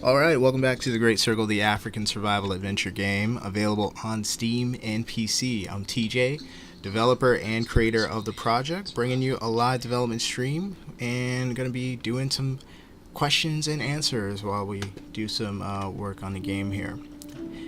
Alright, welcome back to the Great Circle, the African Survival Adventure game, available on Steam and PC. I'm TJ, developer and creator of the project, bringing you a live development stream, and going to be doing some questions and answers while we do some work on the game here.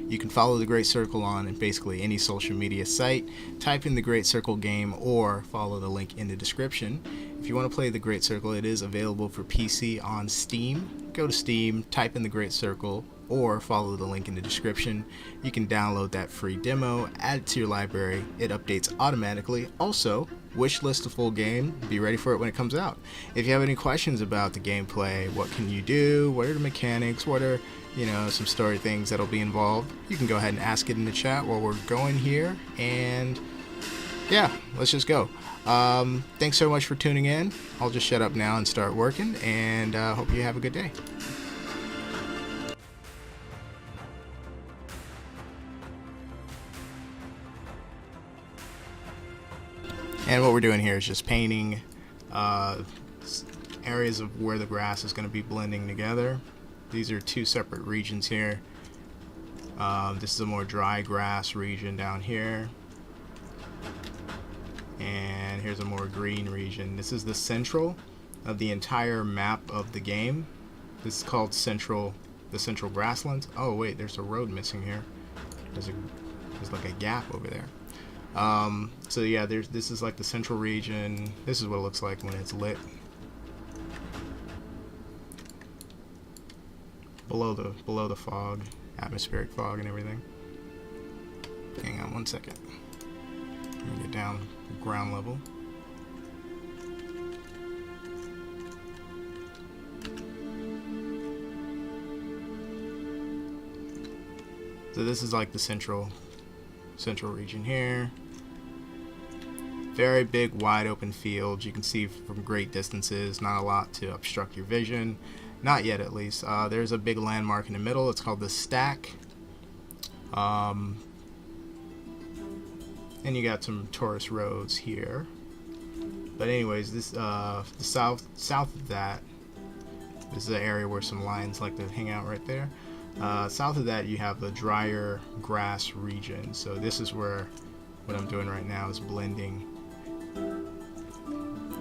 You can follow the Great Circle on basically any social media site. Type in the Great Circle game or follow the link in the description. If you want to play the Great Circle, it is available for PC on Steam. Go to Steam, type in the Great Circle, or follow the link in the description. You can download that free demo, add it to your library. It updates automatically. Also, wishlist the full game. Be ready for it when it comes out. If you have any questions about the gameplay, what can you do, what are the mechanics, what are some story things that'll be involved, you can go ahead and ask it in the chat while we're going here. And yeah, let's just go. Thanks so much for tuning in. I'll just shut up now and start working, and hope you have a good day. And what we're doing here is just painting areas of where the grass is going to be blending together. These are two separate regions here. This is a more dry grass region down here. And here's a more green region. This is the central of the entire map of the game. This is called the central grasslands. Oh wait, there's a road missing here. There's like a gap over there. So yeah, this is like the central region. This is what it looks like when it's lit. Below the fog, atmospheric fog and everything. Hang on one second. Let me get down to ground level. So this is like the central region here. Very big, wide open fields. You can see from great distances. Not a lot to obstruct your vision. Not yet, at least. There's a big landmark in the middle. It's called the Stack. And you got some tourist roads here. But anyways, this the south of that, this is an area where some lions like to hang out right there. South of that, you have the drier grass region. So this is where what I'm doing right now is blending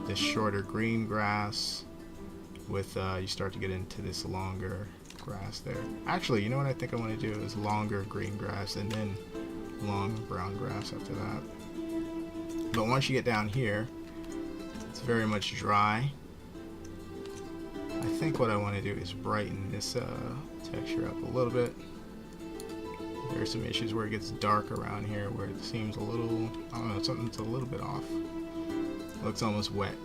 this shorter green grass with you start to get into this longer grass there. Actually, you know what I think I want to do is longer green grass and then long brown grass after that. But once you get down here, it's very much dry. I think what I want to do is brighten this texture up a little bit. There's some issues where it gets dark around here, where it seems a little, I don't know, something's a little bit off. Looks almost wet.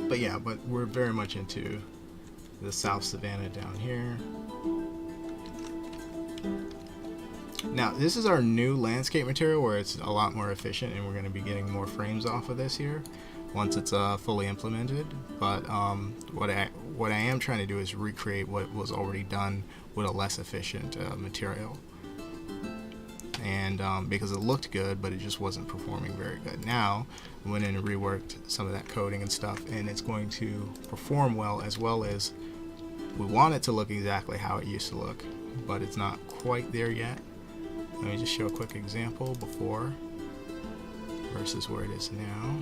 But yeah, but we're very much into the South Savannah down here. Now, this is our new landscape material where it's a lot more efficient, and we're going to be getting more frames off of this here once it's fully implemented. But what I am trying to do is recreate what was already done with a less efficient material. And because it looked good, but it just wasn't performing very good. Now, I went in and reworked some of that coding and stuff, and it's going to perform well as we want it to look exactly how it used to look, but it's not quite there yet. Let me just show a quick example before versus where it is now.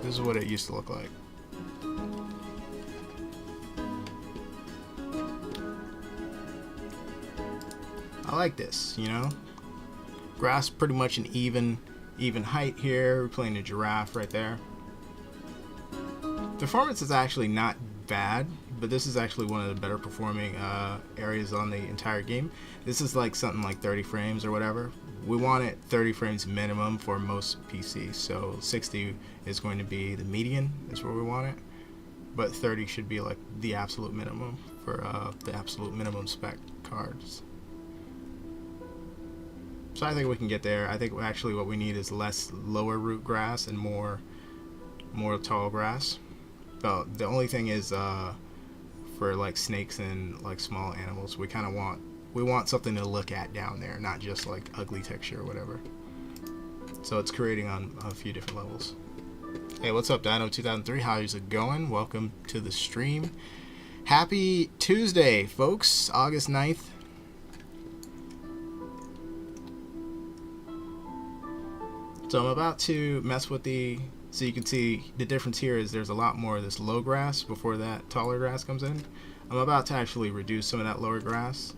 This is what it used to look like. I like this, grass pretty much an even height here. We're playing a giraffe right there. Performance is actually not bad, but this is actually one of the better performing areas on the entire game. This is like something like 30 frames or whatever. We want it 30 frames minimum for most PCs, so 60 is going to be the median, is where we want it, but 30 should be like the absolute minimum for the absolute minimum spec cards. So I think we can get there. I think actually what we need is less lower root grass and more tall grass. The only thing is for like snakes and like small animals, we kind of want something to look at down there, not just like ugly texture or whatever. So it's creating on a few different levels. Hey, what's up, Dino 2003? How's it going? Welcome to the stream. Happy Tuesday, folks. August 9th. So I'm about to mess with so you can see the difference here is there's a lot more of this low grass before that taller grass comes in. I'm about to actually reduce some of that lower grass.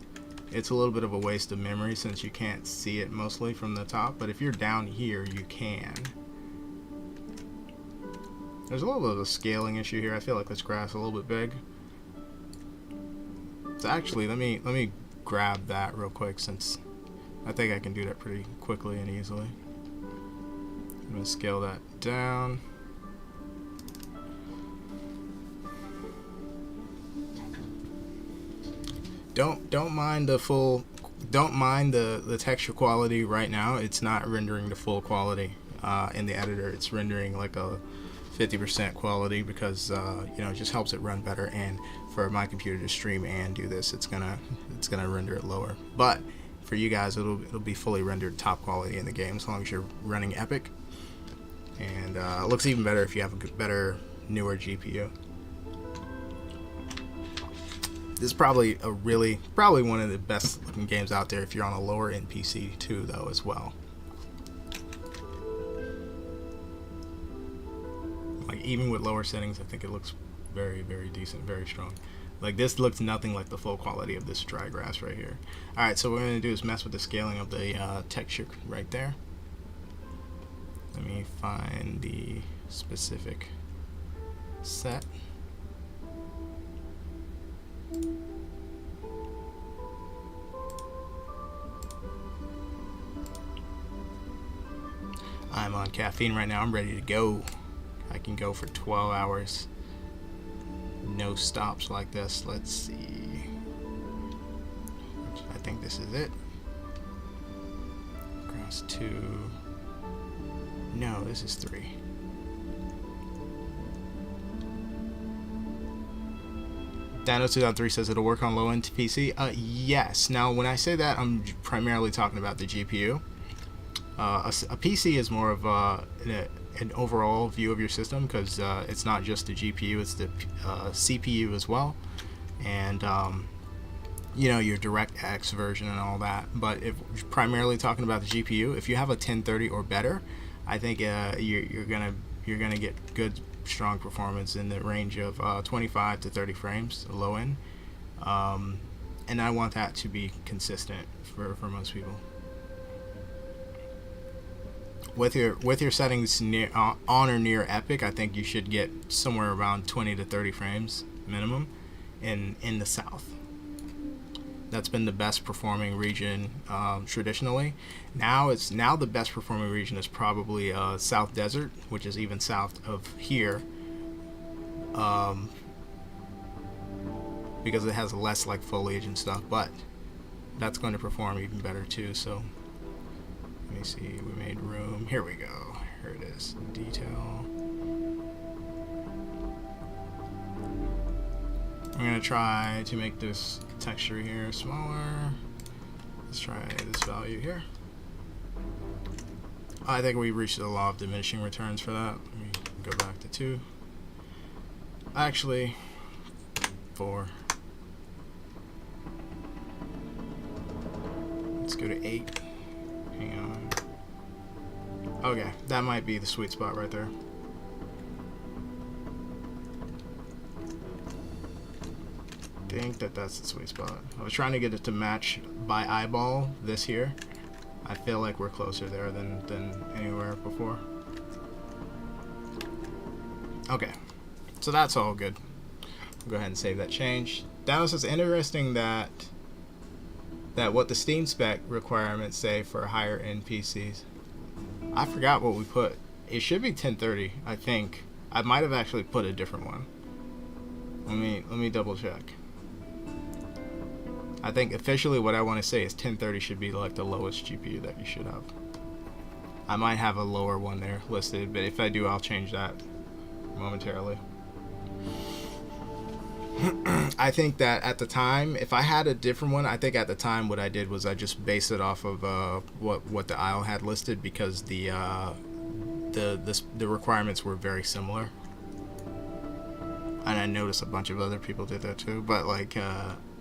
It's a little bit of a waste of memory since you can't see it mostly from the top, but if you're down here, you can. There's a little bit of a scaling issue here. I feel like this grass is a little bit big. So actually, let me grab that real quick since I think I can do that pretty quickly and easily. I'm going to scale that down. Don't mind the texture quality right now. It's not rendering the full quality in the editor. It's rendering like a 50% quality because you know, it just helps it run better. And for my computer to stream and do this, it's gonna render it lower. But for you guys, it'll be fully rendered top quality in the game as long as you're running Epic. And it looks even better if you have a better, newer GPU. This is probably one of the best looking games out there if you're on a lower end PC too, though, as well. Like even with lower settings, I think it looks very, very decent, very strong. Like this looks nothing like the full quality of this dry grass right here. All right, so what we're gonna do is mess with the scaling of the texture right there. Let me find the specific set. I'm on caffeine right now. I'm ready to go. I can go for 12 hours. No stops like this. Let's see. I think this is it. Across 2. No, this is 3. Dino2003 says it'll work on low-end PC. Yes. Now, when I say that, I'm primarily talking about the GPU. A PC is more of an overall view of your system because it's not just the GPU, it's the CPU as well. And you know, your DirectX version and all that. But if primarily talking about the GPU, if you have a 1030 or better, I think you're gonna get good, strong performance in the range of 25 to 30 frames, low end, and I want that to be consistent for most people. With your settings near on or near Epic, I think you should get somewhere around 20 to 30 frames minimum in the South. That's been the best performing region traditionally. Now the best performing region is probably South Desert, which is even south of here, because it has less like foliage and stuff. But that's going to perform even better too. So let me see. We made room. Here we go. Here it is. Detail. I'm gonna try to make this texture here smaller. Let's try this value here. I think we reached the law of diminishing returns for that. Let me go back to 2. Actually, 4. Let's go to 8. Hang on. Okay, that might be the sweet spot right there. I think that's the sweet spot. I was trying to get it to match by eyeball this here. I feel like we're closer there than anywhere before. Okay, so that's all good. I'll go ahead and save that change. Dallas is interesting that what the Steam spec requirements say for higher end PCs. I forgot what we put. It should be 1030, I think. I might have actually put a different one. Let me double check. I think officially what I want to say is 1030 should be like the lowest GPU that you should have. I might have a lower one there listed, but if I do, I'll change that momentarily. I think that at the time, if I had a different one, I think at the time what I did was I just based it off of what the aisle had listed, because the the requirements were very similar, and I noticed a bunch of other people did that too. But like,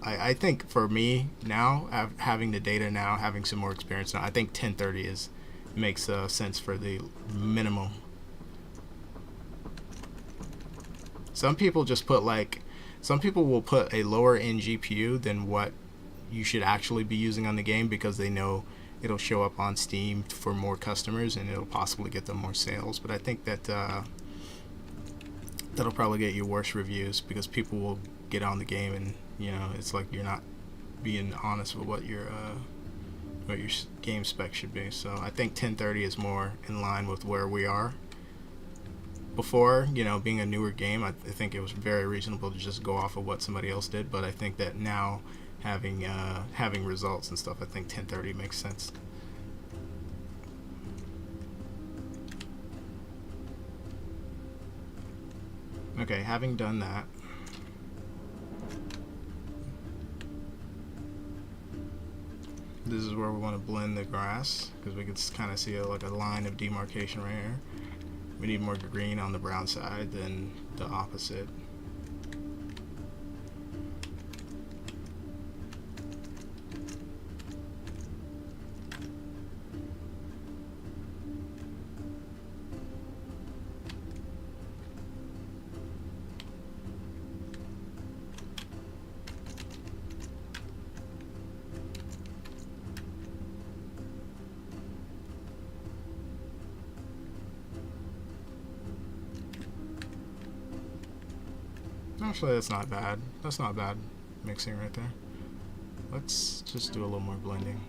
I think for me now, having the data now, having some more experience now, I think 1030 makes sense for the minimum. Some people will put a lower end GPU than what you should actually be using on the game because they know it'll show up on Steam for more customers and it'll possibly get them more sales. But I think that that'll probably get you worse reviews because people will get on the game and it's like you're not being honest with what your game spec should be. So I think 1030 is more in line with where we are. Before, being a newer game, I think it was very reasonable to just go off of what somebody else did. But I think that now, having results and stuff, I think 1030 makes sense. Okay, having done that, this is where we want to blend the grass because we can kind of see like a line of demarcation right here. We need more green on the brown side than the opposite. Actually, that's not bad. That's not bad mixing right there. Let's just do a little more blending.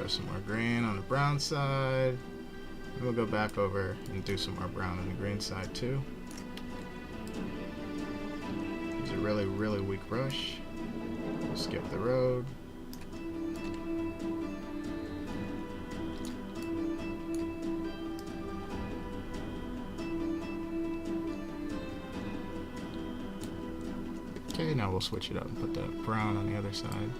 Some more green on the brown side. And we'll go back over and do some more brown on the green side too. It's a really, really weak brush. We'll skip the road. Okay, now we'll switch it up and put the brown on the other side.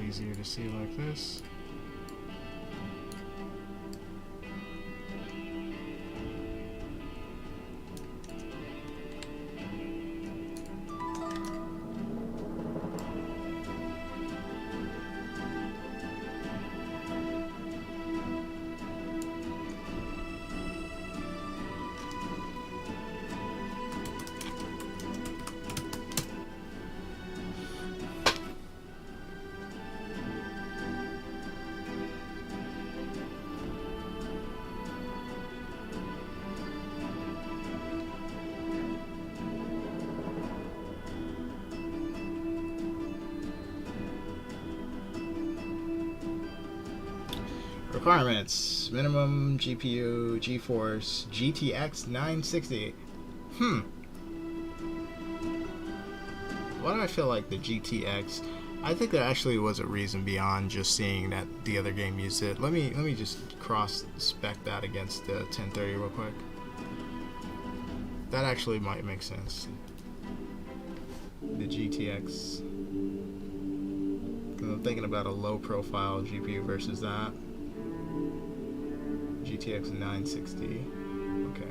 Easier to see like this. Requirements: minimum GPU, GeForce, GTX 960. Why do I feel like the GTX? I think there actually was a reason beyond just seeing that the other game used it. Let me just cross spec that against the 1030 real quick. That actually might make sense. The GTX. I'm thinking about a low profile GPU versus that. GTX 960. Okay.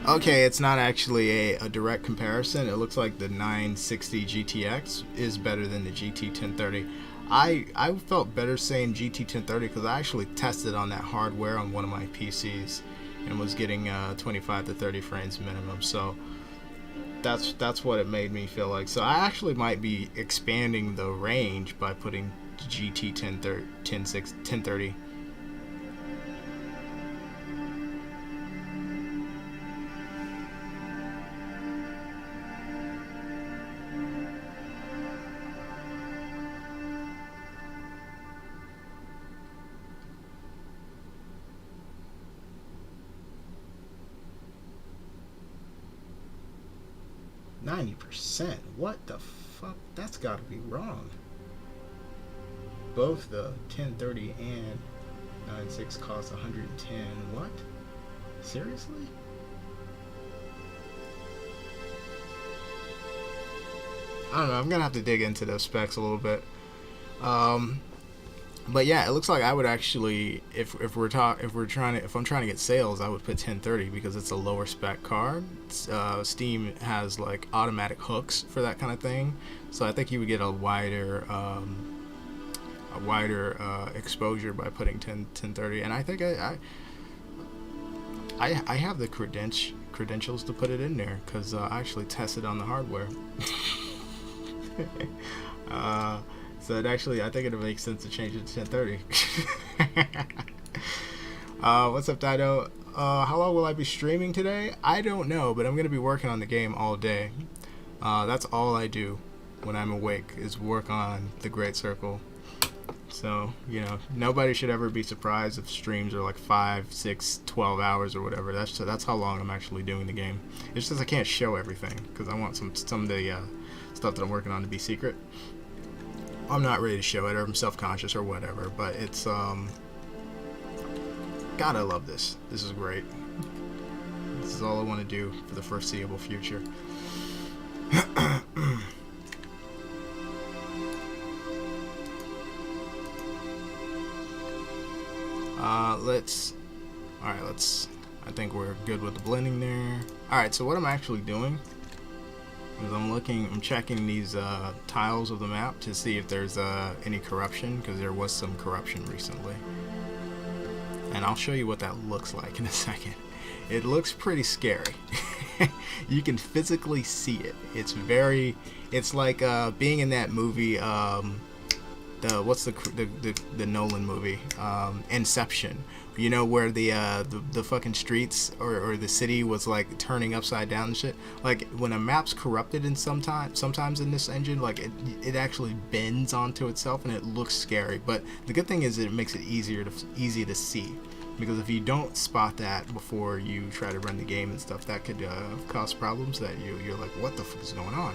Okay, it's not actually a direct comparison. It looks like the 960 GTX is better than the GT 1030. I felt better saying GT 1030 because I actually tested on that hardware on one of my PCs and was getting 25 to 30 frames minimum. So that's what it made me feel like. So I actually might be expanding the range by putting GT 1030. %. What the fuck? That's gotta be wrong. Both the 1030 and 96 cost 110. What? Seriously? I don't know. I'm gonna have to dig into those specs a little bit. Um, but yeah, it looks like I would actually, if I'm trying to get sales, I would put 1030 because it's a lower spec card. Steam has like automatic hooks for that kind of thing, so I think you would get a wider exposure by putting 1030. And I think I have the credentials to put it in there because I actually tested on the hardware. So it actually, I think it would make sense to change it to 1030. What's up, Dido? How long will I be streaming today? I don't know, but I'm going to be working on the game all day. That's all I do when I'm awake is work on the Great Circle. So, you know, nobody should ever be surprised if streams are like 5, 6, 12 hours or whatever. That's how long I'm actually doing the game. It's just I can't show everything because I want some of the stuff that I'm working on to be secret. I'm not ready to show it, or I'm self-conscious or whatever, but it's God, I love this. This is great. This is all I want to do for the foreseeable future. I think we're good with the blending there. Alright, so what I'm actually doing is I'm checking these tiles of the map to see if there's any corruption, because there was some corruption recently. And I'll show you what that looks like in a second. It looks pretty scary. You can physically see it. It's like being in that movie, what's the Nolan movie, Inception. You know, where the fucking streets or the city was like turning upside down and shit. Like when a map's corrupted in sometimes in this engine, like it actually bends onto itself and it looks scary. But the good thing is it makes it easy to see, because if you don't spot that before you try to run the game and stuff, that could cause problems that you're like, what the fuck is going on?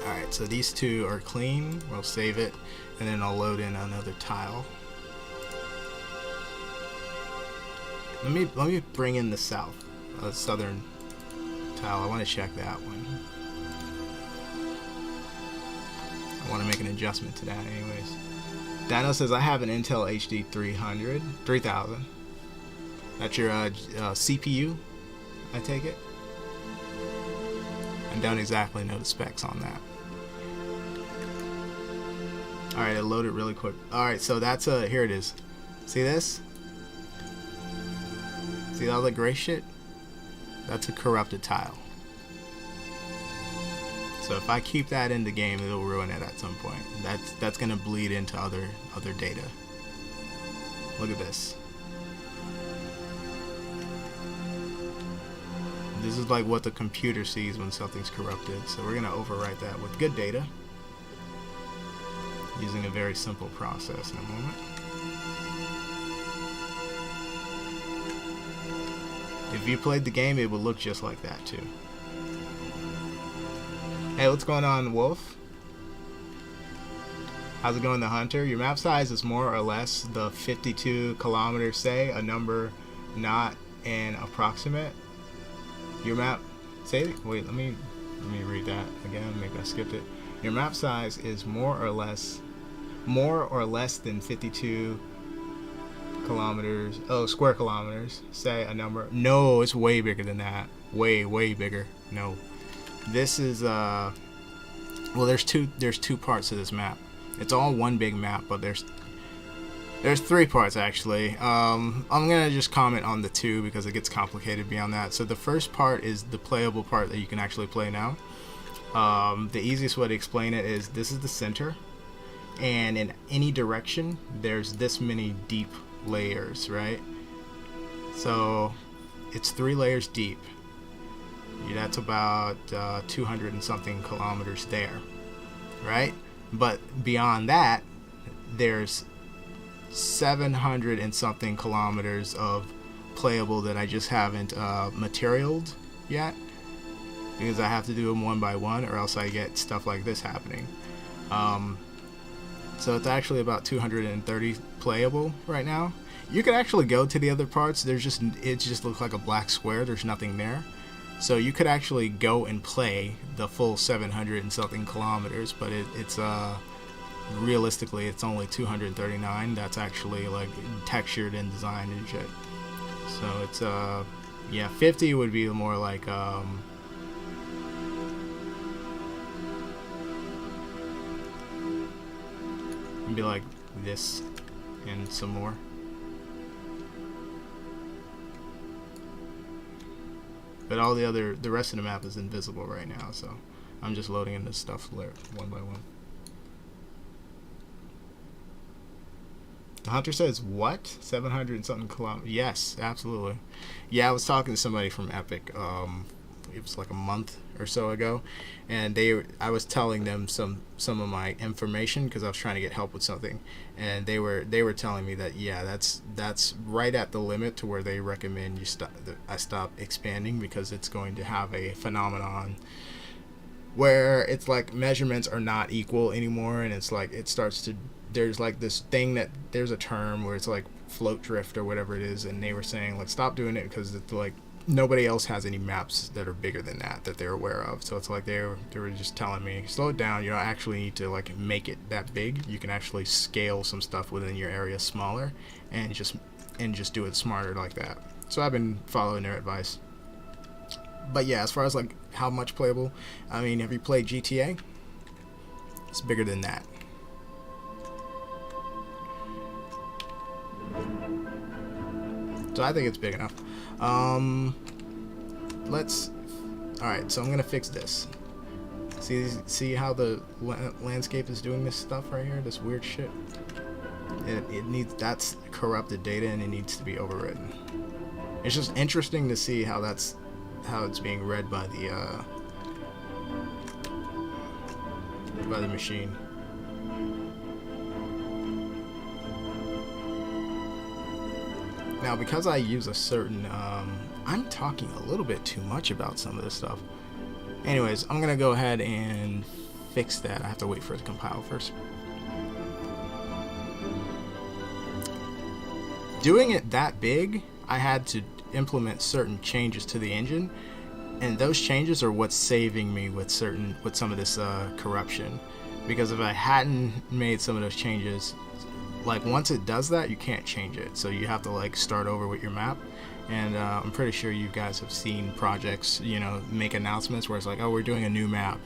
Alright, so these two are clean. We'll save it, and then I'll load in another tile. Let me bring in the southern tile. I want to check that one. I want to make an adjustment to that anyways. Dino says I have an Intel HD 3000. That's your CPU, I take it? I don't exactly know the specs on that. Alright, it loaded really quick. Alright, so that's here it is. See this? See all the gray shit? That's a corrupted tile. So if I keep that in the game, it'll ruin it at some point. That's gonna bleed into other data. Look at this. This is like what the computer sees when something's corrupted. So we're gonna overwrite that with good data, using a very simple process in a moment. If you played the game, it would look just like that too. Hey, what's going on, Wolf? How's it going, the Hunter? Your map size is more or less the 52 kilometers, say, a number, not an approximate. Your map, wait, let me read that again, maybe I skipped it. Your map size is more or less than 52 kilometers. Oh, square kilometers. Say a number. No, it's way bigger than that. Way bigger. No. This is well, there's two parts to this map. It's all one big map, but there's three parts actually. I'm gonna just comment on the two because it gets complicated beyond that. So the first part is the playable part that you can actually play now. The easiest way to explain it is this is the center, and in any direction there's this many deep layers, right? So it's 3 layers deep. That's about 200 and something kilometers there, right? But beyond that, there's 700 and something kilometers of playable that I just haven't materialed yet, because I have to do them one by one or else I get stuff like this happening. So it's actually about 230 playable right now. You could actually go to the other parts. It just looks like a black square. There's nothing there. So you could actually go and play the full 700 and something kilometers, but it's realistically it's only 239. That's actually like textured and designed and shit. So it's yeah, 50 would be more like it'd be like this and some more. But all the rest of the map is invisible right now, so I'm just loading in this stuff one by one. The hunter says, what? 700 and something kilometers? Yes, absolutely. Yeah, I was talking to somebody from Epic. It was like a month or so ago, and I was telling them some of my information because I was trying to get help with something, and they were telling me that yeah, that's right at the limit to where they recommend I stop expanding, because it's going to have a phenomenon where it's like measurements are not equal anymore, and it's like it starts to, there's like this thing that there's a term where it's like float drift or whatever it is, and they were saying like stop doing it because it's like nobody else has any maps that are bigger than that they're aware of. So it's like they were just telling me slow it down. You don't actually need to like make it that big. You can actually scale some stuff within your area smaller and just do it smarter like that. So I've been following their advice. But yeah, as far as like how much playable, I mean, have you played GTA? It's bigger than that. So I think it's big enough. Alright, so I'm gonna fix this. See how the landscape is doing this stuff right here, this weird shit? It needs, that's corrupted data and it needs to be overwritten. It's just interesting to see how it's being read by the machine. Now, because I use a certain, I'm talking a little bit too much about some of this stuff. Anyways, I'm gonna go ahead and fix that. I have to wait for it to compile first. Doing it that big, I had to implement certain changes to the engine, and those changes are what's saving me with some of this corruption. Because if I hadn't made some of those changes, like once it does that, you can't change it, so you have to like start over with your map. And I'm pretty sure you guys have seen projects, you know, make announcements where it's like, oh, we're doing a new map,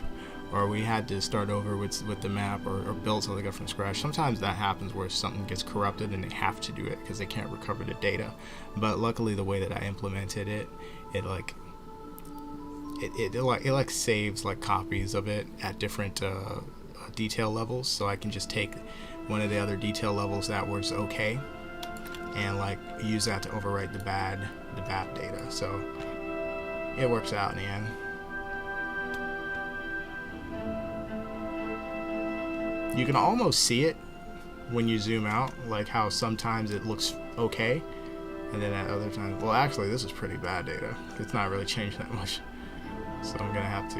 or we had to start over with the map, or build something up from scratch. Sometimes that happens where something gets corrupted and they have to do it because they can't recover the data. But luckily, the way that I implemented it saves like copies of it at different detail levels, so I can just take one of the other detail levels that was okay and like use that to overwrite the bad data. So it works out in the end. You can almost see it when you zoom out, like how sometimes it looks okay, and then at other times, well, actually this is pretty bad data. It's not really changed that much, so I'm gonna have to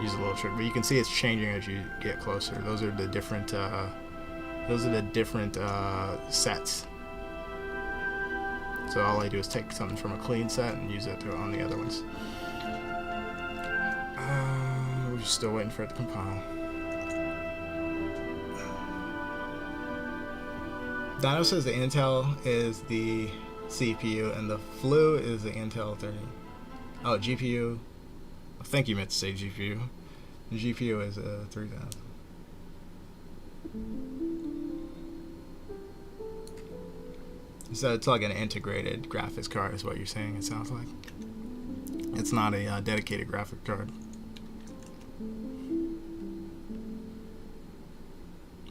use a little trick. But you can see it's changing as you get closer. Those are the different sets. So all I do is take something from a clean set and use it on the other ones. We're just still waiting for it to compile. Dino says the Intel is the CPU and the Flu is the Intel 30. Oh, GPU. I think you meant to say GPU. The GPU is 3000. So it's like an integrated graphics card is what you're saying, it sounds like. It's not a dedicated graphic card.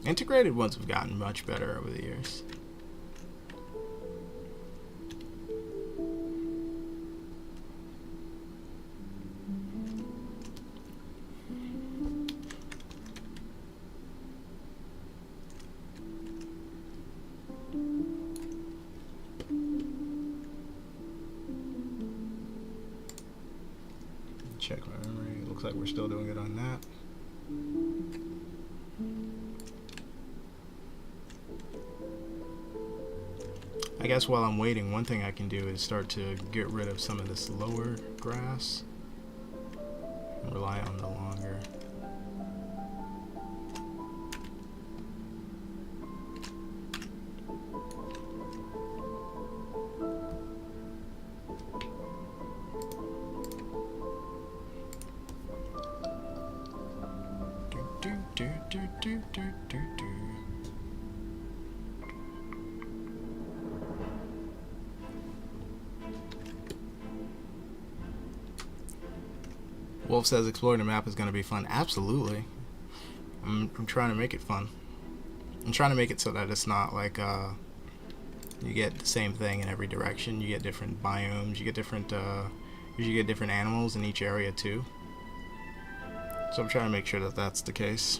Integrated ones have gotten much better over the years. Check my memory. It looks like we're still doing it on that. I guess while I'm waiting, one thing I can do is start to get rid of some of this lower grass and rely on the longer. Wolf says exploring the map is going to be fun. Absolutely. I'm trying to make it fun. I'm trying to make it so that it's not like you get the same thing in every direction. You get different biomes. You get different you get different animals in each area too. So I'm trying to make sure that that's the case.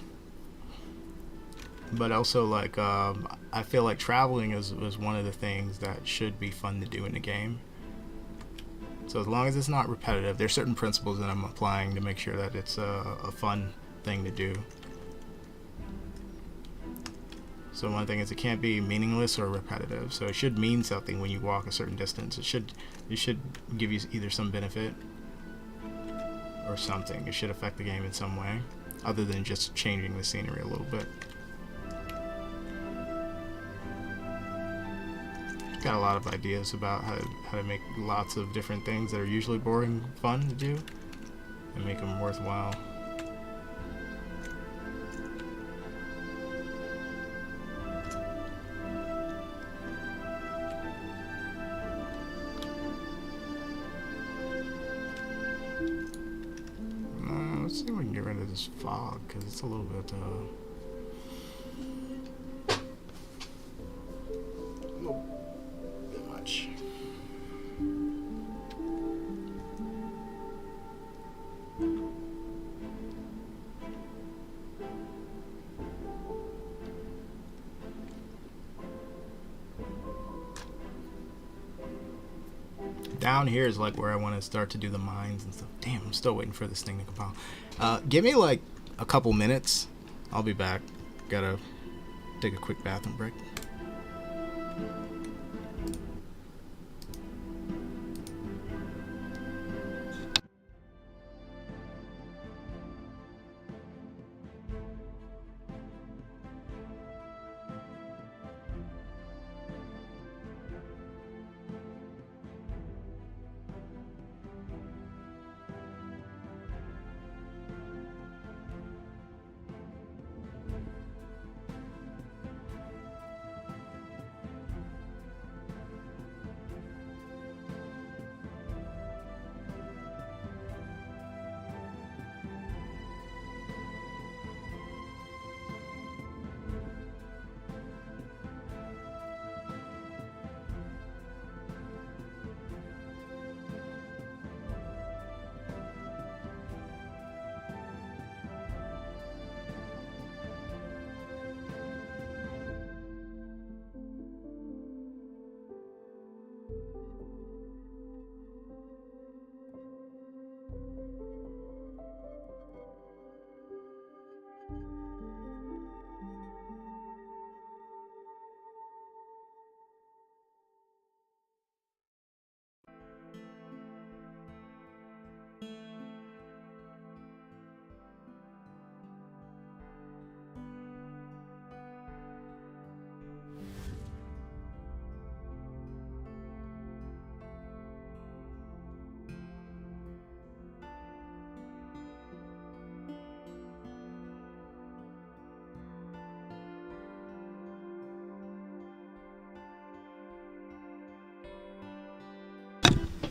But also, like, I feel like traveling is one of the things that should be fun to do in the game. So as long as it's not repetitive, there's certain principles that I'm applying to make sure that it's a fun thing to do. So one thing is it can't be meaningless or repetitive. So it should mean something when you walk a certain distance. It should give you either some benefit or something. It should affect the game in some way, other than just changing the scenery a little bit. Got a lot of ideas about how to make lots of different things that are usually boring fun to do and make them worthwhile. Let's see if we can get rid of this fog, because it's a little bit much. Down here is like where I want to start to do the mines and stuff. Damn, I'm still waiting for this thing to compile. Give me like a couple minutes. I'll be back. Gotta take a quick bathroom break.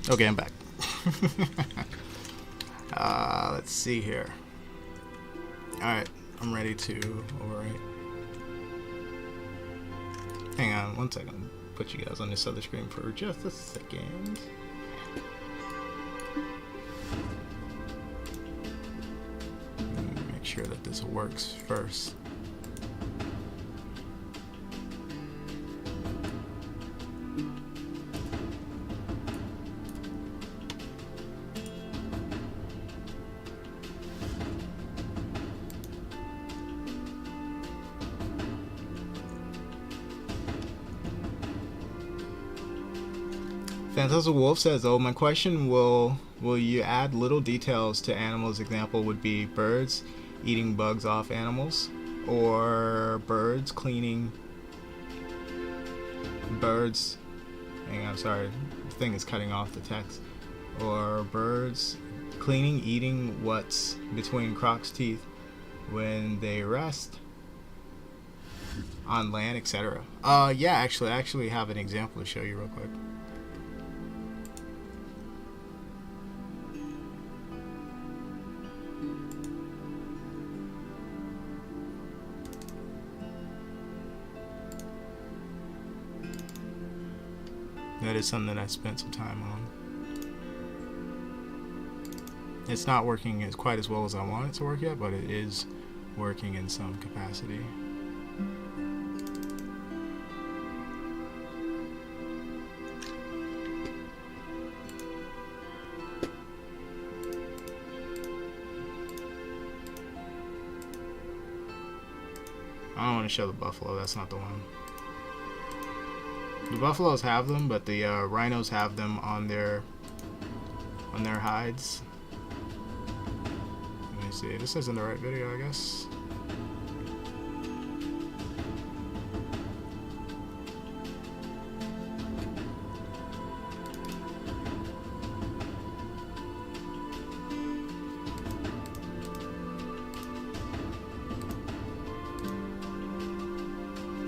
Okay, I'm back. Let's see here. Alright, I'm ready to overwrite. Hang on one second. Put you guys on this other screen for just a second. Make sure that this works first. Fantastic Wolf says, "Oh, my question will you add little details to animals? Example would be birds eating bugs off animals, or birds cleaning birds. Hang on, sorry, the thing is cutting off the text. Or birds cleaning, eating what's between Croc's teeth when they rest on land, etc." Yeah, actually, I actually have an example to show you real quick. That is something that I spent some time on. It's not working as quite as well as I want it to work yet, but it is working in some capacity. I don't want to show the buffalo, that's not the one. The buffaloes have them, but the rhinos have them on their hides. Let me see. This isn't the right video, I guess.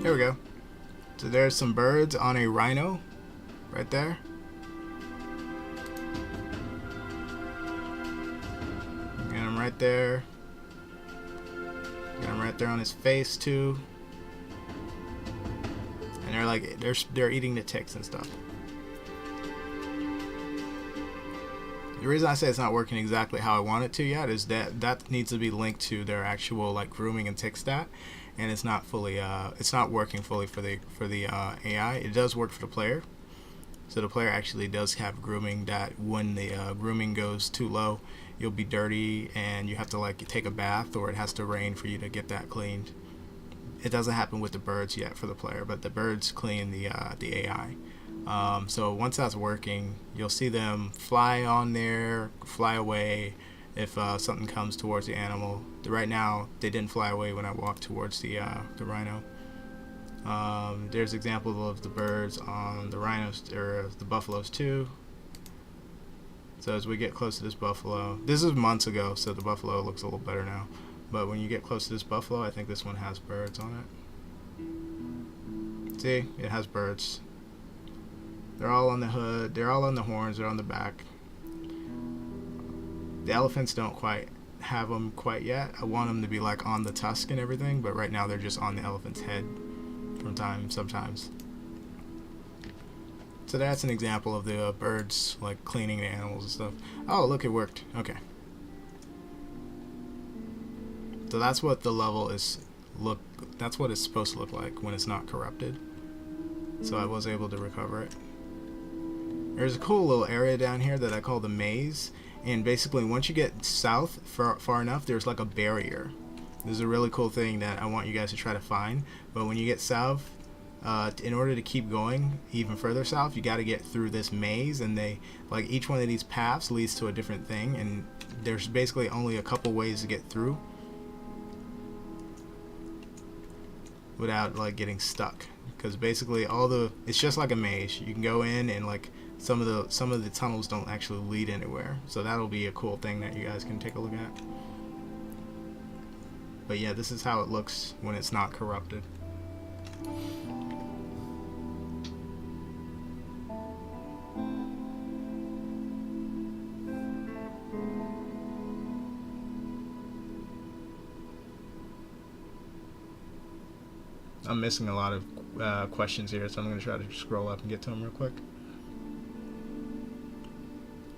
Here we go. So there's some birds on a rhino right there. Get him right there. Get him right there on his face too. And they're like they're eating the ticks and stuff. The reason I say it's not working exactly how I want it to yet is that needs to be linked to their actual like grooming and tick stat. And it's not fully it's not working fully for the AI. It does work for the player, so the player actually does have grooming that when the grooming goes too low, you'll be dirty and you have to like take a bath, or it has to rain for you to get that cleaned. It doesn't happen with the birds yet for the player, but the birds clean the AI. So once that's working, you'll see them fly on there, fly away if something comes towards the animal. Right now, they didn't fly away when I walked towards the rhino. There's examples of the birds on the rhinos, or the buffaloes too. So as we get close to this buffalo, this is months ago, so the buffalo looks a little better now. But when you get close to this buffalo, I think this one has birds on it. See, it has birds. They're all on the hood, they're all on the horns, they're on the back. The elephants don't quite have them quite yet. I want them to be like on the tusk and everything, but right now they're just on the elephant's head sometimes. So that's an example of the birds like cleaning the animals and stuff. Oh, look, it worked. Okay. So that's what the level is that's what it's supposed to look like when it's not corrupted. So I was able to recover it. There's a cool little area down here that I call the maze. And basically, once you get south far enough, there's like a barrier. This is a really cool thing that I want you guys to try to find. But when you get south, in order to keep going even further south, you got to get through this maze. And like each one of these paths leads to a different thing. And there's basically only a couple ways to get through without like getting stuck. Because basically it's just like a maze. You can go in and like some of the tunnels don't actually lead anywhere, so that'll be a cool thing that you guys can take a look at. But yeah, this is how it looks when it's not corrupted. I'm missing a lot of questions here, so I'm going to try to scroll up and get to them real quick.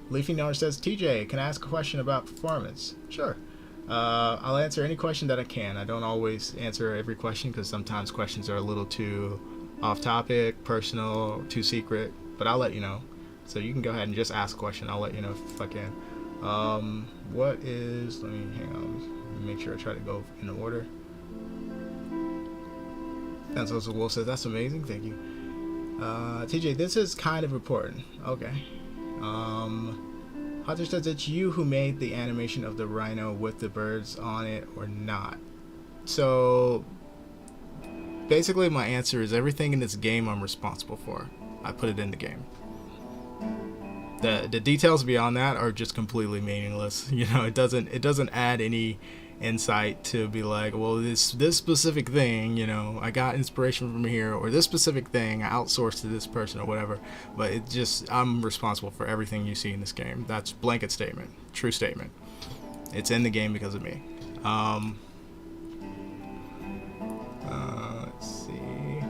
Leafy Nor says, TJ, can I ask a question about performance? Sure. I'll answer any question that I can. I don't always answer every question because sometimes questions are a little too off topic, personal, too secret, but I'll let you know. So you can go ahead and just ask a question. I'll let you know if I can. What is, let me hang on, let me make sure I try to go in order. That's also Wolf says, that's amazing, thank you. TJ, this is kind of important. Okay. Hunter says, it's you who made the animation of the rhino with the birds on it or not? So basically my answer is everything in this game I'm responsible for. I put it in the game. The details beyond that are just completely meaningless. You know, it doesn't add any insight to be like, well, this specific thing, you know, I got inspiration from here, or this specific thing I outsourced to this person or whatever. But it just, I'm responsible for everything you see in this game. That's blanket statement, true statement. It's in the game because of me. Let's see.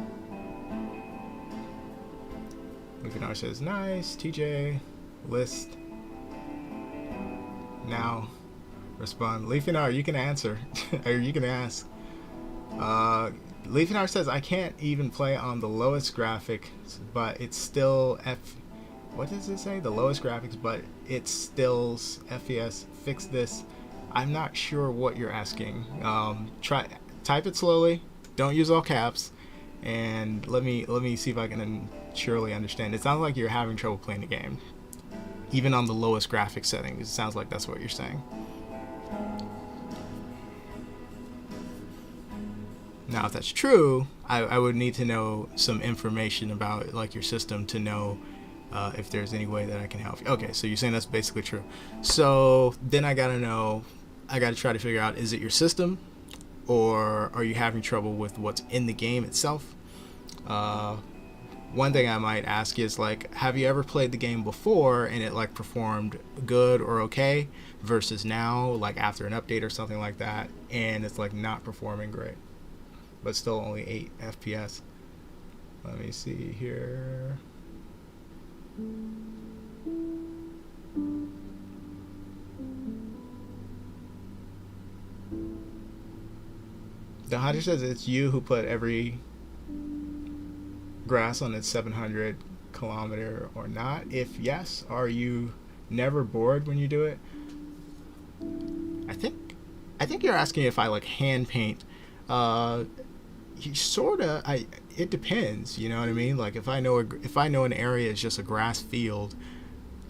Lucanar says, nice, TJ. List. Now. Respond. Leafinar, you can answer. Or you can ask. Leafinar says, I can't even play on the lowest graphics, but it's still what does it say? The lowest graphics, but it's still FPS. Fix this. I'm not sure what you're asking. Type it slowly. Don't use all caps. And let me see if I can surely understand. It sounds like you're having trouble playing the game. Even on the lowest graphics settings, it sounds like that's what you're saying. Now, if that's true, I would need to know some information about like your system to know if there's any way that I can help you. Okay, so you're saying that's basically true. So then I gotta try to figure out, is it your system, or are you having trouble with what's in the game itself? One thing I might ask is, like, have you ever played the game before and it like performed good or okay versus now, like after an update or something like that, and it's like not performing great, but still only 8 FPS. Let me see here. The hunter says it's you who put every grass on its 700 kilometer or not. If yes, are you never bored when you do it? I think you're asking if I like hand paint. It depends, you know what I mean? Like if I know an area is just a grass field,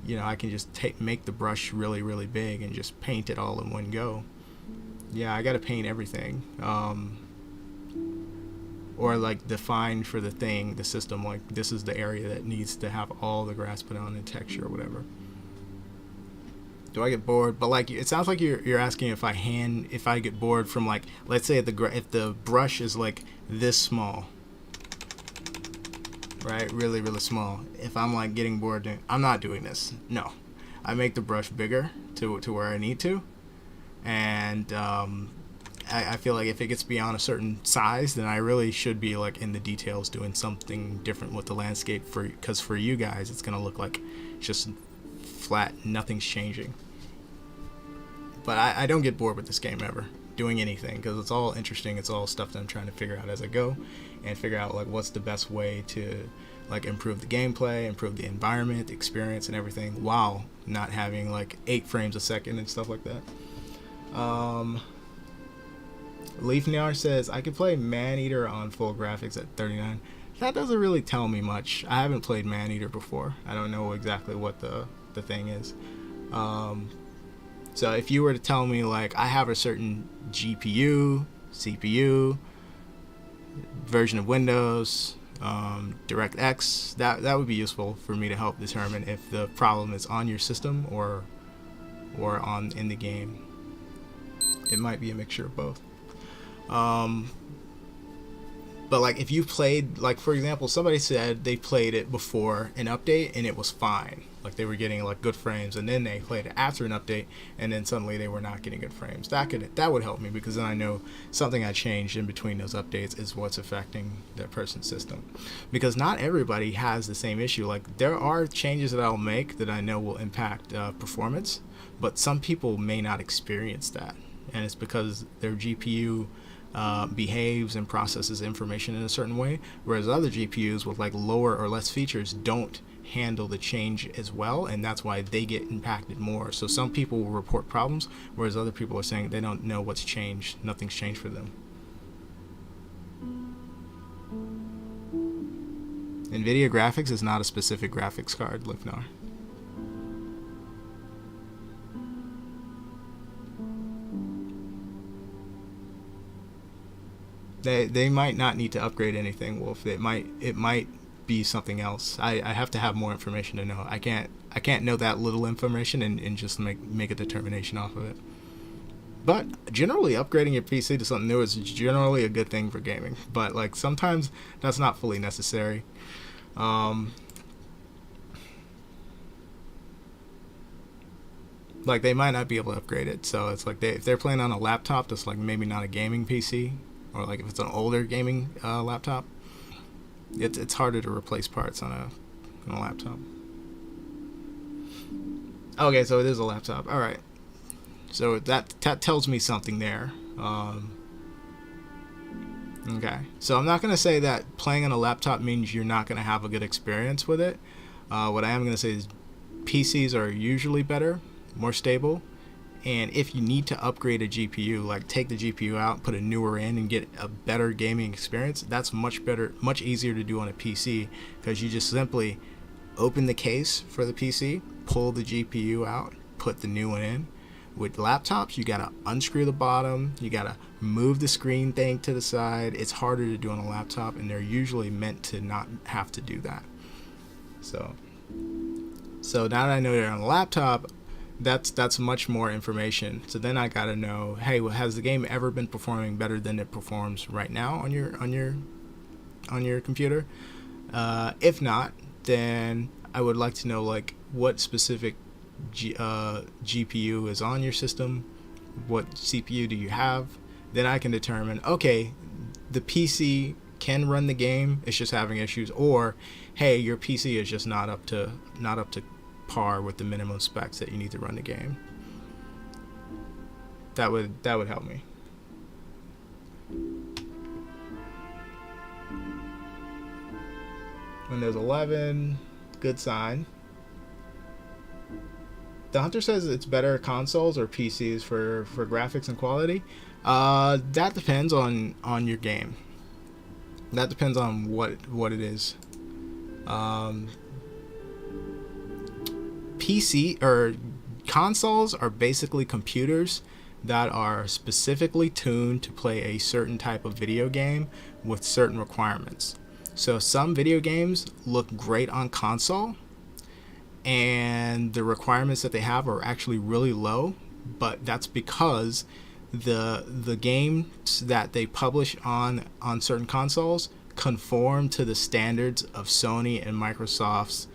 you know, I can just make the brush really, really big and just paint it all in one go. Yeah, I gotta paint everything. Or like define for the system, like this is the area that needs to have all the grass put on and texture or whatever. Do I get bored? But like, it sounds like you're asking if I get bored from, like, let's say if the brush is like this small, right? Really, really small. If I'm like getting bored, I'm not doing this. No, I make the brush bigger to where I need to, and I feel like if it gets beyond a certain size, then I really should be like in the details doing something different with the landscape, because for you guys it's gonna look like just flat, nothing's changing. But I don't get bored with this game ever doing anything, because it's all interesting. It's all stuff that I'm trying to figure out as I go, and figure out like what's the best way to like improve the gameplay, improve the environment, the experience, and everything, while not having like 8 frames a second and stuff like that. Leaf Niar says, I could play Maneater on full graphics at 39. That doesn't really tell me much. I haven't played Maneater before. I don't know exactly what the thing is. So if you were to tell me, like, I have a certain GPU, CPU, version of Windows, DirectX, that would be useful for me to help determine if the problem is on your system or in the game. It might be a mixture of both. But like if you played, like for example, somebody said they played it before an update and it was fine, like they were getting like good frames, and then they played it after an update and then suddenly they were not getting good frames. That would help me, because then I know something I changed in between those updates is what's affecting that person's system. Because not everybody has the same issue. Like there are changes that I'll make that I know will impact performance, but some people may not experience that, and it's because their GPU behaves and processes information in a certain way, whereas other GPUs with like lower or less features don't handle the change as well, and that's why they get impacted more. So some people will report problems, whereas other people are saying they don't know what's changed. Nothing's changed for them. NVIDIA graphics is not a specific graphics card, Lifnar. They might not need to upgrade anything, Wolf. It might be something else. I have to have more information to know. I can't know that little information and just make a determination off of it. But generally, upgrading your PC to something new is generally a good thing for gaming. But like sometimes that's not fully necessary. Like they might not be able to upgrade it, so it's like if they're playing on a laptop that's like maybe not a gaming PC, or like if it's an older gaming laptop, it's harder to replace parts on a laptop. Okay, so it is a laptop. All right, so that tells me something there. Okay, so I'm not gonna say that playing on a laptop means you're not gonna have a good experience with it. What I am gonna say is PCs are usually better, more stable, and if you need to upgrade a GPU, like take the GPU out, put a newer in, and get a better gaming experience, that's much better, much easier to do on a PC, because you just simply open the case for the PC, pull the GPU out, put the new one in. With laptops, you gotta unscrew the bottom, you gotta move the screen thing to the side. It's harder to do on a laptop, and they're usually meant to not have to do that. So now that I know they're on a laptop, that's much more information. So then I gotta know, hey, well, has the game ever been performing better than it performs right now on your computer? If not, then I would like to know like what specific GPU is on your system, what CPU do you have. Then I can determine, okay, the PC can run the game, it's just having issues, or hey, your PC is just not up to par with the minimum specs that you need to run the game. That would help me. Windows 11, good sign. The Hunter says it's better consoles or PCs for graphics and quality. That depends on your game. That depends on what it is. PC or consoles are basically computers that are specifically tuned to play a certain type of video game with certain requirements. So some video games look great on console, and the requirements that they have are actually really low, but that's because the games that they publish on certain consoles conform to the standards of Sony and Microsoft's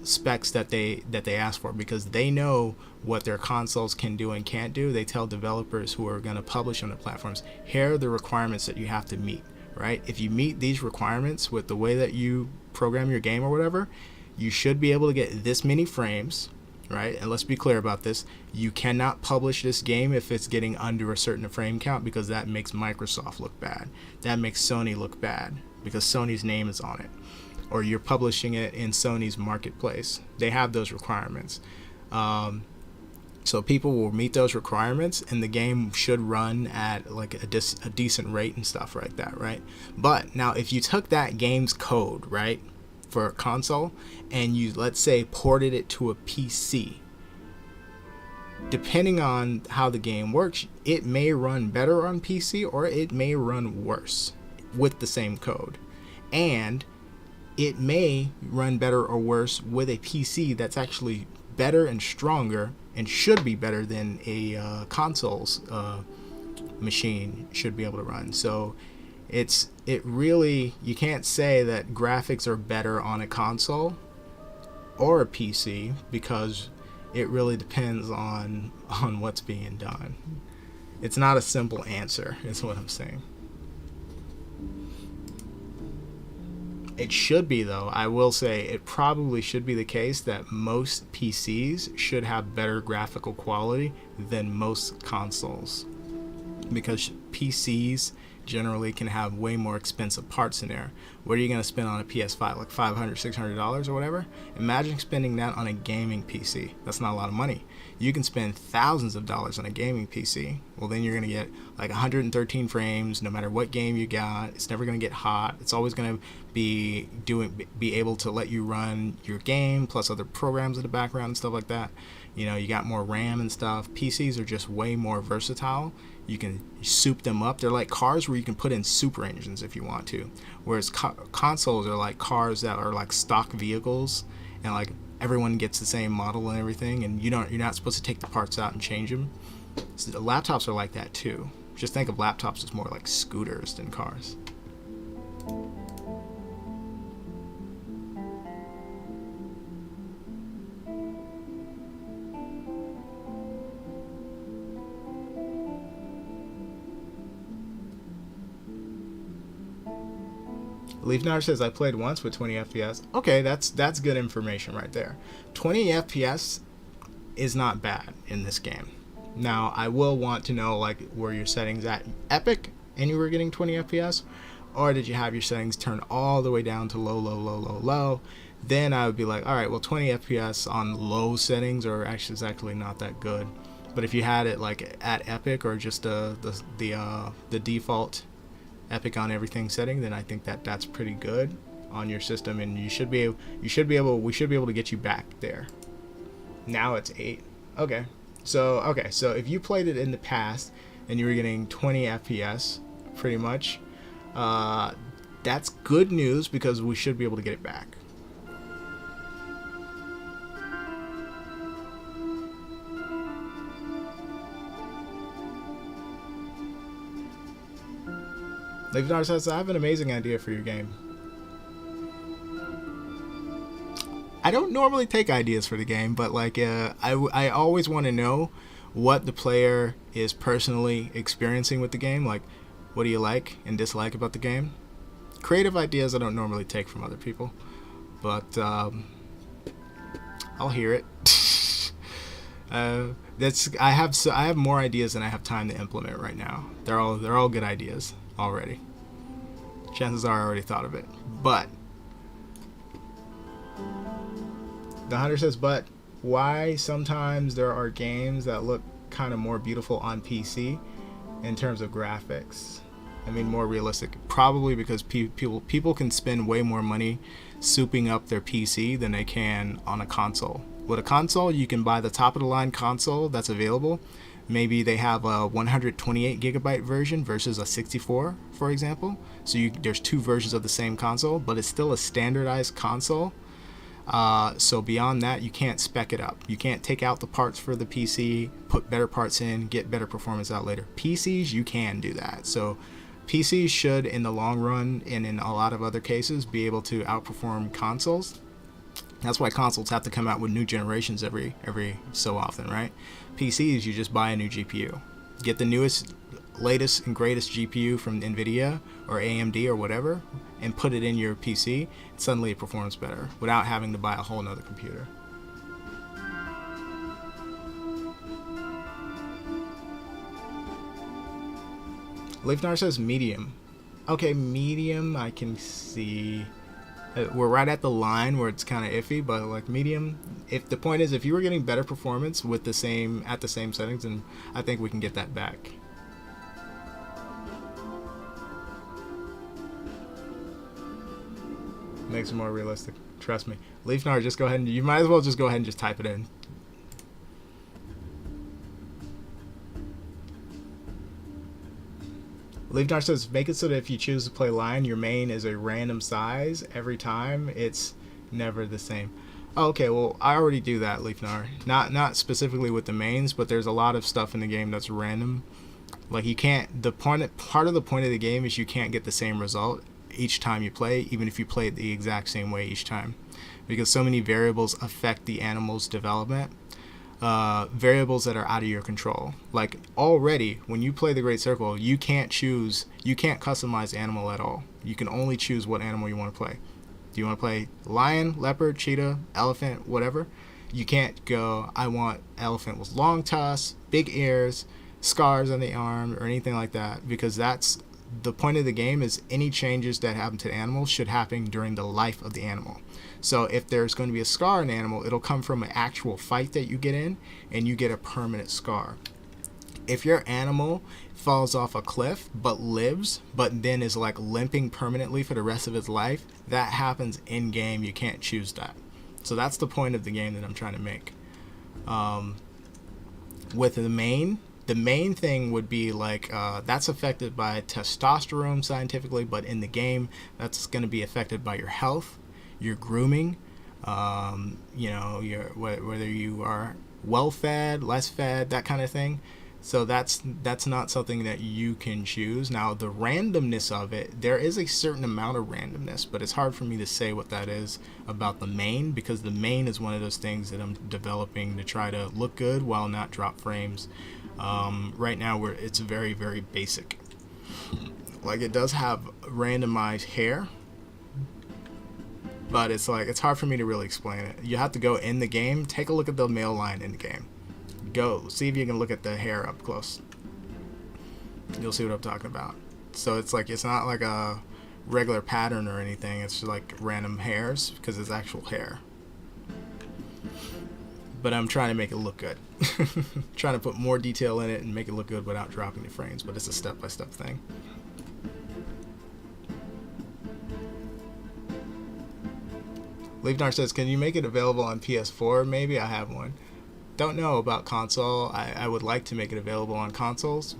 specs that they ask for, because they know what their consoles can do and can't do. They tell developers who are going to publish on the platforms, here are the requirements that you have to meet, right? If you meet these requirements with the way that you program your game or whatever, you should be able to get this many frames, right? And let's be clear about this. You cannot publish this game if it's getting under a certain frame count, because that makes Microsoft look bad. That makes Sony look bad, because Sony's name is on it. Or you're publishing it in Sony's marketplace. They have those requirements. So people will meet those requirements, and the game should run at like a decent rate and stuff like that, right? But now if you took that game's code, right, for a console, and you, let's say, ported it to a PC, depending on how the game works, it may run better on PC or it may run worse with the same code. And it may run better or worse with a PC that's actually better and stronger and should be better than a console's machine should be able to run. So it really, you can't say that graphics are better on a console or a PC, because it really depends on what's being done. It's not a simple answer, is what I'm saying. It should be, though. I will say it probably should be the case that most PCs should have better graphical quality than most consoles, because PCs generally can have way more expensive parts in there. What are you going to spend on a PS5? Like $500, $600 or whatever? Imagine spending that on a gaming PC. That's not a lot of money. You can spend thousands of dollars on a gaming PC. Well, then you're going to get like 113 frames no matter what game you got. It's never going to get hot. It's always going to be able to let you run your game plus other programs in the background and stuff like that. You know, you got more RAM and stuff. PCs are just way more versatile. You can soup them up. They're like cars where you can put in super engines if you want to. Whereas consoles are like cars that are like stock vehicles, and like everyone gets the same model and everything, and you're not supposed to take the parts out and change them. So the laptops are like that too. Just think of laptops as more like scooters than cars. Leafnar says, I played once with 20 FPS. Okay, that's good information right there. 20 FPS is not bad in this game. Now, I will want to know, like, were your settings at Epic and you were getting 20 FPS? Or did you have your settings turned all the way down to low? Then I would be like, all right, well, 20 FPS on low settings are actually not that good. But if you had it, like, at Epic or just the default Epic on everything setting, then I think that's pretty good on your system, and we should be able to get you back there. Now it's 8. Okay, so if you played it in the past and you were getting 20 FPS, pretty much, that's good news, because we should be able to get it back. Leafnar says, I have an amazing idea for your game. I don't normally take ideas for the game, but like I always want to know what the player is personally experiencing with the game. Like, what do you like and dislike about the game? Creative ideas I don't normally take from other people, but I'll hear it. I have more ideas than I have time to implement right now. They're all good ideas already. Chances are I already thought of it. But the Hunter says, but why sometimes there are games that look kind of more beautiful on PC in terms of graphics? I mean, more realistic. Probably because people can spend way more money souping up their PC than they can on a console. With a console, you can buy the top of the line console that's available. Maybe they have a 128 gigabyte version versus a 64, for example. So there's two versions of the same console, but it's still a standardized console. So beyond that, you can't spec it up. You can't take out the parts for the PC, put better parts in, get better performance out later. PCs, you can do that. So PCs should, in the long run, and in a lot of other cases, be able to outperform consoles. That's why consoles have to come out with new generations every so often, right? PCs, you just buy a new GPU. Get the newest, latest, and greatest GPU from NVIDIA or AMD or whatever, and put it in your PC, and suddenly it performs better without having to buy a whole nother computer. Leafnar says medium. Okay, medium, I can see. We're right at the line where it's kind of iffy, but like medium, if the point is, if you were getting better performance with the same settings, then I think we can get that back. Makes it more realistic. Trust me. Leafnar, just go ahead and you might as well just go ahead and just type it in. Leafnar says, make it so that if you choose to play Lion, your main is a random size every time. It's never the same. Oh, okay, well, I already do that, Leafnar. Not specifically with the mains, but there's a lot of stuff in the game that's random. Like you can't. Part of the point of the game is you can't get the same result each time you play, even if you play it the exact same way each time, because so many variables affect the animal's development. Variables that are out of your control. Like already, when you play the Great Circle, you can't customize the animal at all. You can only choose what animal you want to play. Do you want to play lion, leopard, cheetah, elephant, whatever? You can't go, I want elephant with long tusks, big ears, scars on the arm, or anything like that, because that's the point of the game. Is any changes that happen to the animal should happen during the life of the animal. So if there's going to be a scar in an animal, it'll come from an actual fight that you get in, and you get a permanent scar. If your animal falls off a cliff but lives, but then is like limping permanently for the rest of its life, that happens in game. You can't choose that. So that's the point of the game that I'm trying to make. With the main thing would be like that's affected by testosterone scientifically, but in the game that's going to be affected by your health, your grooming, whether you are well fed, less fed, that kind of thing. So that's not something that you can choose. Now the randomness of it, there is a certain amount of randomness, but it's hard for me to say what that is about the main, because the main is one of those things that I'm developing to try to look good while not drop frames. Right now it's very, very basic. Like it does have randomized hair, but it's hard for me to really explain it. You have to go in the game, take a look at the male line in the game. Go see if you can look at the hair up close. You'll see what I'm talking about. So it's not like a regular pattern or anything. It's just like random hairs because it's actual hair. But I'm trying to make it look good. Trying to put more detail in it and make it look good without dropping the frames. But it's a step-by-step thing. Leafnar says, can you make it available on PS4? Maybe. I have one. Don't know about console. I would like to make it available on consoles,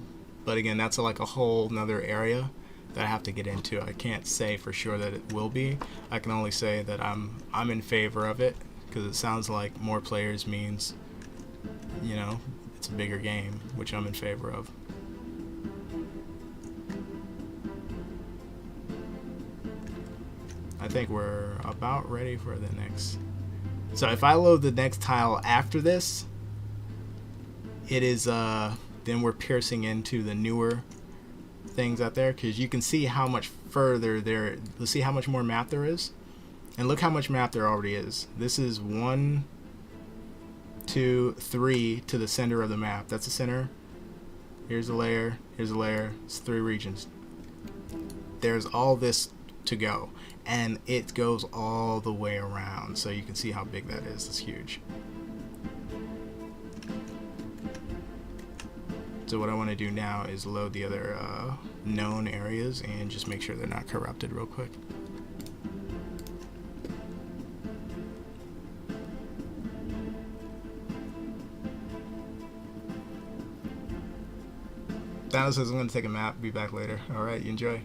but again, that's like a whole nother area that I have to get into. I can't say for sure that it will be. I can only say that I'm in favor of it, because it sounds like more players means, it's a bigger game, which I'm in favor of. I think we're about ready for the next. So if I load the next tile after this, it is then we're piercing into the newer things out there, because you can see how much further there. Let's see how much more map there is, and look how much map there already is. This is 1, 2, 3 to the center of the map. That's the center. Here's a layer. Here's a layer. It's 3 regions. There's all this to go, and it goes all the way around, so you can see how big that is. It's huge. So what I want to do now is load the other known areas and just make sure they're not corrupted real quick. Thanos says I'm going to take a map, be back later. Alright, you enjoy.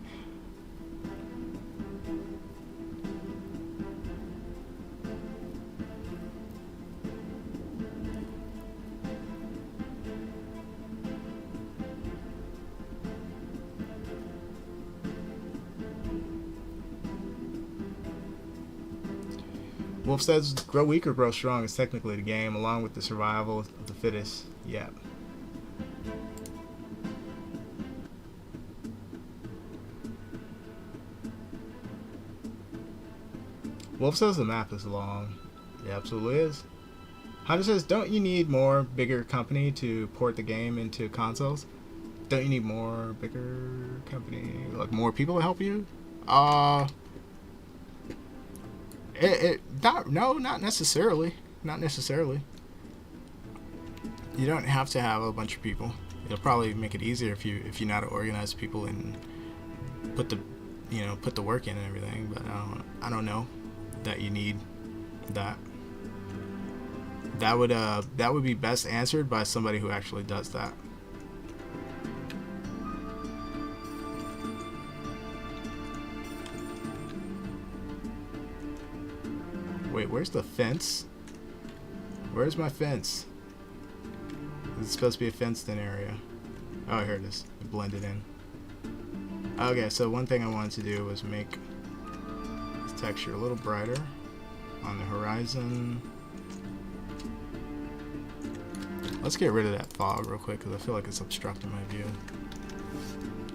Wolf says, grow weak or grow strong is technically the game, along with the survival of the fittest. Yeah. Wolf says the map is long. It absolutely is. Hunter says, don't you need more bigger company to port the game into consoles? Don't you need more bigger company, like more people to help you? Not necessarily. Not necessarily. You don't have to have a bunch of people. It'll probably make it easier if you know how to organize people and put the work in and everything. But I don't know that you need that. That would be best answered by somebody who actually does that. Wait, where's the fence? Where's my fence? It's supposed to be a fenced-in area. Oh, here it is. It blended in. Okay, so one thing I wanted to do was make this texture a little brighter on the horizon. Let's get rid of that fog real quick because I feel like it's obstructing my view.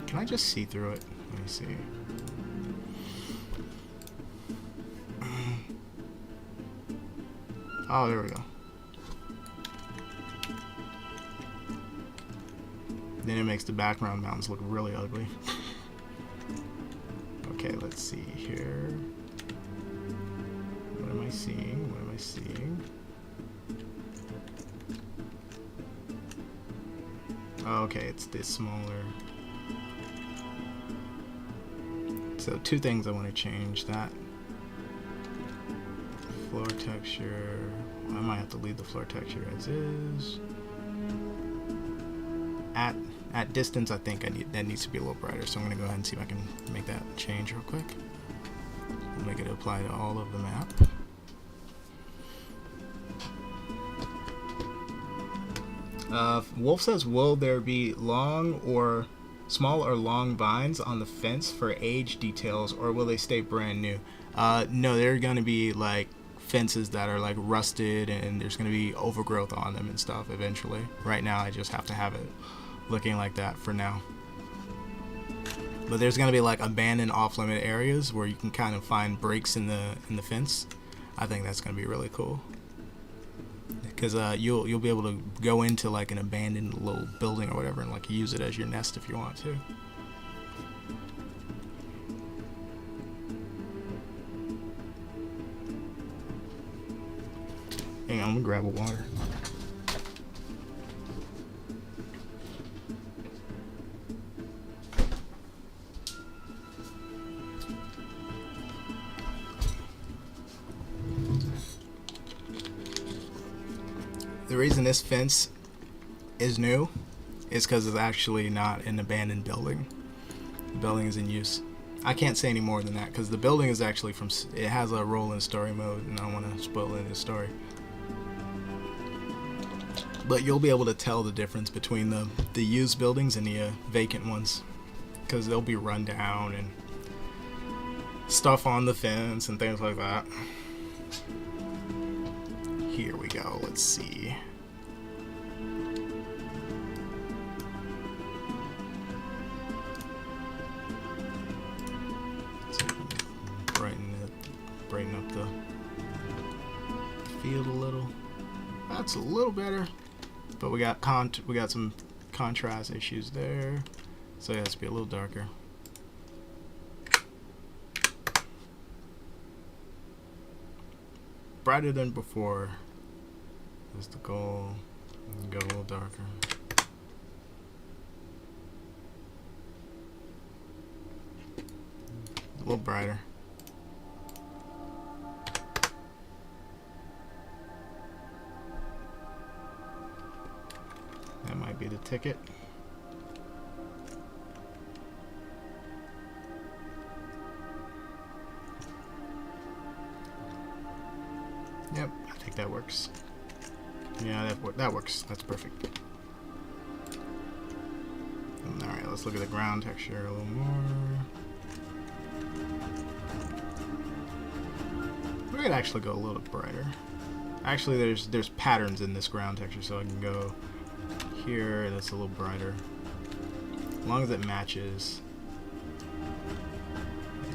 Can I just see through it? Let me see. Oh, there we go. Then it makes the background mountains look really ugly. Okay, let's see here. What am I seeing? What am I seeing? Okay, it's this smaller. So two things I want to change. That floor texture. I might have to leave the floor texture as is. At distance, I think that needs to be a little brighter. So I'm gonna go ahead and see if I can make that change real quick. We'll make it apply to all of the map. Wolf says, will there be small or long vines on the fence for age details, or will they stay brand new? No, they're gonna be like fences that are like rusted, and there's gonna be overgrowth on them and stuff eventually. Right now, I just have to have it looking like that for now. But there's gonna be like abandoned off-limit areas where you can kind of find breaks in the fence. I think that's gonna be really cool. Because you'll be able to go into like an abandoned little building or whatever and like use it as your nest if you want to. Hang on, I'm gonna grab a water. The reason this fence is new is because it's actually not an abandoned building. The building is in use. I can't say any more than that because the building is actually it has a role in story mode, and I don't want to spoil any of the story. But you'll be able to tell the difference between the used buildings and the vacant ones, because they'll be run down and stuff on the fence and things like that. Here we go. Let's see. Brighten up the field a little. That's a little better, but we got some contrast issues there, so it has to be a little darker. Brighter than before is the goal. Go a little darker. A little brighter. That might be the ticket. Yep, I think that works. Yeah, that works. That's perfect. Alright, let's look at the ground texture a little more. We could actually go a little brighter. Actually, there's patterns in this ground texture, so I can go here. That's a little brighter. As long as it matches,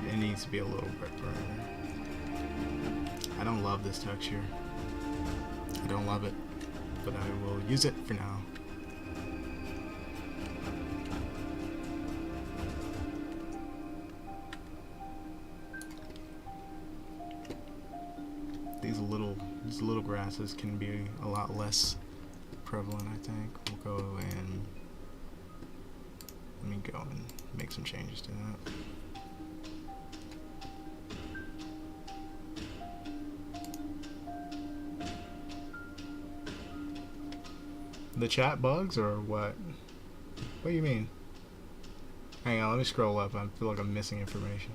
it needs to be a little bit brighter. I don't love this texture. I don't love it, but I will use it for now. These little grasses can be a lot less prevalent, I think. We'll go and let me go and make some changes to that. The chat bugs or what? What do you mean? Hang on, let me scroll up. I feel like I'm missing information.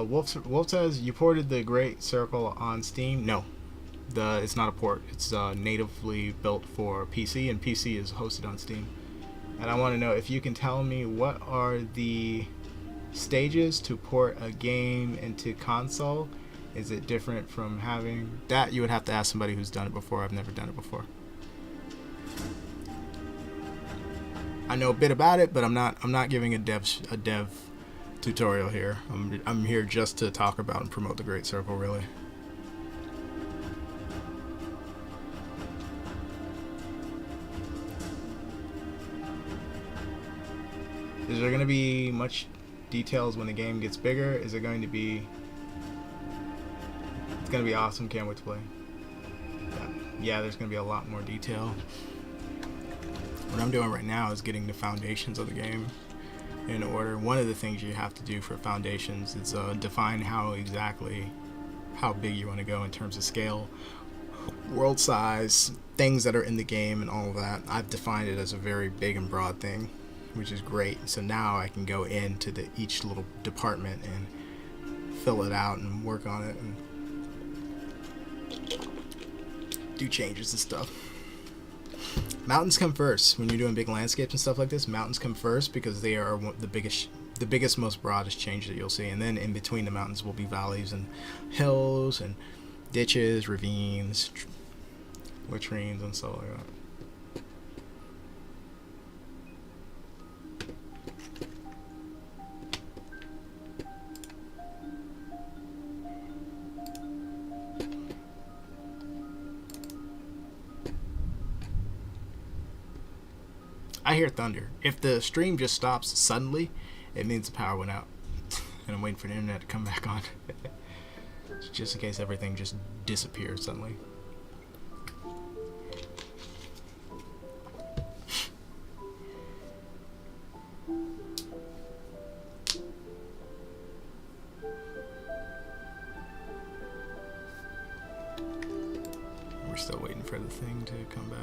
Wolf says, you ported the Great Circle on Steam? No. It's not a port. It's natively built for PC, and PC is hosted on Steam. And I want to know if you can tell me what are the stages to port a game into console. Is it different from having that? You would have to ask somebody who's done it before. I've never done it before. I know a bit about it, but I'm not giving a dev tutorial here. I'm here just to talk about and promote the Great Circle, really. Is there going to be much details when the game gets bigger? Is it going to be... It's going to be awesome. Can't wait to play. Yeah, there's going to be a lot more detail. What I'm doing right now is getting the foundations of the game in order. One of the things you have to do for foundations is define how big you want to go in terms of scale, world size, things that are in the game, and all of that. I've defined it as a very big and broad thing, which is great. So now I can go into each little department and fill it out and work on it and do changes and stuff. Mountains come first when you're doing big landscapes and stuff like this. Mountains come first because they are the biggest, most broadest change that you'll see. And then in between the mountains will be valleys and hills and ditches, ravines, latrines, and stuff like that. I hear thunder. If the stream just stops suddenly, it means the power went out. And I'm waiting for the internet to come back on. Just in case everything just disappears suddenly. We're still waiting for the thing to come back.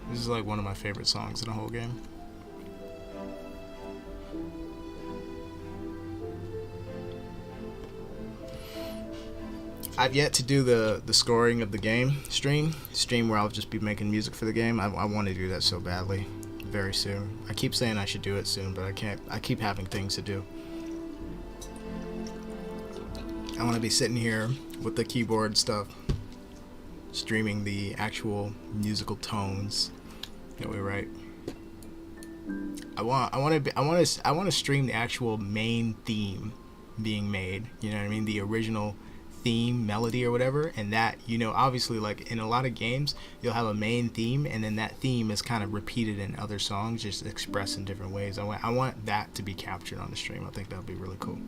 This is like one of my favorite songs in the whole game. I've yet to do the scoring of the game stream where I'll just be making music for the game. I want to do that so badly. Very soon. I keep saying I should do it soon, but I can't. I keep having things to do. I want to be sitting here with the keyboard stuff, streaming the actual musical tones that we write. I want to stream the actual main theme being made. You know what I mean? The original theme, melody, or whatever, and that, you know, obviously, like in a lot of games, you'll have a main theme, and then that theme is kind of repeated in other songs, just expressed in different ways. I want that to be captured on the stream. I think that would be really cool.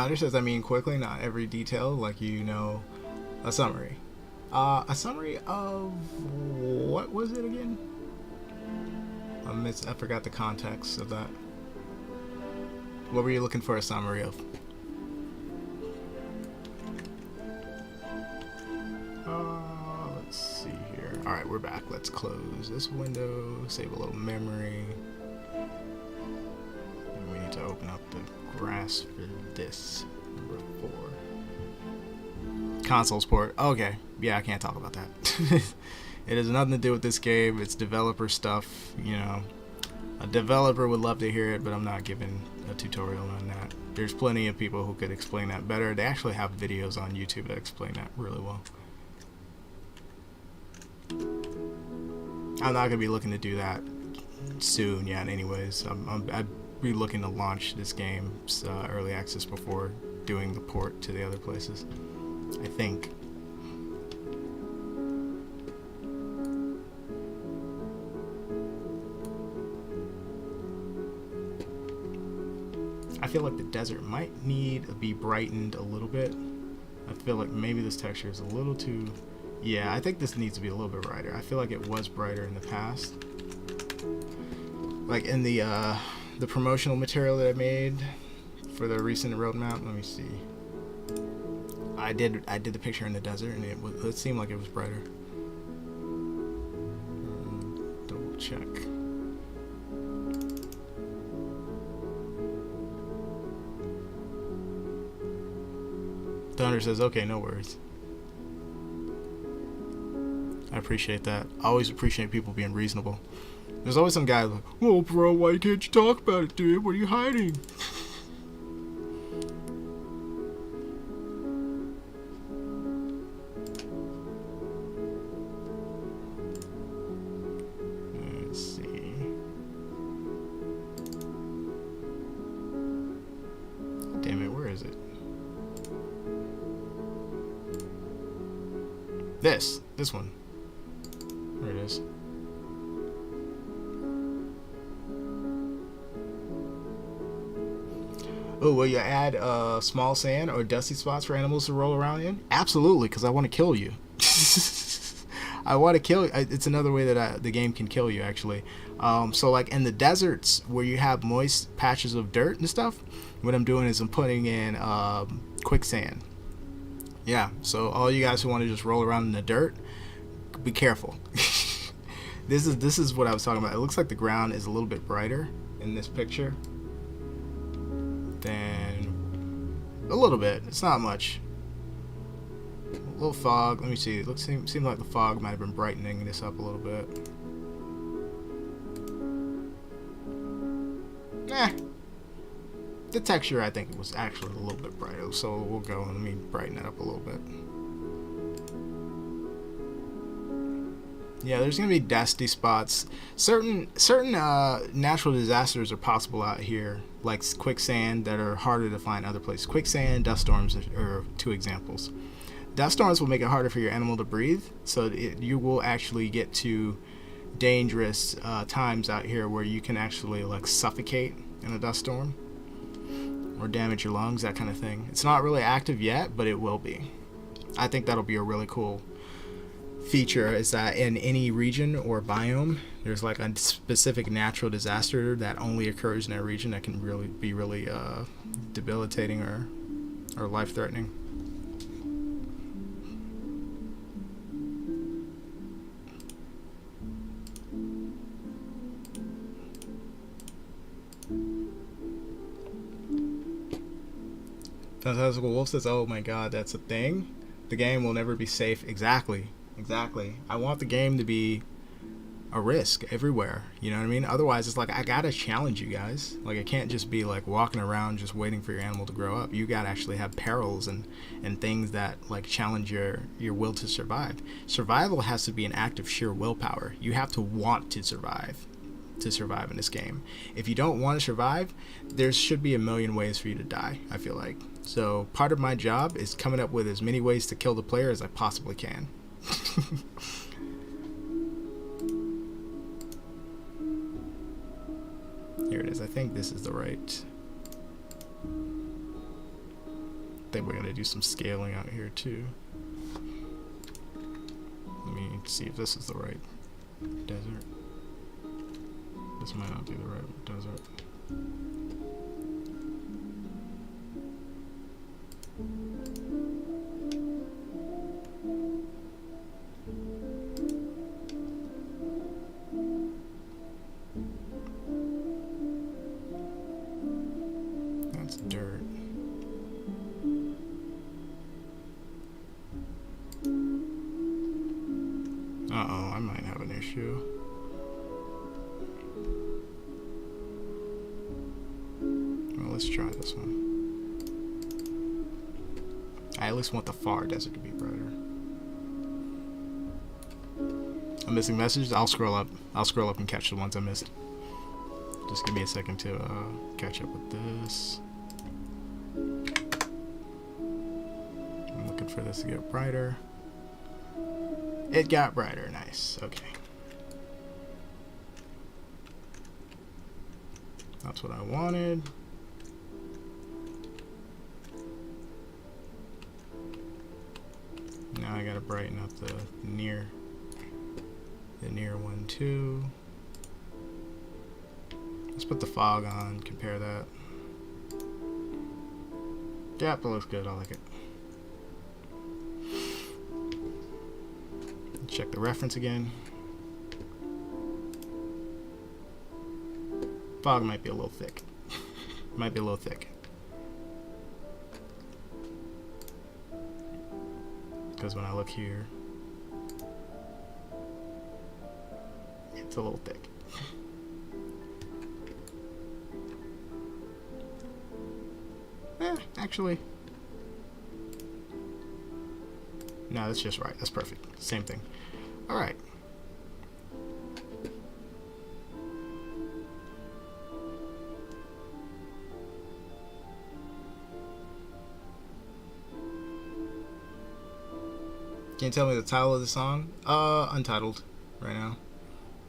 Just as I mean quickly, not every detail, like, you know, a summary. A summary of what was it again? I forgot the context of that. What were you looking for a summary of? Let's see here. Alright, we're back. Let's close this window, save a little memory. And we need to open up the grass for this. Number 4. Console port. Okay. Yeah, I can't talk about that. It has nothing to do with this game. It's developer stuff, you know. A developer would love to hear it, but I'm not giving a tutorial on that. There's plenty of people who could explain that better. They actually have videos on YouTube that explain that really well. I'm not going to be looking to do that soon yet anyways. I'd be looking to launch this game's early access before doing the port to the other places, I think. I feel like the desert might need to be brightened a little bit. I feel like maybe this texture is a little too Yeah, I think this needs to be a little bit brighter. I feel like it was brighter in the past. Like in the promotional material that I made for the recent roadmap. Let me see. I did the picture in the desert, and it seemed like it was brighter. Double check. Thunder says, okay, no worries. I appreciate that. I always appreciate people being reasonable. There's always some guy like, oh, bro, why can't you talk about it, dude? What are you hiding? Let's see. Damn it, where is it? This one. There it is. Oh, will you add small sand or dusty spots for animals to roll around in? Absolutely, because I want to kill you. I want to kill you. It's another way that the game can kill you, actually. So, like in the deserts where you have moist patches of dirt and stuff, what I'm doing is I'm putting in quicksand. Yeah, so all you guys who want to just roll around in the dirt, be careful. This is what I was talking about. It looks like the ground is a little bit brighter in this picture than a little bit. It's not much. A little fog. Let me see. It seems like the fog might have been brightening this up a little bit. The texture, I think, was actually a little bit brighter. So we'll go and let me brighten it up a little bit. Yeah, there's gonna be dusty spots. Certain natural disasters are possible out here, like quicksand, that are harder to find other places. Quicksand, dust storms are two examples. Dust storms will make it harder for your animal to breathe, so you will actually get to dangerous times out here where you can actually like suffocate in a dust storm or damage your lungs, that kind of thing. It's not really active yet, but it will be. I think that'll be a really cool feature, is that in any region or biome there's like a specific natural disaster that only occurs in that region that can really be debilitating or life-threatening. Fantastical Wolf says, oh my god, that's a thing. The game will never be safe. Exactly. I want the game to be a risk everywhere. You know what I mean? Otherwise, it's like, I gotta challenge you guys. Like, it can't just be like walking around just waiting for your animal to grow up. You gotta actually have perils and things that like challenge your will to survive. Survival has to be an act of sheer willpower. You have to want to survive in this game. If you don't want to survive, there should be a million ways for you to die, I feel like. So part of my job is coming up with as many ways to kill the player as I possibly can. Here it is. I think this is the right. I think we're gonna do some scaling out here too. Let me see if this is the right desert. This might not be the right desert. That's dirt. Uh-oh, I might have an issue. Well, let's try this one. I at least want the far desert to be brighter. I'm missing messages. I'll scroll up and catch the ones I missed. Just give me a second to catch up with this. I'm looking for this to get brighter. It got brighter. Nice. Okay. That's what I wanted. Now I gotta brighten up the near one too. Let's put the fog on, compare that. Yep, that looks good, I like it. Check the reference again. Fog might be a little thick. Might be a little thick. Because when I look here, it's a little thick. Actually, no, that's just right. That's perfect. Same thing. All right. Can you tell me the title of the song? Untitled right now.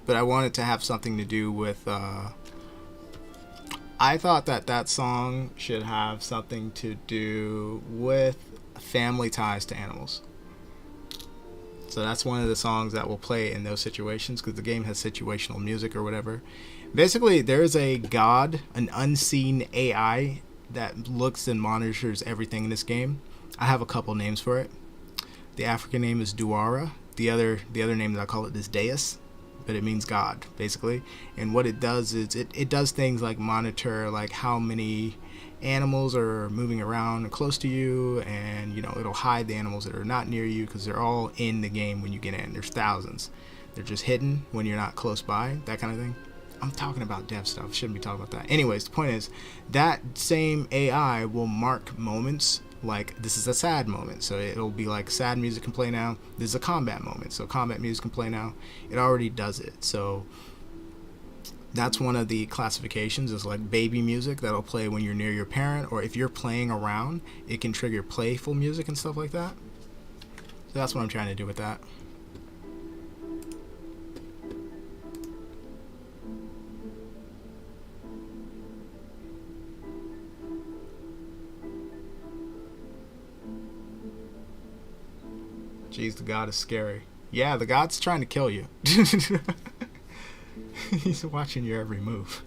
But I want it to have something to do with, I thought that song should have something to do with family ties to animals. So that's one of the songs that will play in those situations, because the game has situational music or whatever. Basically, there's a god, an unseen AI that looks and monitors everything in this game. I have a couple names for it. The African name is Duara. The other name that I call it is Deus, but it means God, basically. And what it does is it does things like monitor like how many animals are moving around close to you, and it'll hide the animals that are not near you, because they're all in the game when you get in. There's thousands. They're just hidden when you're not close by, that kind of thing. I'm talking about dev stuff. Shouldn't be talking about that. Anyways, the point is that same AI will mark moments like this is a sad moment, so it'll be like sad music can play now. This is a combat moment, so combat music can play now. It already does it. So that's one of the classifications, is like baby music that'll play when you're near your parent, or if you're playing around, it can trigger playful music and stuff like that. So that's what I'm trying to do with that. Jeez, the god is scary. Yeah, the god's trying to kill you. He's watching your every move.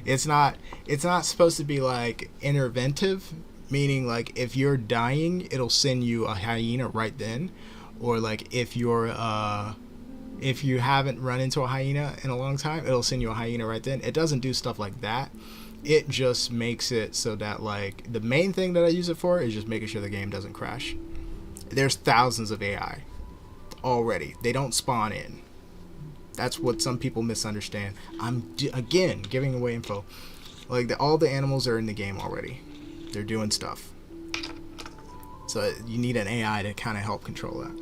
It's not supposed to be like interventive, meaning like if you're dying, it'll send you a hyena right then, or like if you haven't run into a hyena in a long time, it'll send you a hyena right then. It doesn't do stuff like that. It just makes it so that like the main thing that I use it for is just making sure the game doesn't crash. There's thousands of AI already. They don't spawn in. That's what some people misunderstand. I'm again giving away info. Like all the animals are in the game already. They're doing stuff. So you need an AI to kind of help control that.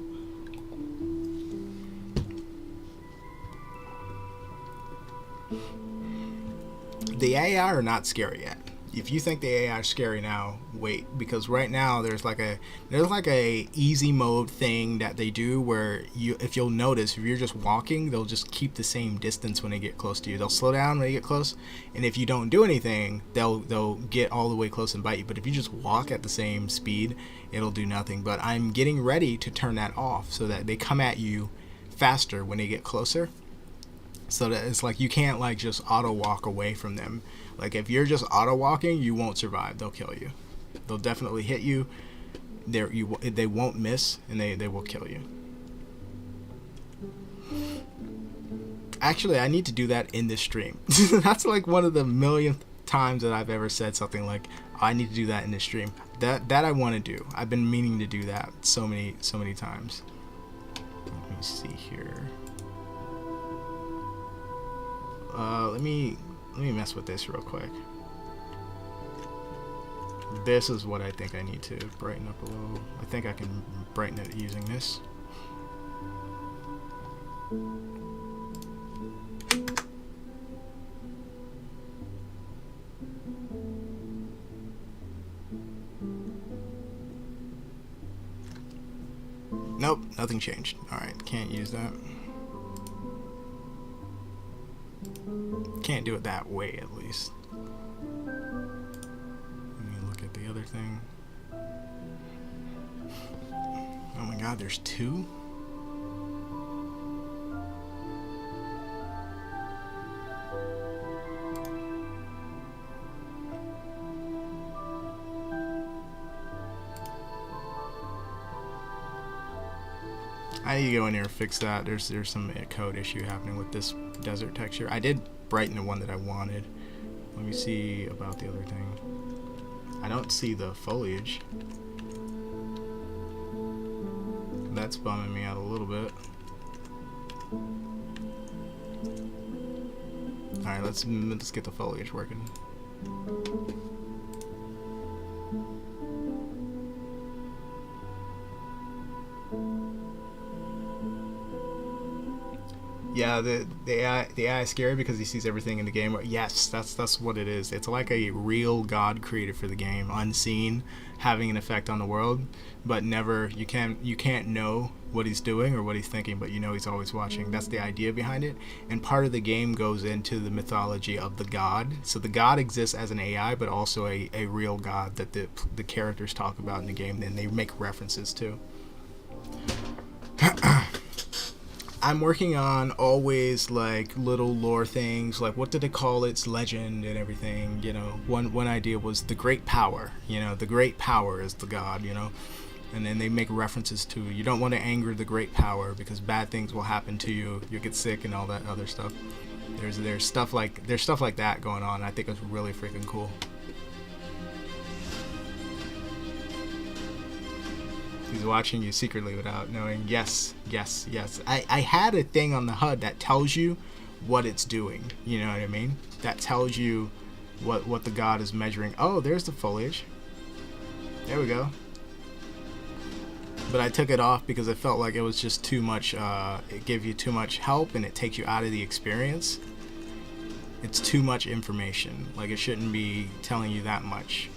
The AI are not scary yet. If you think the AI is scary now, wait, because right now there's like a easy mode thing that they do where if you'll notice, if you're just walking, they'll just keep the same distance when they get close to you. They'll slow down when they get close, and if you don't do anything, they'll get all the way close and bite you. But if you just walk at the same speed, it'll do nothing. But I'm getting ready to turn that off so that they come at you faster when they get closer. So that it's like you can't like just auto walk away from them. Like if you're just auto walking, you won't survive. They'll kill you. They'll definitely hit you. They won't miss, and they will kill you. Actually, I need to do that in this stream. That's like one of the millionth times that I've ever said something like, I need to do that in this stream. That I want to do. I've been meaning to do that so many times. Let me see here. Let me mess with this real quick. This is what I think I need to brighten up a little. I think I can brighten it using this. Nope, nothing changed. Alright, can't use that. Can't do it that way, at least. Let me look at the other thing. Oh my god, there's two? I need to go in here and fix that. There's some code issue happening with this desert texture. I did brighten the one that I wanted. Let me see about the other thing. I don't see the foliage. That's bumming me out a little bit. Alright, let's get the foliage working. Yeah, the AI is scary because he sees everything in the game. Yes, that's what it is. It's like a real God created for the game, unseen, having an effect on the world, but never you can't know what he's doing or what he's thinking, but you know he's always watching. That's the idea behind it. And part of the game goes into the mythology of the God. So the God exists as an AI, but also a real God that the characters talk about in the game, and they make references to. I'm working on always like little lore things, like what did they call its legend and everything, you know. One idea was the great power, you know, the great power is the God, you know. And then they make references to, you don't want to anger the great power because bad things will happen to you, you'll get sick and all that other stuff. There's stuff like that going on. I think it's really freaking cool. He's watching you secretly without knowing. Yes. I had a thing on the HUD that tells you what it's doing. You know what I mean? That tells you what the God is measuring. Oh, there's the foliage. There we go. But I took it off because it felt like it was just too much. It gives you too much help and it takes you out of the experience. It's too much information. Like it shouldn't be telling you that much.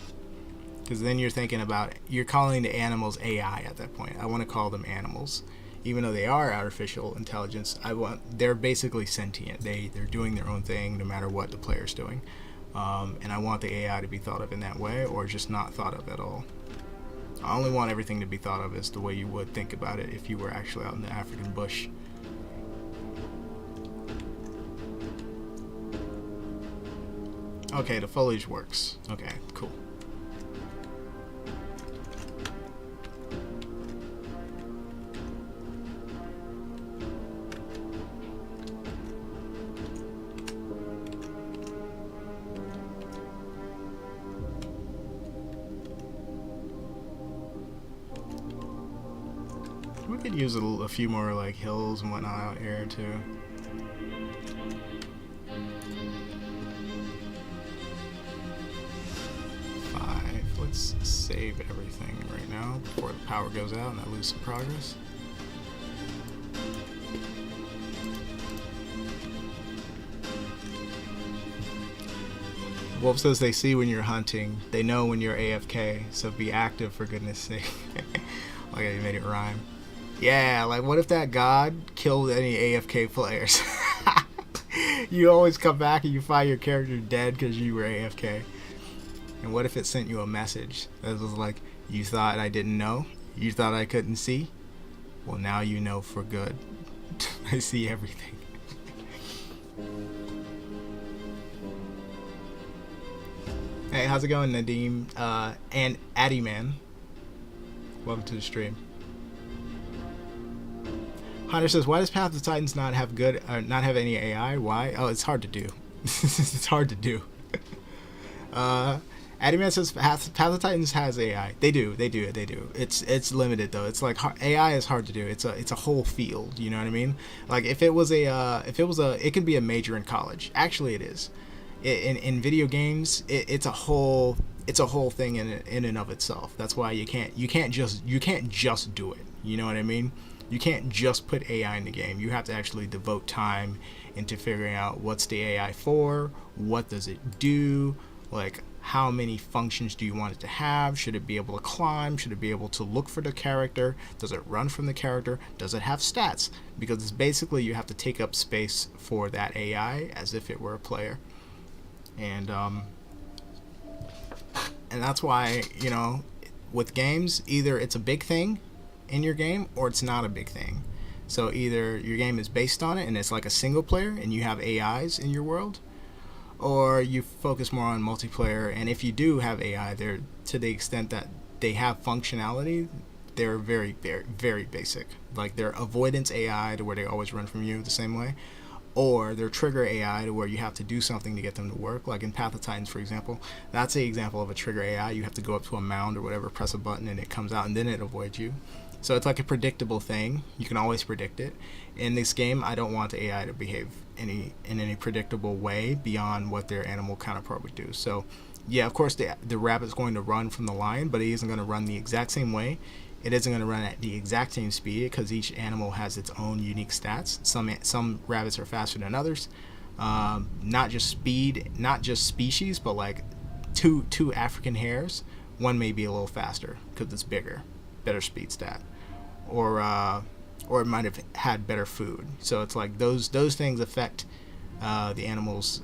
Because then you're thinking about, you're calling the animals AI at that point. I want to call them animals. Even though they are artificial intelligence, they're basically sentient. They're doing their own thing no matter what the player's doing. And I want the AI to be thought of in that way, or just not thought of at all. I only want everything to be thought of as the way you would think about it if you were actually out in the African bush. Okay, the foliage works. Okay, cool. We could use a few more like hills and whatnot out here too. Let's save everything right now before the power goes out and I lose some progress. Wolf says they see when you're hunting. They know when you're AFK, so be active for goodness sake. Like I made it rhyme. Yeah, like what if that God killed any AFK players? You always come back and you find your character dead because you were AFK. And what if it sent you a message that was like, you thought I didn't know? You thought I couldn't see? Well, now you know for good. I see everything. Hey, how's it going, Nadim? And Addy Man. Welcome to the stream. Hunter says, why does Path of the Titans not have any AI? Why? Oh, it's hard to do. It's hard to do. Addyman says Path of the Titans has AI. They do. It's limited though. It's like AI is hard to do. It's a whole field. You know what I mean? Like if it can be a major in college. Actually, it is. In video games, it's a whole thing in and of itself. That's why you can't just do it. You know what I mean? You can't just put AI in the game. You have to actually devote time into figuring out what's the AI for, what does it do, like how many functions do you want it to have? Should it be able to climb? Should it be able to look for the character? Does it run from the character? Does it have stats? Because it's basically you have to take up space for that AI as if it were a player. And that's why, you know, with games, either it's a big thing in your game, or it's not a big thing. So either your game is based on it and it's like a single player and you have AIs in your world, or you focus more on multiplayer. And if you do have AI, they're, to the extent that they have functionality, they're very, very, very basic. Like they're avoidance AI to where they always run from you the same way, or they're trigger AI to where you have to do something to get them to work. Like in Path of Titans, for example, that's an example of a trigger AI. You have to go up to a mound or whatever, press a button, and it comes out, and then it avoids you. So it's like a predictable thing. You can always predict it. In this game, I don't want the AI to behave in any predictable way beyond what their animal counterpart would do. So, yeah, of course, the rabbit's going to run from the lion, but he isn't going to run the exact same way. It isn't going to run at the exact same speed because each animal has its own unique stats. Some rabbits are faster than others. Not just speed, not just species, but like two African hares. One may be a little faster because it's bigger, better speed stat, or it might have had better food. So it's like those things affect the animal's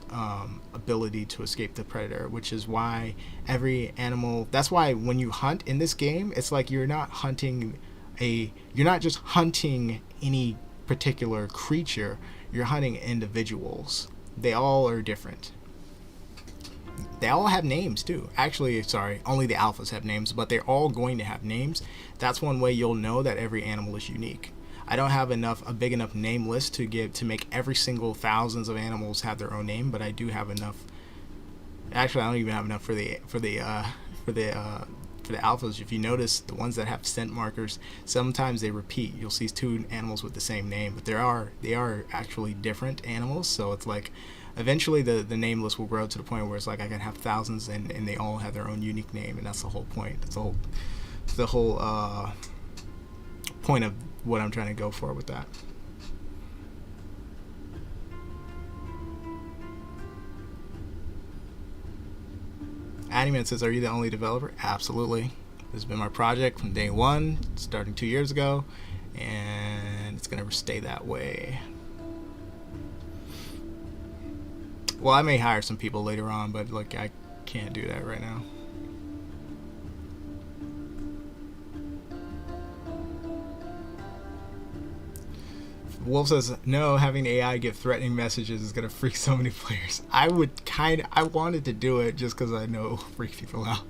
ability to escape the predator, which is why every animal. That's why when you hunt in this game, it's like you're not just hunting any particular creature. You're hunting individuals. They all are different. They all have names too. Actually, sorry, only the alphas have names, but they're all going to have names. That's one way you'll know that every animal is unique. I don't have a big enough name list to make every single thousands of animals have their own name, but I do have enough. Actually, I don't even have enough for the alphas. If you notice, the ones that have scent markers, sometimes they repeat. You'll see two animals with the same name, but they are actually different animals. So it's like, eventually the name list will grow to the point where it's like I can have thousands and they all have their own unique name, and that's the whole point. That's the whole point of what I'm trying to go for with that. Addyman says, are you the only developer? Absolutely. This has been my project from day one, starting 2 years ago, and it's going to stay that way. Well, I may hire some people later on, but like I can't do that right now. Wolf says, no, having AI give threatening messages is going to freak so many players. I wanted to do it just because I know it will freak people out.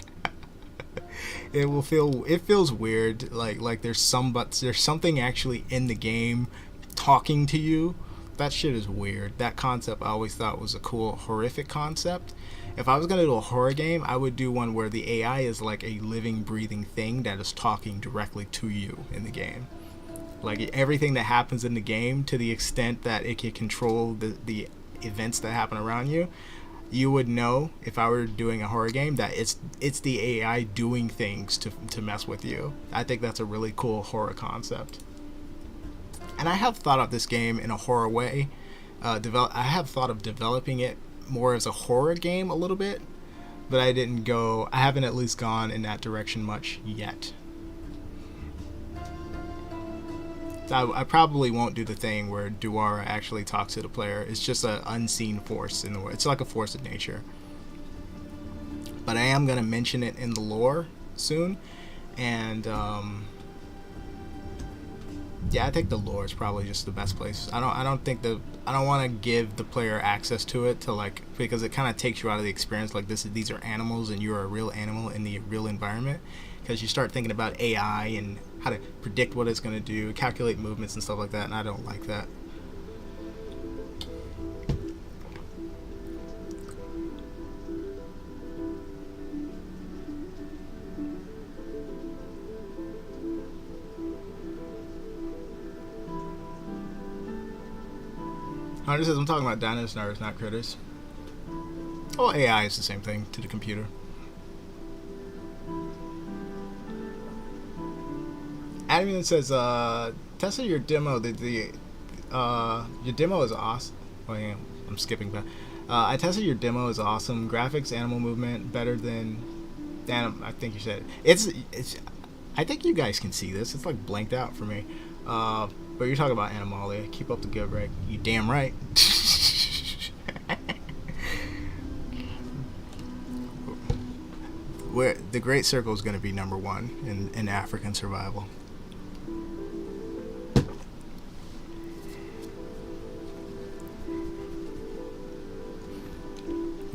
It feels weird, like there's something actually in the game talking to you. That shit is weird. That concept I always thought was a cool, horrific concept. If I was going to do a horror game, I would do one where the AI is like a living, breathing thing that is talking directly to you in the game. Like everything that happens in the game, to the extent that it can control the events that happen around you, you would know if I were doing a horror game that it's the AI doing things to mess with you. I think that's a really cool horror concept. And I have thought of this game in a horror way. I have thought of developing it more as a horror game a little bit, but I haven't at least gone in that direction much yet. I probably won't do the thing where Duara actually talks to the player. It's just an unseen force in the world. It's like a force of nature. But I am going to mention it in the lore soon. And yeah, I think the lore is probably just the best place. I don't want to give the player access to it because it kind of takes you out of the experience. Like these are animals and you're a real animal in the real environment. Because you start thinking about AI and how to predict what it's going to do, calculate movements and stuff like that, and I don't like that. Hunter says, I'm talking about dinosaurs, not critters. Oh, AI is the same thing to the computer. Admin says, Tesla, your demo, your demo is awesome. Oh yeah, I'm skipping back. I tested your demo is awesome. Graphics, animal movement, better than I think you said it. It's. I think you guys can see this. It's like blanked out for me. But you're talking about Animalia. Keep up the good work. You damn right. Where the Great Circle is going to be #1 in African survival.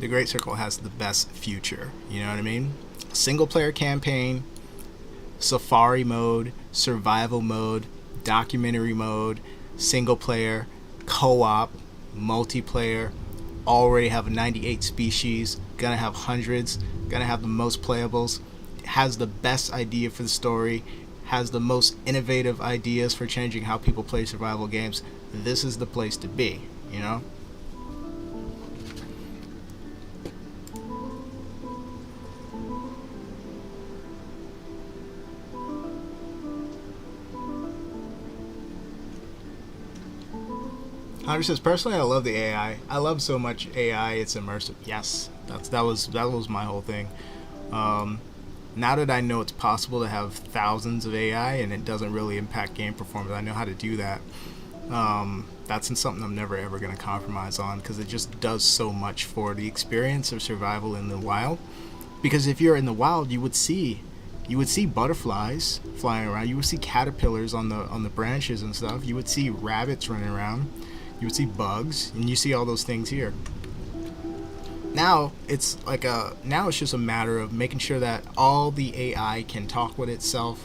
The Great Circle has the best future. You know what I mean? Single player campaign, safari mode, survival mode, documentary mode, single player, co-op, multiplayer. Already have 98 species, gonna have hundreds, gonna have the most playables, has the best idea for the story, has the most innovative ideas for changing how people play survival games. This is the place to be, you know? Hunter says, personally, I love the AI. I love so much AI. It's immersive. Yes, that was my whole thing. Um, Now that I know it's possible to have thousands of AI and it doesn't really impact game performance, I know how to do that. That's something I'm never ever going to compromise on because it just does so much for the experience of survival in the wild. Because if you're in the wild, you would see butterflies flying around. You would see caterpillars on the branches and stuff. You would see rabbits running around. You would see bugs, and you see all those things here. Now it's just a matter of making sure that all the AI can talk with itself,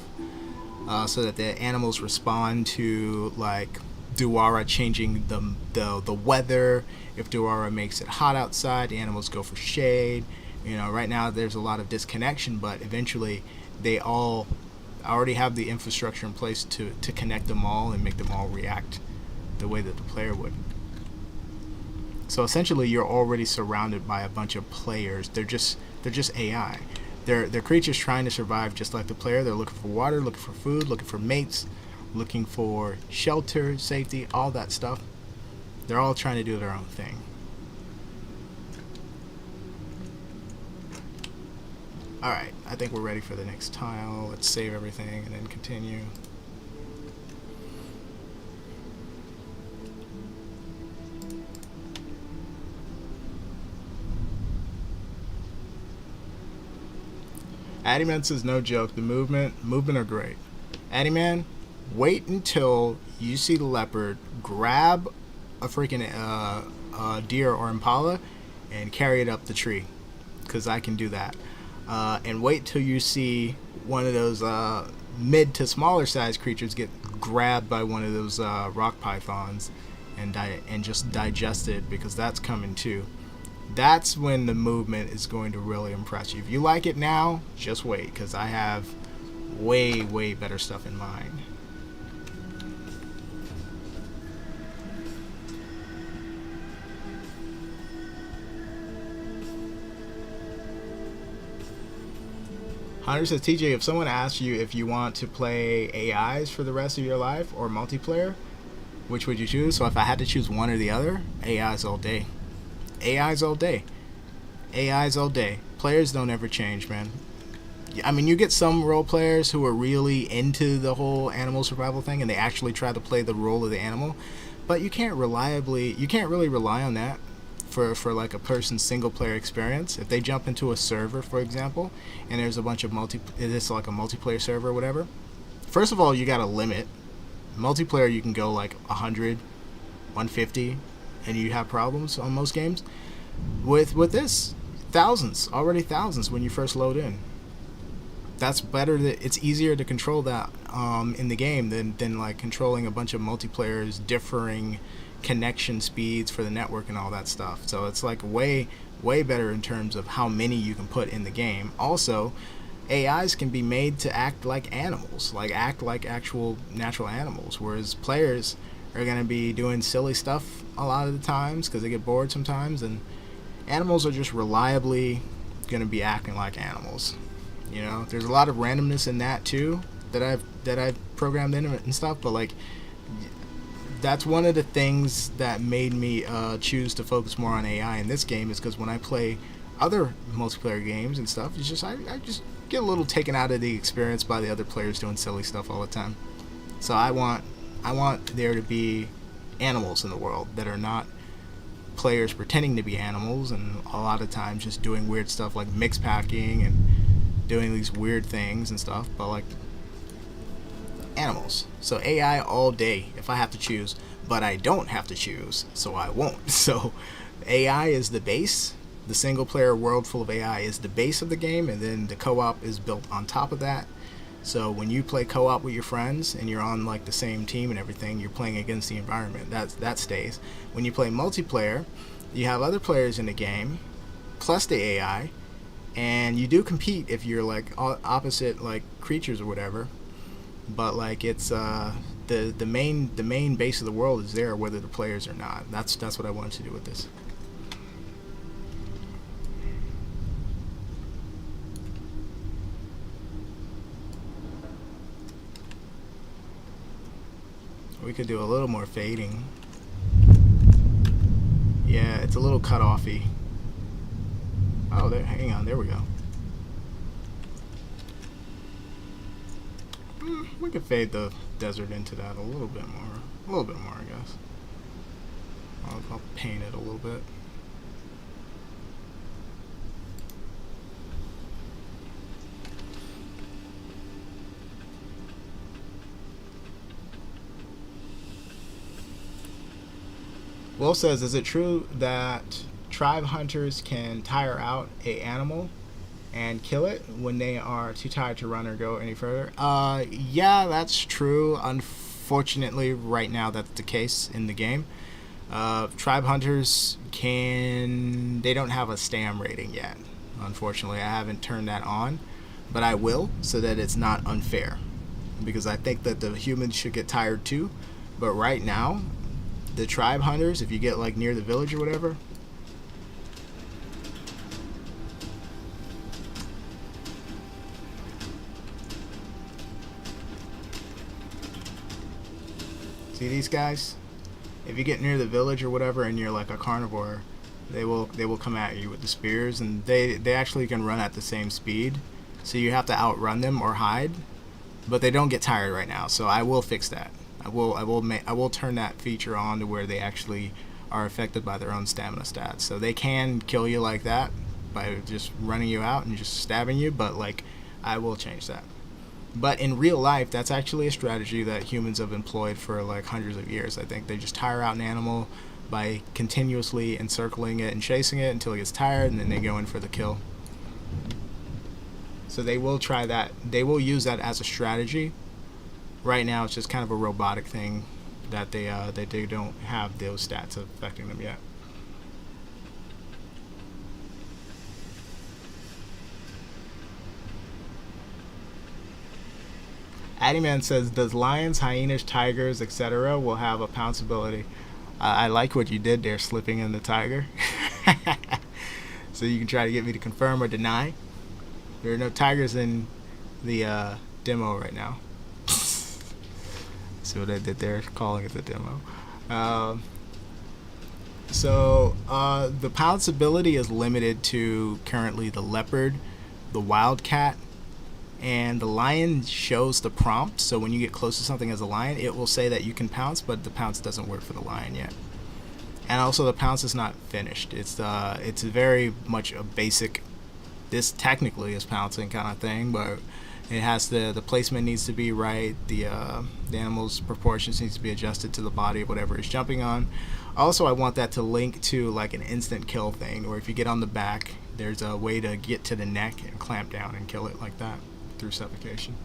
so that the animals respond to like Duara changing the weather. If Duara makes it hot outside, the animals go for shade. Right now there's a lot of disconnection, but eventually they all already have the infrastructure in place to connect them all and make them all react the way that the player would. So essentially, you're already surrounded by a bunch of players. They're just AI. They're creatures trying to survive just like the player. They're looking for water, looking for food, looking for mates, looking for shelter, safety, all that stuff. They're all trying to do their own thing. All right, I think we're ready for the next tile. Let's save everything and then continue. Addyman says, no joke, the movement are great. Addyman, wait until you see the leopard grab a freaking deer or impala and carry it up the tree, because I can do that. And wait till you see one of those mid to smaller size creatures get grabbed by one of those rock pythons and just digested, because that's coming too. That's when the movement is going to really impress you. If you like it now, just wait, because I have way, way better stuff in mind. Hunter says, TJ, if someone asks you if you want to play AIs for the rest of your life or multiplayer, which would you choose? So if I had to choose one or the other, AIs all day. AIs all day. AIs all day. Players don't ever change, man. I mean, you get some role players who are really into the whole animal survival thing and they actually try to play the role of the animal, but you can't really rely on that for like a person's single player experience. If they jump into a server, for example, and there's a bunch of it's like a multiplayer server or whatever. First of all, you got a limit. Multiplayer, you can go like 100, 150, and you have problems on most games. With this, thousands when you first load in. That's better. It's easier to control that in the game than like controlling a bunch of multiplayers differing connection speeds for the network and all that stuff. So it's like way better in terms of how many you can put in the game. Also, AIs can be made to act like animals, act like actual natural animals, whereas players are going to be doing silly stuff a lot of the times because they get bored sometimes, and animals are just reliably going to be acting like animals. There's a lot of randomness in that too that I've programmed in and stuff, but like that's one of the things that made me choose to focus more on AI in this game, is because when I play other multiplayer games and stuff, it's just I just get a little taken out of the experience by the other players doing silly stuff all the time. So I want there to be animals in the world that are not players pretending to be animals, and a lot of times just doing weird stuff like mix packing and doing these weird things and stuff, but like animals. So AI all day if I have to choose, but I don't have to choose, so I won't. So AI is the base, The single player world full of AI is the base of the game, and then the co-op is built on top of that. So when you play co-op with your friends and you're on like the same team and everything, you're playing against the environment. That stays. When you play multiplayer, you have other players in the game, plus the AI, and you do compete if you're like opposite like creatures or whatever. But like it's the main base of the world is there whether the players or not. That's what I wanted to do with this. We could do a little more fading. Yeah, it's a little cut offy. Oh, there. Hang on. There we go. We could fade the desert into that a little bit more. A little bit more, I guess. I'll paint it a little bit. Will says, is it true that tribe hunters can tire out a animal and kill it when they are too tired to run or go any further? Yeah, that's true. Unfortunately, right now that's the case in the game. Tribe hunters they don't have a stam rating yet. Unfortunately, I haven't turned that on, but I will so that it's not unfair. Because I think that the humans should get tired too. But right now, the tribe hunters, if you get like near the village or whatever, see these guys? If you get near the village or whatever and you're like a carnivore, they will come at you with the spears, and they actually can run at the same speed. So you have to outrun them or hide, but they don't get tired right now. So I will fix that. I will turn that feature on to where they actually are affected by their own stamina stats. So they can kill you like that by just running you out and just stabbing you, but like I will change that. But in real life, that's actually a strategy that humans have employed for like hundreds of years. I think they just tire out an animal by continuously encircling it and chasing it until it gets tired, and then they go in for the kill. So they will try that. They will use that as a strategy. Right now, it's just kind of a robotic thing that they don't have those stats affecting them yet. Addyman says, does lions, hyenas, tigers, etc. will have a pounce ability? I like what you did there, slipping in the tiger. So you can try to get me to confirm or deny. There are no tigers in the demo right now. See what I did there, calling it the demo. The pounce ability is limited to currently the leopard, the wildcat, and the lion shows the prompt. So when you get close to something as a lion, it will say that you can pounce, but the pounce doesn't work for the lion yet. And also the pounce is not finished. It's very much a basic, this technically is pouncing kind of thing, but it has the placement needs to be right. The animal's proportions needs to be adjusted to the body of whatever it's jumping on. Also, I want that to link to like an instant kill thing, or if you get on the back, there's a way to get to the neck and clamp down and kill it like that through suffocation.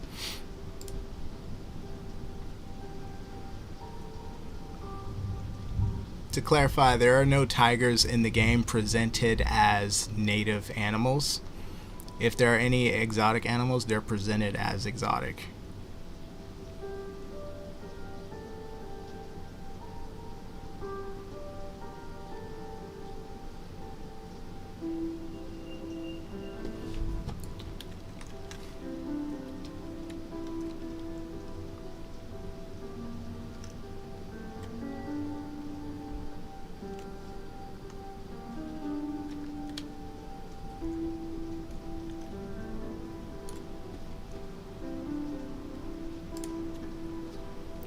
To clarify, there are no tigers in the game presented as native animals. If there are any exotic animals, they're presented as exotic.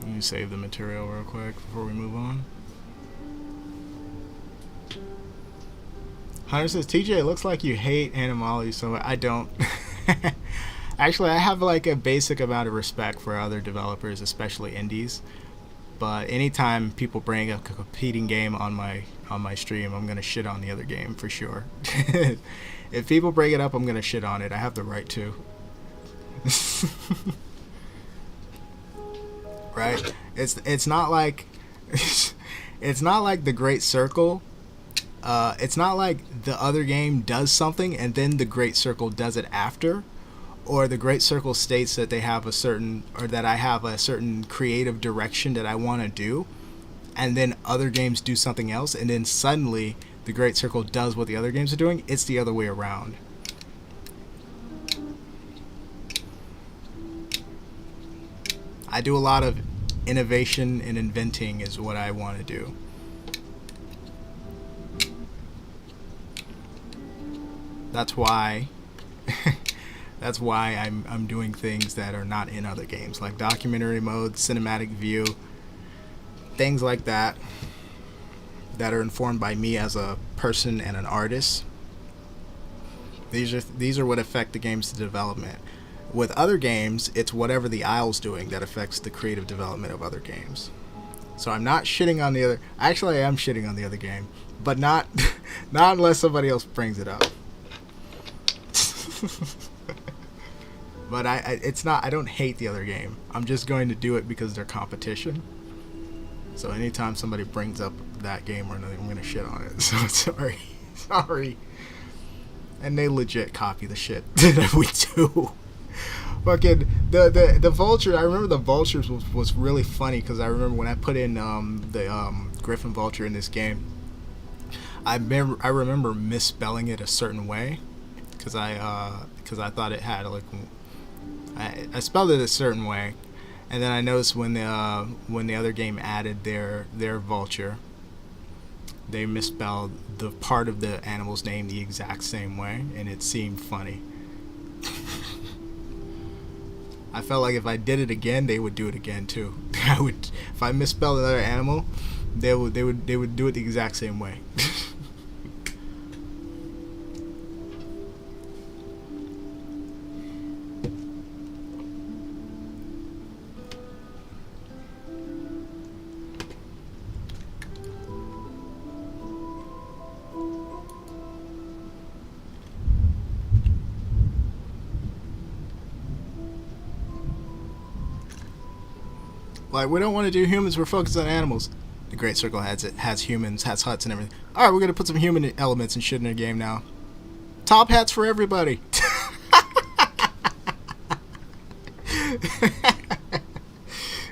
Let me save the material real quick before we move on. Hunter says, TJ, it looks like you hate Animali, so I don't. Actually, I have like a basic amount of respect for other developers, especially indies. But anytime people bring a competing game on my stream, I'm gonna shit on the other game for sure. If people bring it up, I'm gonna shit on it. I have the right to. Right? It's not like it's not like the Great Circle. It's not like the other game does something and then the Great Circle does it after, or the Great Circle states that they have a certain, or that I have a certain creative direction that I want to do, and then other games do something else, and then suddenly the Great Circle does what the other games are doing. It's the other way around. I do a lot of innovation and inventing is what I want to do. That's why that's why I'm doing things that are not in other games, like documentary mode, cinematic view, things like that are informed by me as a person and an artist. These are what affect the game's development. With other games, it's whatever the aisle's doing that affects the creative development of other games. So I'm not shitting on the other. Actually, I am shitting on the other game, but not not unless somebody else brings it up. But it's not. I don't hate the other game. I'm just going to do it because they're competition. So anytime somebody brings up that game or another, I'm gonna shit on it. So sorry. And they legit copy the shit that we do. Fucking the vulture. I remember the vultures was really funny because I remember when I put in the Griffin vulture in this game. I remember misspelling it a certain way because I thought it had like I spelled it a certain way, and then I noticed when the other game added their vulture, they misspelled the part of the animal's name the exact same way, and it seemed funny. I felt like if I did it again, they would do it again too. If I misspelled another animal, they would do it the exact same way. Like, we don't want to do humans, we're focused on animals. The Great Circle has humans, has huts and everything. Alright, we're going to put some human elements and shit in our game now. Top hats for everybody.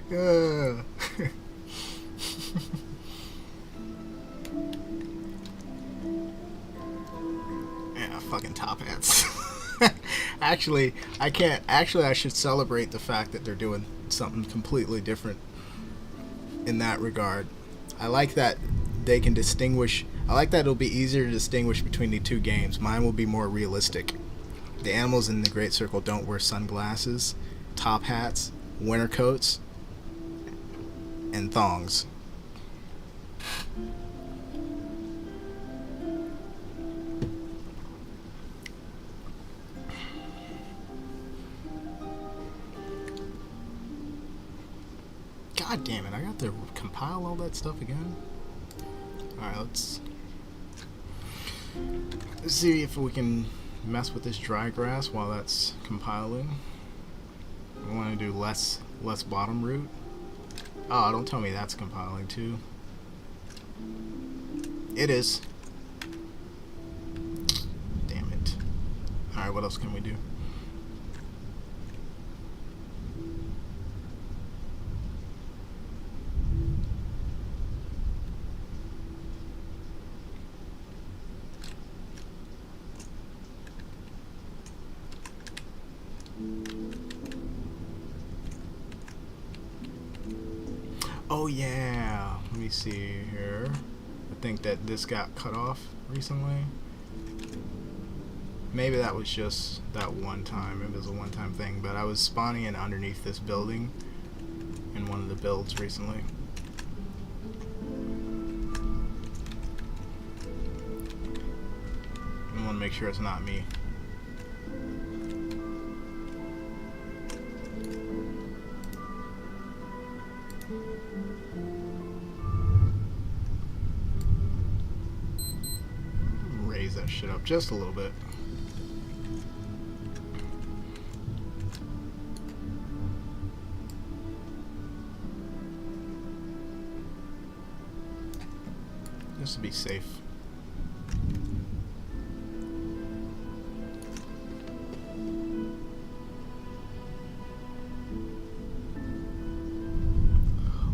Yeah, fucking top hats. Actually, I can't. Actually, I should celebrate the fact that they're doing something completely different in that regard. I like that they can distinguish. I like that it'll be easier to distinguish between the two games. Mine will be more realistic. The animals in the Great Circle don't wear sunglasses, top hats, winter coats, and thongs. God damn it, I got to compile all that stuff again. Alright, let's see if we can mess with this dry grass while that's compiling. I want to do less bottom root. Oh, don't tell me that's compiling too. It is. Damn it. Alright, what else can we do? Oh yeah, let me see here. I think that this got cut off recently. Maybe that was just that one time. It was a one-time thing, but I was spawning in underneath this building in one of the builds recently. I want to make sure it's not me. up just a little bit. Just to be safe.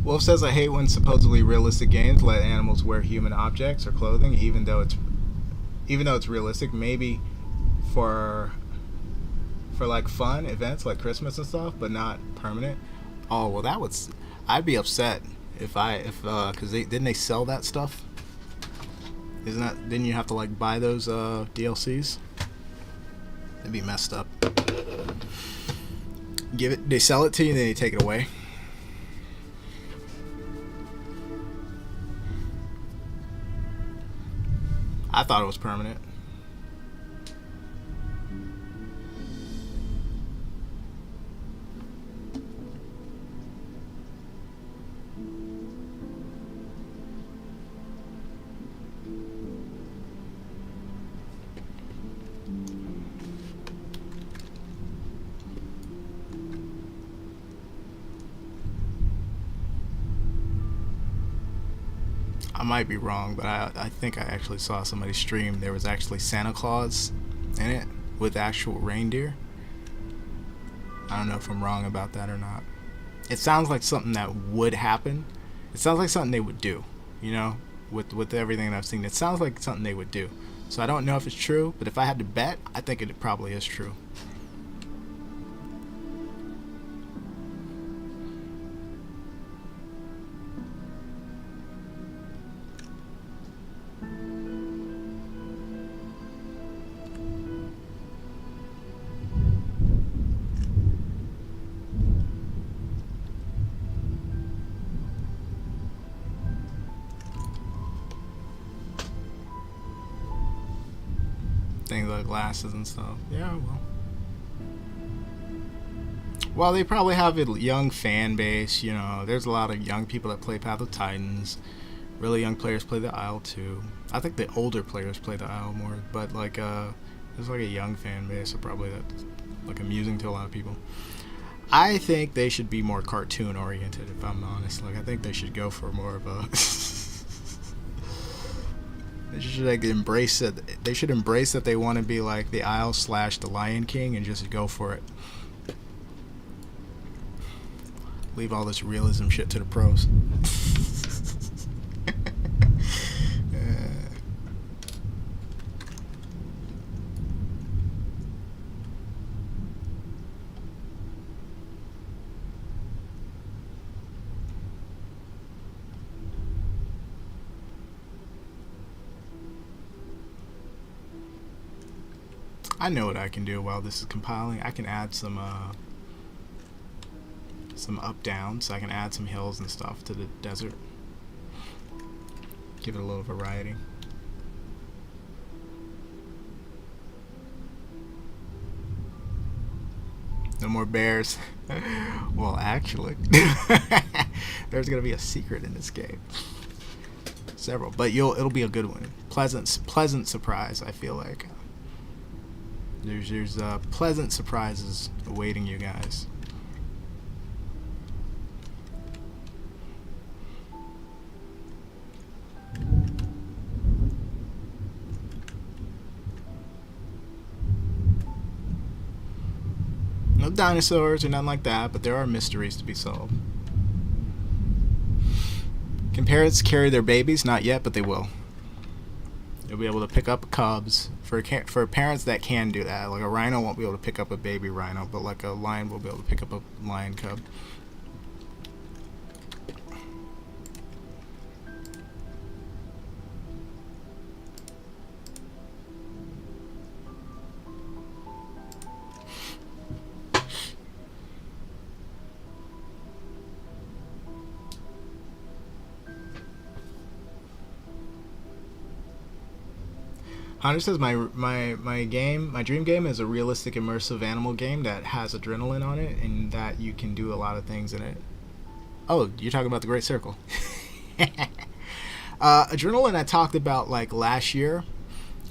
Wolf says, I hate when supposedly realistic games let animals wear human objects or clothing, even though it's realistic. Maybe for like fun events like Christmas and stuff, but not permanent. Oh well, I'd be upset if because didn't they sell that stuff? Didn't you have to like buy those DLCs? It'd be messed up. They sell it to you and then they take it away. I thought it was permanent. I might be wrong, but I think I actually saw somebody stream. There was actually Santa Claus in it with actual reindeer. I don't know if I'm wrong about that or not. It sounds like something that would happen. It sounds like something they would do, you know, with everything that I've seen. It sounds like something they would do. So I don't know if it's true, but if I had to bet, I think it probably is true. Things like glasses and stuff. Yeah, well, they probably have a young fan base. You know, there's a lot of young people that play Path of Titans. Really young players play the Isle too. I think the older players play the Isle more, but like there's like a young fan base, so probably that's like amusing to a lot of people. I think they should be more cartoon oriented, if I'm honest. Like I think they should go for more of a they should like embrace it. They should embrace that they want to be like the Isle / the Lion King and just go for it. Leave all this realism shit to the pros. I know what I can do while this is compiling. I can add some up downs. So I can add some hills and stuff to the desert. Give it a little variety. No more bears. Well, actually, there's gonna be a secret in this game. Several, but it'll be a good one. Pleasant surprise. I feel like. There's pleasant surprises awaiting you guys. No dinosaurs or nothing like that, but there are mysteries to be solved. Can parrots carry their babies? Not yet, but they will. You'll be able to pick up cubs for parents that can do that. Like a rhino won't be able to pick up a baby rhino, but like a lion will be able to pick up a lion cub. Hunter says my dream game is a realistic immersive animal game that has adrenaline on it and that you can do a lot of things in it. Oh, you're talking about the Great Circle. Adrenaline I talked about like last year,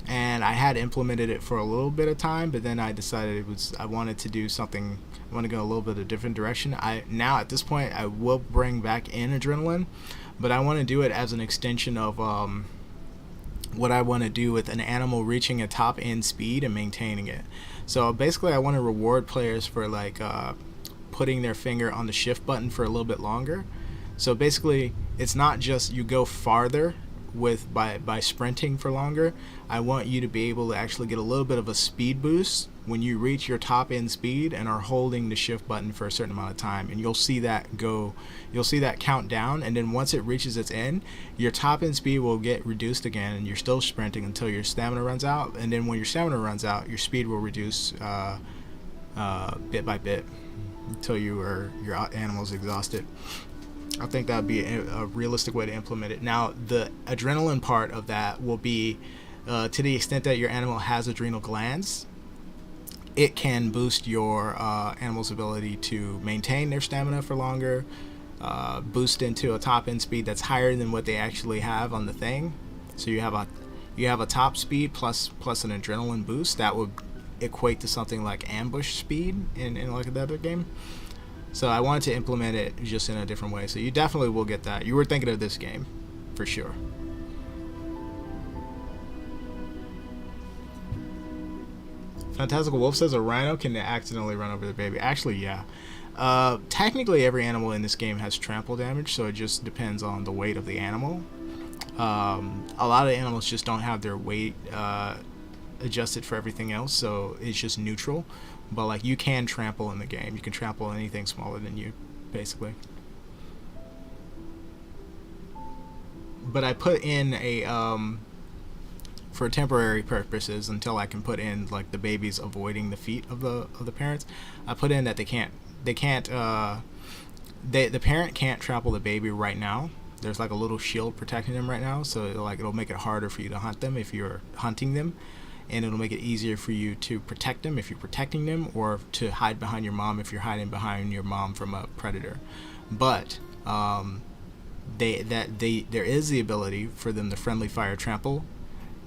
and I had implemented it for a little bit of time, but then I decided I wanted to do something. I want to go a little bit of different direction. I now at this point I will bring back in adrenaline, but I want to do it as an extension of what I want to do with an animal reaching a top end speed and maintaining it. So basically, I want to reward players for like putting their finger on the shift button for a little bit longer. So basically, it's not just you go farther with by sprinting for longer. I want you to be able to actually get a little bit of a speed boost when you reach your top end speed and are holding the shift button for a certain amount of time, and you'll see that count down, and then once it reaches its end, your top end speed will get reduced again, and you're still sprinting until your stamina runs out, and then when your stamina runs out, your speed will reduce bit by bit until your animal's exhausted. I think that would be a realistic way to implement it. Now, the adrenaline part of that will be to the extent that your animal has adrenal glands, it can boost your animal's ability to maintain their stamina for longer, boost into a top end speed that's higher than what they actually have on the thing. So you have a top speed plus an adrenaline boost that would equate to something like ambush speed in like another game. So I wanted to implement it just in a different way. So you definitely will get that. You were thinking of this game, for sure. Fantastical Wolf says a rhino can accidentally run over the baby. Actually, yeah. Technically, every animal in this game has trample damage, so it just depends on the weight of the animal. A lot of animals just don't have their weight adjusted for everything else, so it's just neutral. But like, you can trample in the game. You can trample anything smaller than you, basically. But I put in a for temporary purposes until I can put in like the babies avoiding the feet of the parents. I put in that the parent can't trample the baby right now. There's like a little shield protecting them right now, so it'll make it harder for you to hunt them if you're hunting them, and it'll make it easier for you to protect them if you're protecting them, or to hide behind your mom if you're hiding behind your mom from a predator. But there is the ability for them to friendly fire trample,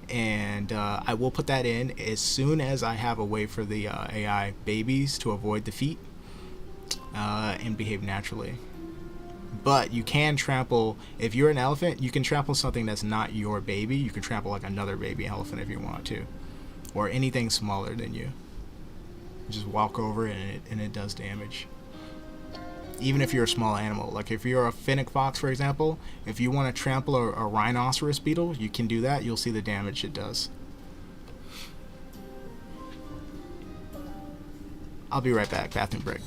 and I will put that in as soon as I have a way for the AI babies to avoid the feet and behave naturally. But you can trample, if you're an elephant, you can trample something that's not your baby. You can trample like another baby elephant if you want to, or anything smaller than you. Just walk over it and it does damage. Even if you're a small animal, like if you're a fennec fox, for example, if you want to trample a rhinoceros beetle, you can do that. You'll see the damage it does. I'll be right back. Bathroom break.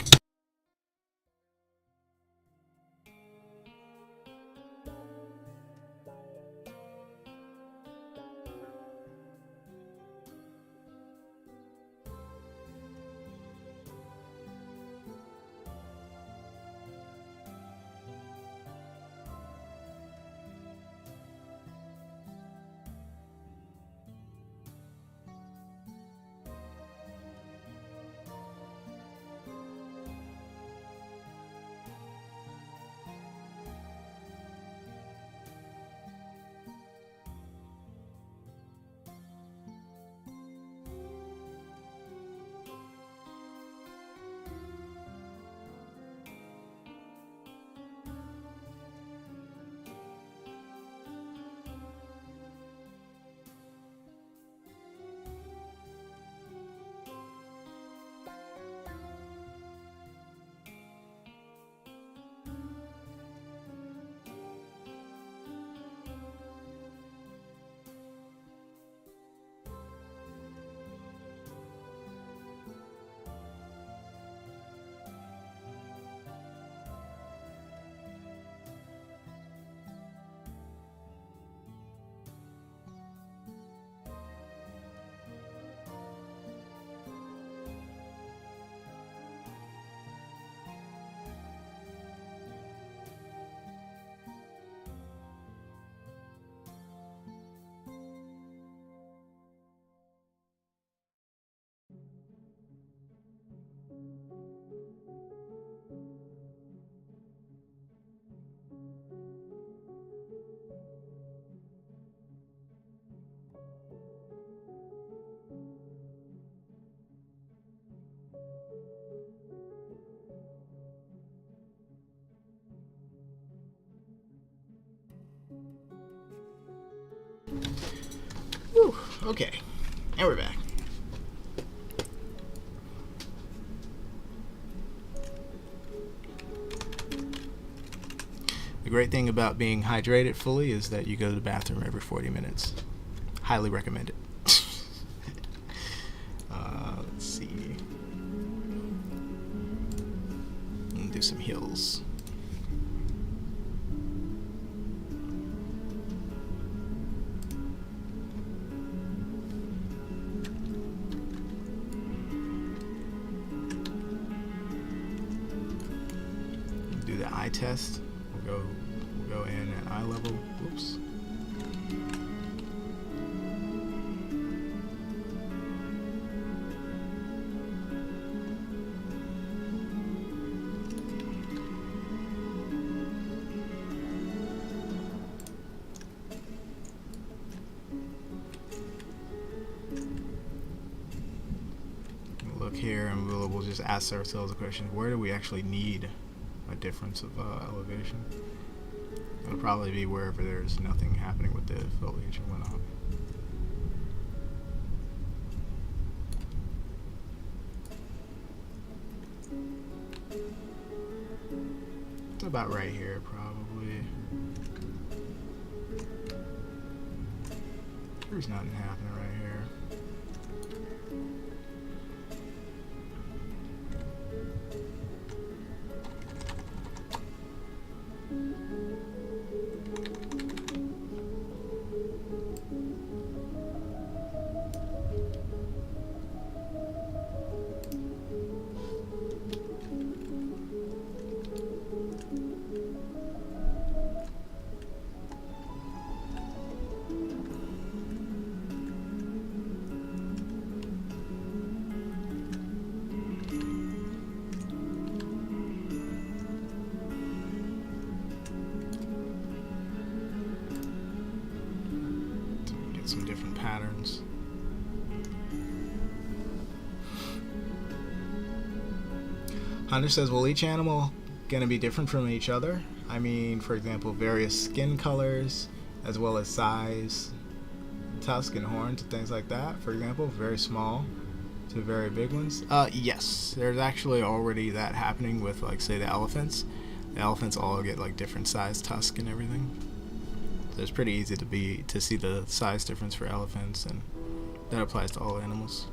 Okay, and we're back. The great thing about being hydrated fully is that you go to the bathroom every 40 minutes. Highly recommend it. Let's see. Do some hills. Do the eye test. We'll go in at eye level. Whoops. Look here, and we'll just ask ourselves the question: where do we actually need a difference of elevation? It'll probably be wherever there's nothing happening with the foliage and whatnot. It's about right here, probably. There's nothing happening right here. Some different patterns. Hunter says, will each animal gonna be different from each other? I mean, for example, various skin colors as well as size, tusk and horns and things like that. For example, very small to very big ones. Yes, there's actually already that happening with, like, say, the elephants. The elephants all get like different size tusk and everything. So it's pretty easy to see the size difference for elephants, and that applies to all animals.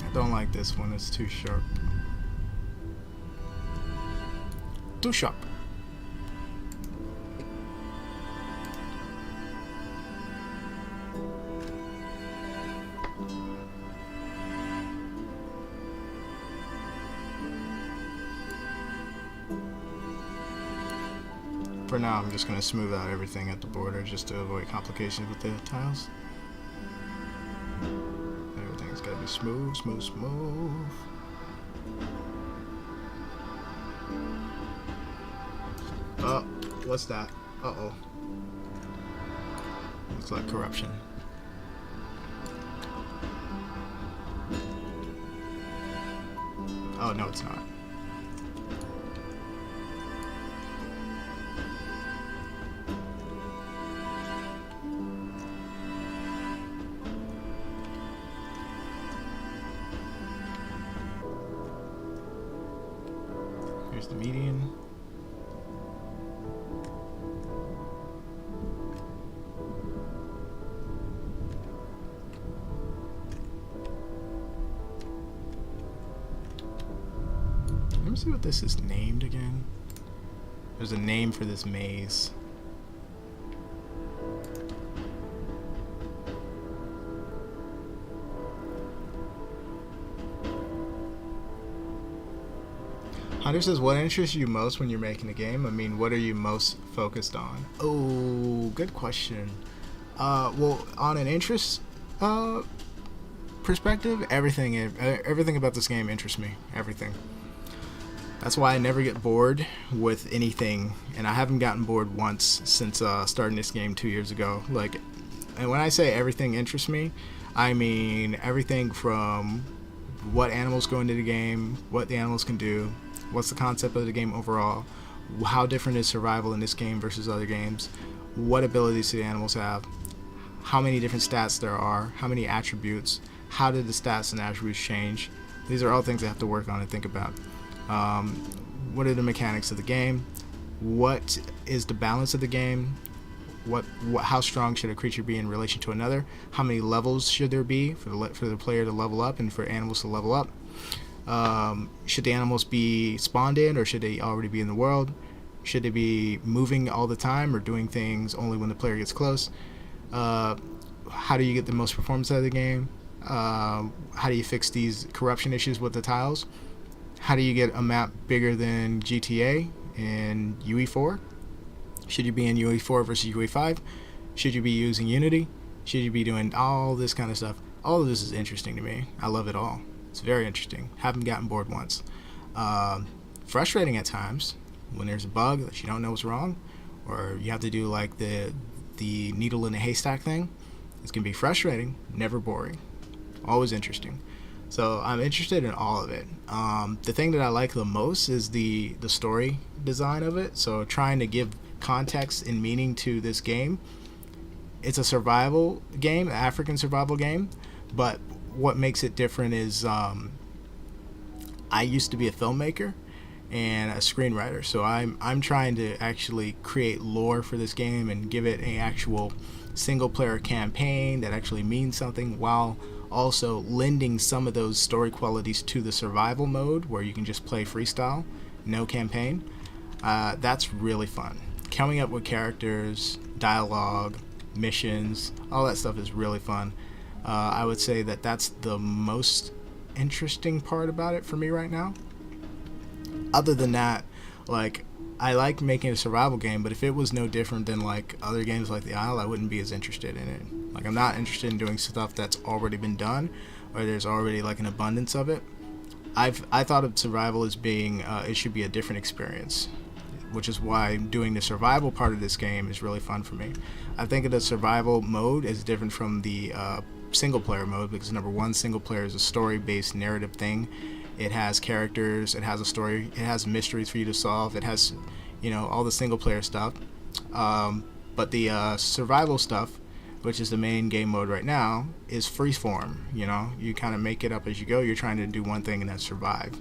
I don't like this one, it's too sharp. Too sharp. For now, I'm just going to smooth out everything at the border just to avoid complications with the tiles. Everything's got to be smooth, smooth, smooth. Oh, what's that? Uh-oh. Looks like corruption. Oh, no, it's not. Here's the median. Let me see what this is named again. There's a name for this maze. Hunter says, what interests you most when you're making a game? I mean, what are you most focused on? Oh, good question. Well, on an interest perspective, everything about this game interests me. Everything. That's why I never get bored with anything, and I haven't gotten bored once since starting this game 2 years ago. Like, and when I say everything interests me, I mean everything from what animals go into the game, what the animals can do, what's the concept of the game overall, how different is survival in this game versus other games, what abilities do the animals have, how many different stats there are, how many attributes, how did the stats and attributes change. These are all things I have to work on and think about. What are the mechanics of the game? What is the balance of the game? How strong should a creature be in relation to another? How many levels should there be for the player to level up and for animals to level up? Should the animals be spawned in, or should they already be in the world? Should they be moving all the time or doing things only when the player gets close? How do you get the most performance out of the game? How do you fix these corruption issues with the tiles? How do you get a map bigger than GTA in UE4? Should you be in UE4 versus UE5? Should you be using Unity? Should you be doing all this kind of stuff? All of this is interesting to me. I love it all. It's very interesting. Haven't gotten bored once. Frustrating at times when there's a bug that you don't know what's wrong, or you have to do like the needle in a haystack thing. It's going to be frustrating, never boring. Always interesting. So I'm interested in all of it. The thing that I like the most is the story design of it. So trying to give context and meaning to this game. It's a survival game, an African survival game, but what makes it different is I used to be a filmmaker and a screenwriter, so I'm trying to actually create lore for this game and give it an actual single player campaign that actually means something, while also lending some of those story qualities to the survival mode where you can just play freestyle, no campaign. That's really fun. Coming up with characters, dialogue, missions, all that stuff is really fun. I would say that that's the most interesting part about it for me right now. Other than that, like, I like making a survival game, but if it was no different than like other games like The Isle, I wouldn't be as interested in it. Like, I'm not interested in doing stuff that's already been done, or there's already like an abundance of it. I thought of survival as being it should be a different experience, which is why doing the survival part of this game is really fun for me. I think of the survival mode as different from the single player mode, because number one, single player is a story-based narrative thing. It has characters, it has a story, it has mysteries for you to solve, it has, all the single player stuff. But the survival stuff, which is the main game mode right now, is freeform. You kind of make it up as you go. You're trying to do one thing and then survive.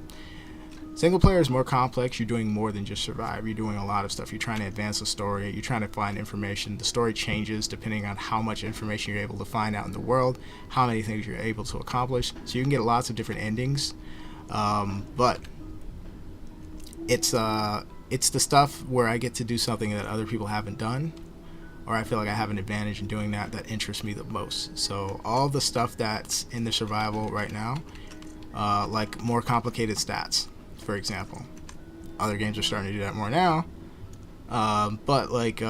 Single player is more complex. You're doing more than just survive. You're doing a lot of stuff. You're trying to advance the story. You're trying to find information. The story changes depending on how much information you're able to find out in the world, how many things you're able to accomplish. So you can get lots of different endings. But it's the stuff where I get to do something that other people haven't done, or I feel like I have an advantage in doing that interests me the most. So all the stuff that's in the survival right now, like more complicated stats, for example. Other games are starting to do that more now, but like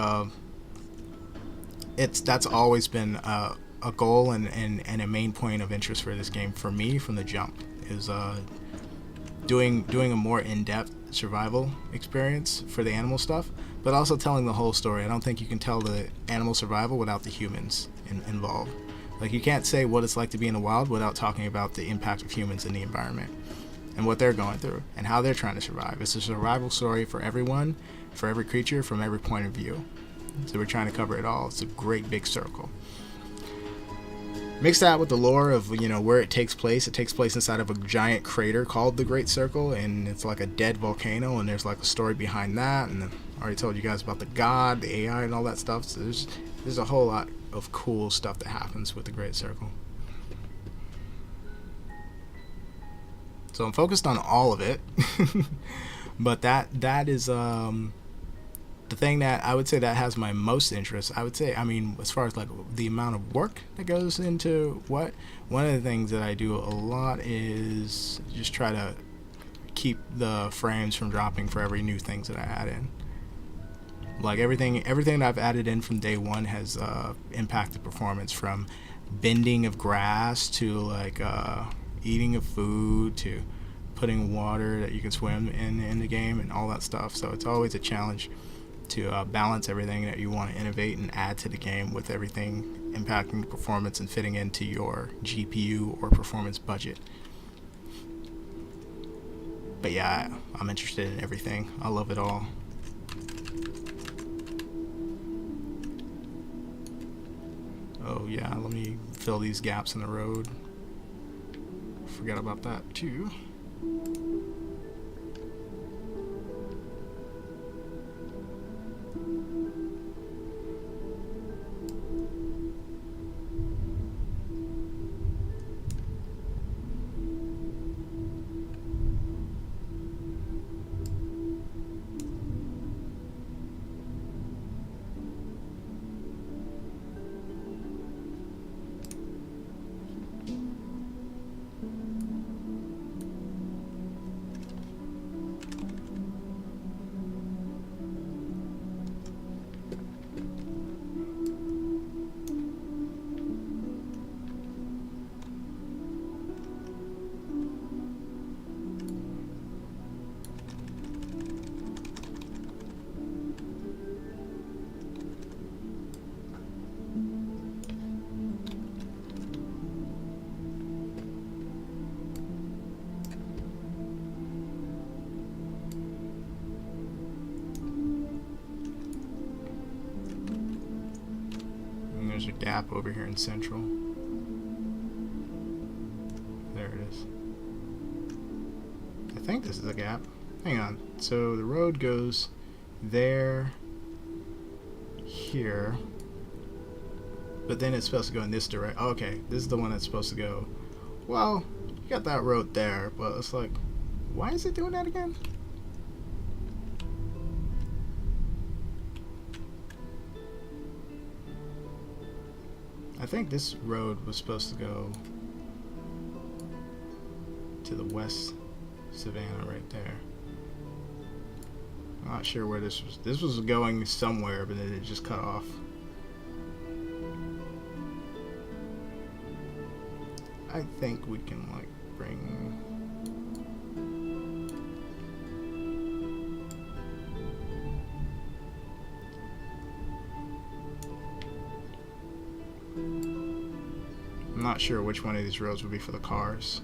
that's always been a goal and a main point of interest for this game for me from the jump, is doing a more in-depth survival experience for the animal stuff, but also telling the whole story. I don't think you can tell the animal survival without the humans involved. Like, you can't say what it's like to be in the wild without talking about the impact of humans in the environment and what they're going through and how they're trying to survive. It's a survival story for everyone, for every creature, from every point of view. So we're trying to cover it all. It's a great big circle. Mix that with the lore of where it takes place. It takes place inside of a giant crater called the Great Circle, and it's like a dead volcano, and there's like a story behind that. And I already told you guys about the god, the AI, and all that stuff. So there's a whole lot of cool stuff that happens with the Great Circle. So I'm focused on all of it, but that is the thing that I would say that has my most interest. I would say, as far as like the amount of work that goes into one of the things that I do a lot is just try to keep the frames from dropping for every new things that I add in. Like everything that I've added in from day one has impacted performance, from bending of grass to like eating of food to putting water that you can swim in the game and all that stuff. So it's always a challenge to balance everything that you want to innovate and add to the game with everything impacting performance and fitting into your GPU or performance budget. But yeah, I'm interested in everything. I love it all. Oh yeah, let me fill these gaps in the road. Forgot about that too. There's a gap over here in Central. There it is. I think this is a gap. Hang on. So the road goes there, here, but then it's supposed to go in this direction. Oh, okay, this is the one that's supposed to go. Well, you got that road there, but it's like, why is it doing that again? I think this road was supposed to go to the west Savannah right there. I'm not sure where this was. This was going somewhere, but then it just cut off. I think we can like bring... I'm not sure which one of these roads would be for the cars.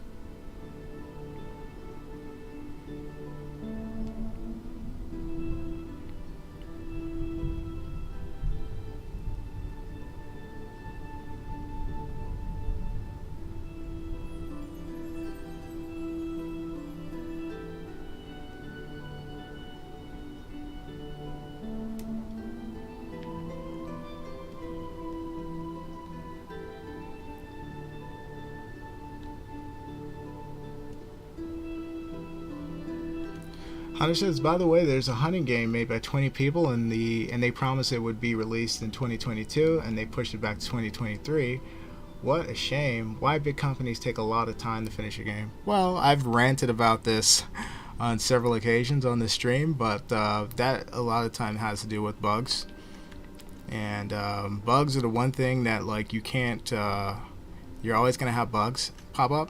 Hunter says, by the way, there's a hunting game made by 20 people and they promised it would be released in 2022 and they pushed it back to 2023. What a shame. Why big companies take a lot of time to finish a game? Well, I've ranted about this on several occasions on this stream, but that a lot of time has to do with bugs. And bugs are the one thing that like you can't, you're always going to have bugs pop up,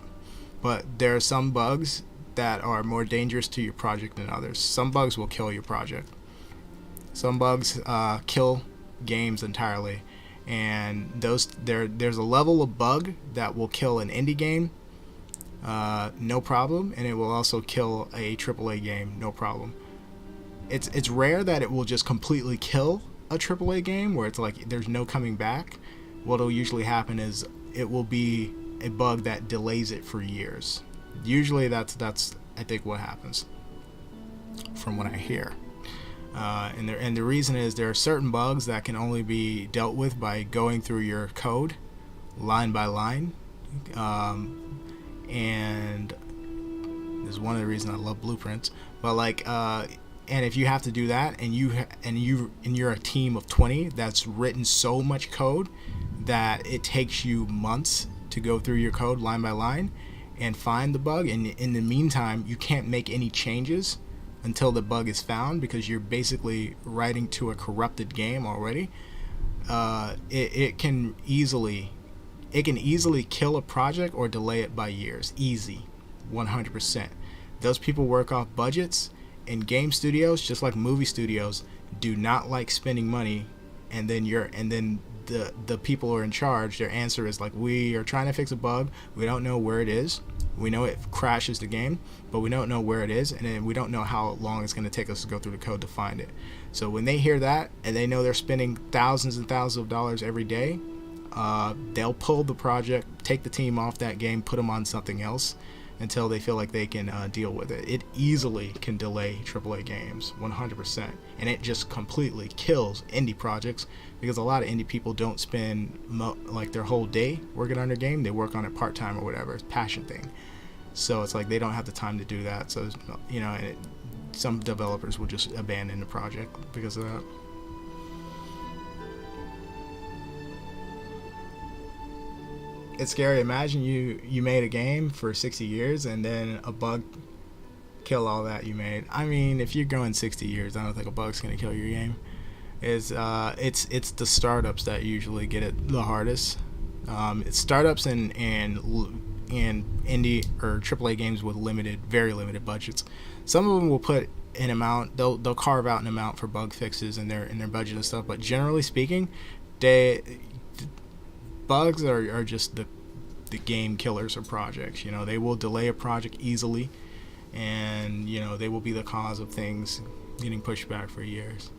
but there are some bugs that are more dangerous to your project than others. Some bugs will kill your project. Some bugs kill games entirely, and there's a level of bug that will kill an indie game, no problem, and it will also kill a AAA game, no problem. It's rare that it will just completely kill a AAA game where it's like there's no coming back. What'll usually happen is it will be a bug that delays it for years. Usually that's I think what happens from what I hear. And the reason is there are certain bugs that can only be dealt with by going through your code line by line. And there's one of the reasons I love blueprints. But like and if you have to do that and you're a team of 20 that's written so much code that it takes you months to go through your code line by line, and find the bug. And in the meantime, you can't make any changes until the bug is found, because you're basically writing to a corrupted game already. It can easily kill a project or delay it by years. Easy, 100%. Those people work off budgets, and game studios, just like movie studios, do not like spending money. And then the people who are in charge, their answer is like, we are trying to fix a bug. We don't know where it is. We know it crashes the game, but we don't know where it is, and then we don't know how long it's going to take us to go through the code to find it. So when they hear that, and they know they're spending thousands and thousands of dollars every day, they'll pull the project, take the team off that game, put them on something else until they feel like they can deal with it. It easily can delay AAA games, 100%. And it just completely kills indie projects, because a lot of indie people don't spend like their whole day working on their game. They work on it part-time or whatever. It's a passion thing. So it's like they don't have the time to do that. So, you know, some developers will just abandon the project because of that. It's scary. Imagine you made a game for 60 years and then a bug kill all that you made. I mean, if you're going 60 years, I don't think a bug's gonna kill your game. It's the startups that usually get it the hardest. It's startups and indie or AAA games with very limited budgets. Some of them will put an amount. They'll carve out an amount for bug fixes in their budget and stuff. But generally speaking, bugs are just the game killers of projects. You know, they will delay a project easily, and you know, they will be the cause of things getting pushed back for years.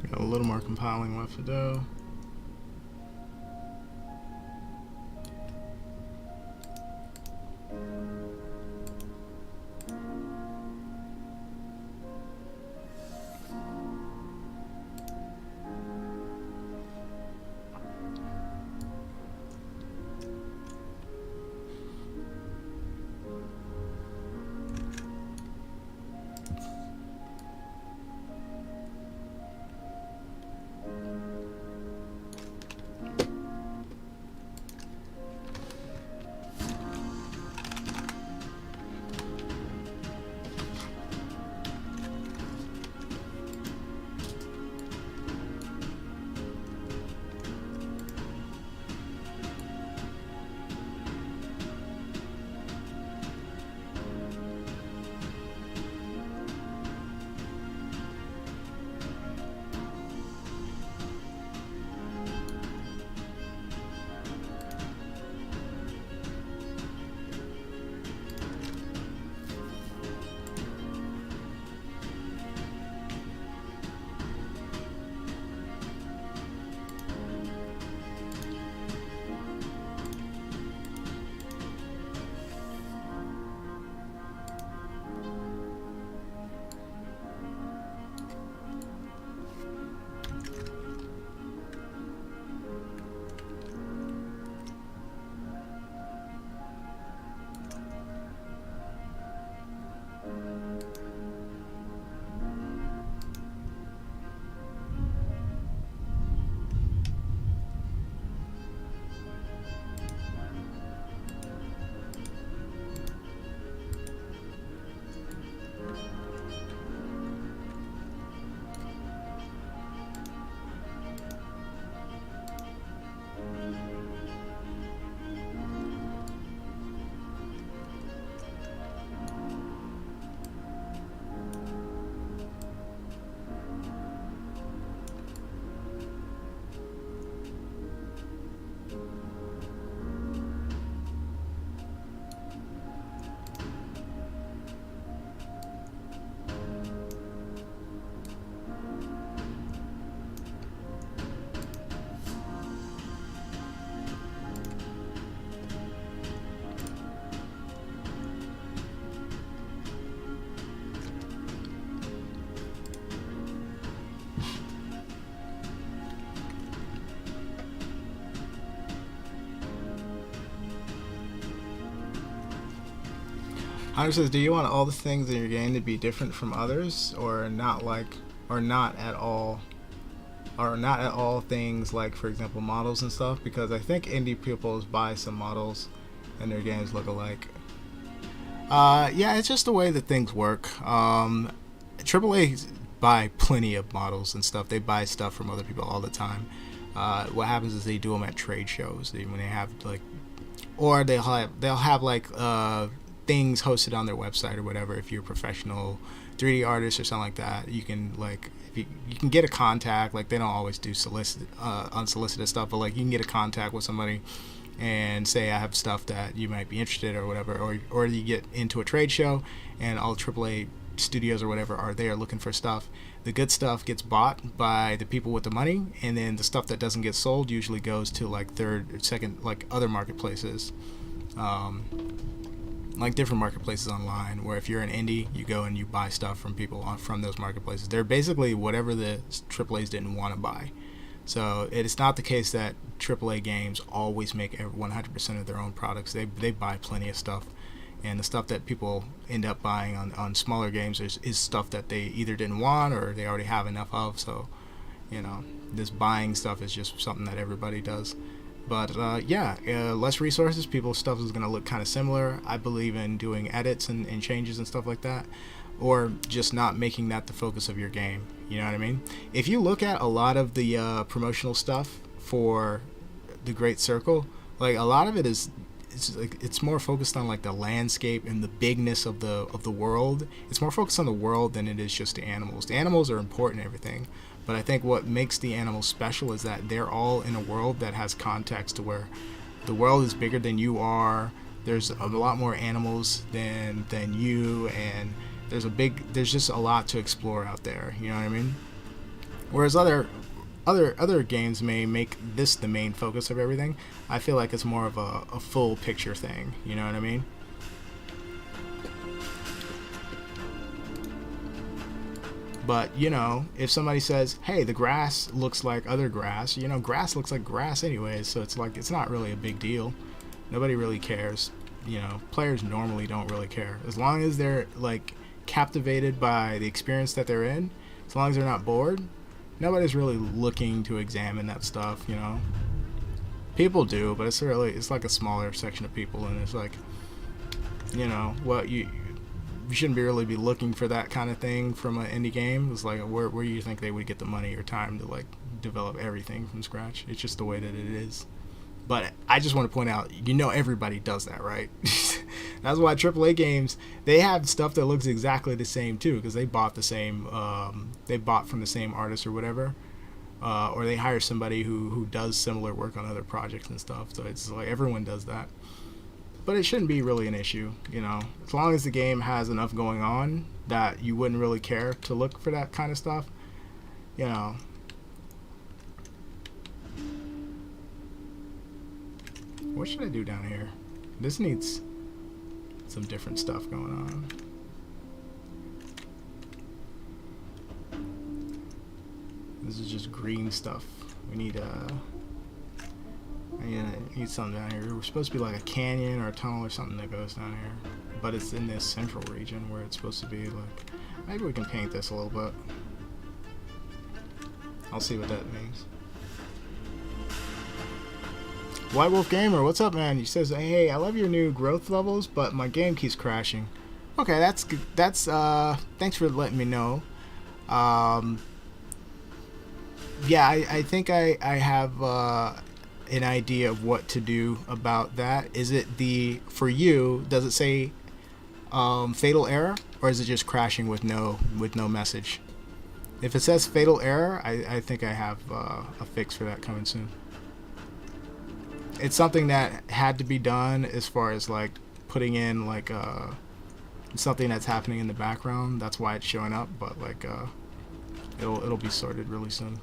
Got a little more compiling left to do. Hunter says, do you want all the things in your game to be different from others, or not like, or not at all, or not at all things like, for example, models and stuff? Because I think indie people buy some models, and their games look alike. Yeah, it's just the way that things work. AAA buy plenty of models and stuff. They buy stuff from other people all the time. What happens is they do them at trade shows. When they have like, or they'll have like things hosted on their website or whatever. If you're a professional 3D artist or something like that, you can like you can get a contact. Like they don't always do unsolicited stuff, but like you can get a contact with somebody and say I have stuff that you might be interested in or whatever, or you get into a trade show and all AAA studios or whatever are there looking for stuff. The good stuff gets bought by the people with the money, and then the stuff that doesn't get sold usually goes to like third or second, like other marketplaces, like different marketplaces online, where if you're an indie, you go and you buy stuff from people from those marketplaces. They're basically whatever the AAAs didn't want to buy. So it's not the case that AAA games always make 100% of their own products. They buy plenty of stuff, and the stuff that people end up buying on smaller games is stuff that they either didn't want or they already have enough of. So, this buying stuff is just something that everybody does. But less resources, people's stuff is going to look kind of similar. I believe in doing edits and changes and stuff like that, or just not making that the focus of your game. You know what I mean? If you look at a lot of the promotional stuff for the Great Circle, like a lot of it is, it's more focused on like the landscape and the bigness of the world. It's more focused on the world than it is just the animals. The animals are important and everything, but I think what makes the animals special is that they're all in a world that has context to where the world is bigger than you are. There's a lot more animals than you, and there's just a lot to explore out there. You know what I mean? Whereas other games may make this the main focus of everything. I feel like it's more of a full picture thing. You know what I mean? But if somebody says, "Hey, the grass looks like other grass," grass looks like grass anyways. So it's like it's not really a big deal. Nobody really cares. Players normally don't really care as long as they're like captivated by the experience that they're in. As long as they're not bored, nobody's really looking to examine that stuff. People do, but it's like a smaller section of people, and it's like you shouldn't really be looking for that kind of thing from an indie game. It's like where do you think they would get the money or time to like develop everything from scratch? It's just the way that it is. But I just want to point out, everybody does that, right? That's why AAA games, they have stuff that looks exactly the same too, because they bought from the same artist or whatever, or they hire somebody who does similar work on other projects and stuff. So it's like everyone does that. But it shouldn't be really an issue, as long as the game has enough going on that you wouldn't really care to look for that kind of stuff, What should I do down here? This needs some different stuff going on. This is just green stuff. We need I need something down here. We're supposed to be like a canyon or a tunnel or something that goes down here, but it's in this central region where it's supposed to be like. Maybe we can paint this a little bit. I'll see what that means. White Wolf Gamer, what's up, man? He says, "Hey, I love your new growth levels, but my game keeps crashing." Okay, that's good. That's thanks for letting me know. Yeah, I think I have an idea of what to do about that. Is it for you? Does it say fatal error, or is it just crashing with no message? If it says fatal error, I think I have a fix for that coming soon. It's something that had to be done as far as like putting in like something that's happening in the background. That's why it's showing up, but like it'll be sorted really soon.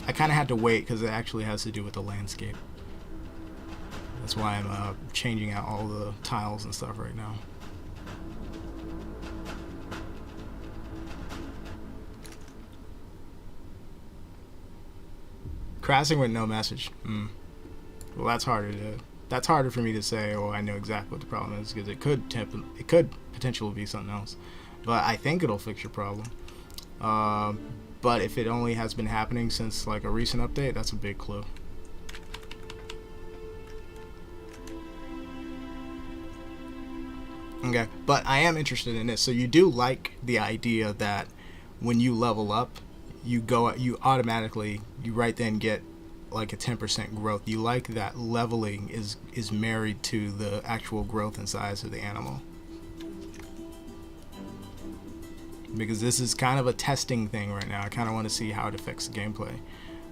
I kind of had to wait because it actually has to do with the landscape. That's why I'm changing out all the tiles and stuff right now. Crashing with no message. Well, that's harder to do. that's harder for me to say. Oh, I know exactly what the problem is, because it could potentially be something else. But I think it'll fix your problem. Uh, but if it only has been happening since like a recent update, that's a big clue. Okay, but I am interested in this. So you do like the idea that when you level up, you automatically, you right then get like a 10% growth. You like that leveling is married to the actual growth and size of the animal. Because this is kind of a testing thing right now. I kind of want to see how it affects the gameplay.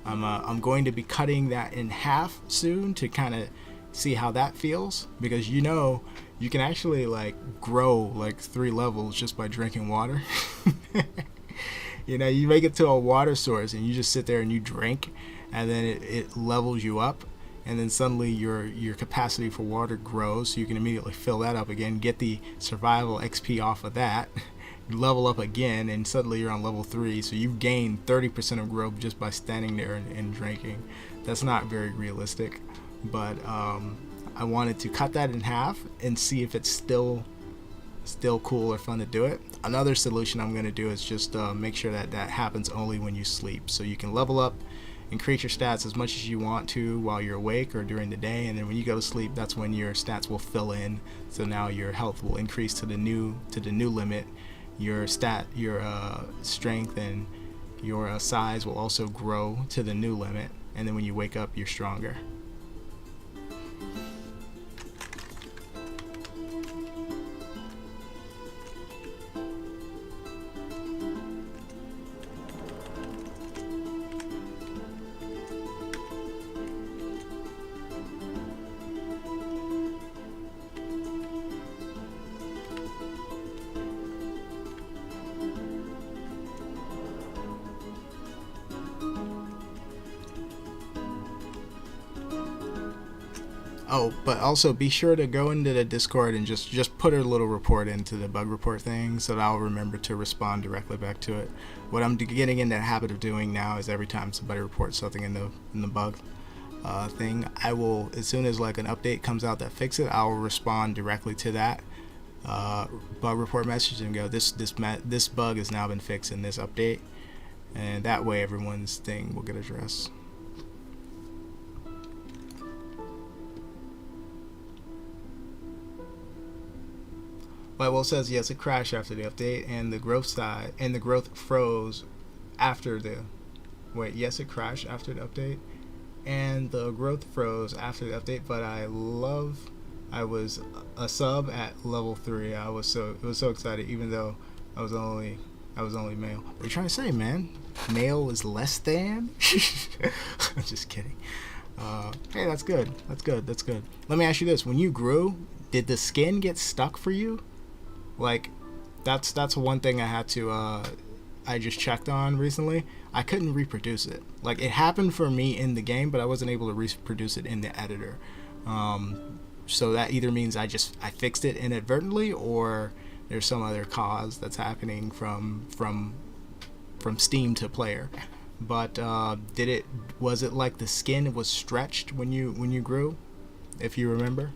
I'm going to be cutting that in half soon to kind of see how that feels, because you know you can actually like grow like 3 levels just by drinking water. You know, you make it to a water source and you just sit there and you drink, and then it levels you up, and then suddenly your capacity for water grows, so you can immediately fill that up again, get the survival XP off of that, level up again, and suddenly you're on level 3. So you've gained 30% of growth just by standing there and drinking. That's not very realistic, but I wanted to cut that in half and see if it's still cool or fun to do it. Another solution I'm going to do is just make sure that happens only when you sleep, so you can level up, increase your stats as much as you want to while you're awake or during the day, and then when you go to sleep, that's when your stats will fill in. So now your health will increase to the new limit. Your strength and your size will also grow to the new limit, and then when you wake up, you're stronger. Oh, but also be sure to go into the Discord and just put a little report into the bug report thing, so that I'll remember to respond directly back to it. What I'm getting in the habit of doing now is every time somebody reports something in the bug thing, I will, as soon as like an update comes out that fixes it, I'll respond directly to that bug report message and go, this bug has now been fixed in this update, and that way everyone's thing will get addressed. Well, it says yes, it crashed after the update, and the growth froze after the. Wait, yes, it crashed after the update, and the growth froze after the update. But I was a sub at level 3. It was so excited, even though I was only male. What are you trying to say, man? Male is less than? I'm just kidding. Hey, that's good. That's good. Let me ask you this: when you grew, did the skin get stuck for you? Like, that's one thing I had to I just checked on recently. I couldn't reproduce it. Like, it happened for me in the game, but I wasn't able to reproduce it in the editor. So that either means I fixed it inadvertently, or there's some other cause that's happening from Steam to player. But was it like the skin was stretched when you grew, if you remember?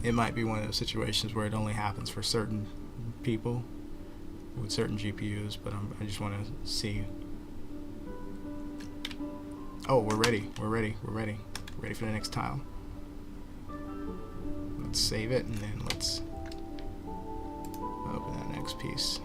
It might be one of those situations where it only happens for certain people with certain GPUs, but I just want to see. Oh, we're ready for the next tile. Let's save it, and then let's open that next piece.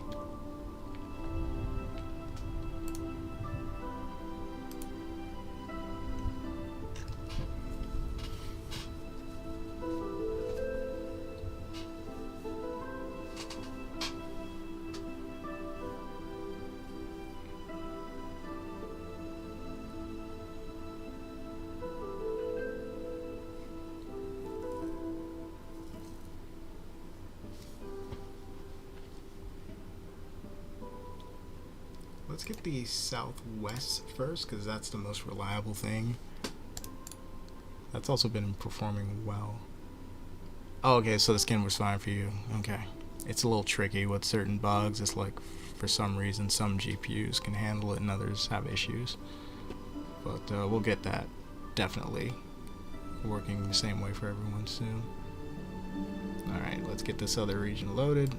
Let's get the southwest first, because that's the most reliable thing. That's also been performing well. Oh, okay, so the skin was fine for you. Okay. It's a little tricky with certain bugs. It's like For some reason, some GPUs can handle it and others have issues. But we'll get that definitely working the same way for everyone soon. Alright, let's get this other region loaded.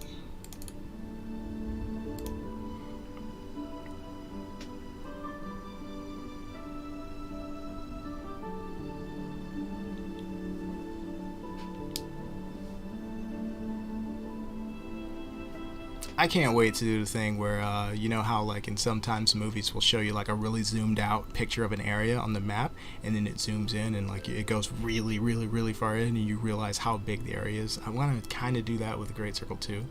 I can't wait to do the thing where, you know how like in sometimes movies will show you like a really zoomed out picture of an area on the map, and then it zooms in and like it goes really, really, really far in, and you realize how big the area is. I want to kind of do that with the Great Circle too,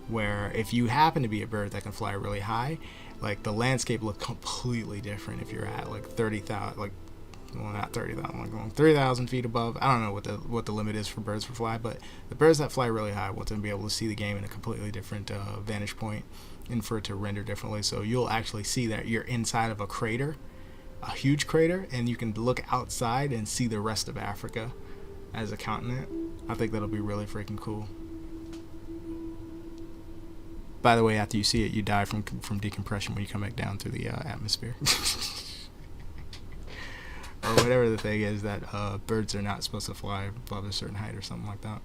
where if you happen to be a bird that can fly really high, like the landscape looks completely different if you're at like 30,000, like, well, not 30,000, like going 3,000 feet above. I don't know what the limit is for birds for fly, but the birds that fly really high want to be able to see the game in a completely different vantage point, and for it to render differently. So you'll actually see that you're inside of a crater, a huge crater, and you can look outside and see the rest of Africa as a continent. I think that'll be really freaking cool. By the way, after you see it, you die from decompression when you come back down through the atmosphere. Or whatever the thing is that birds are not supposed to fly above a certain height or something like that.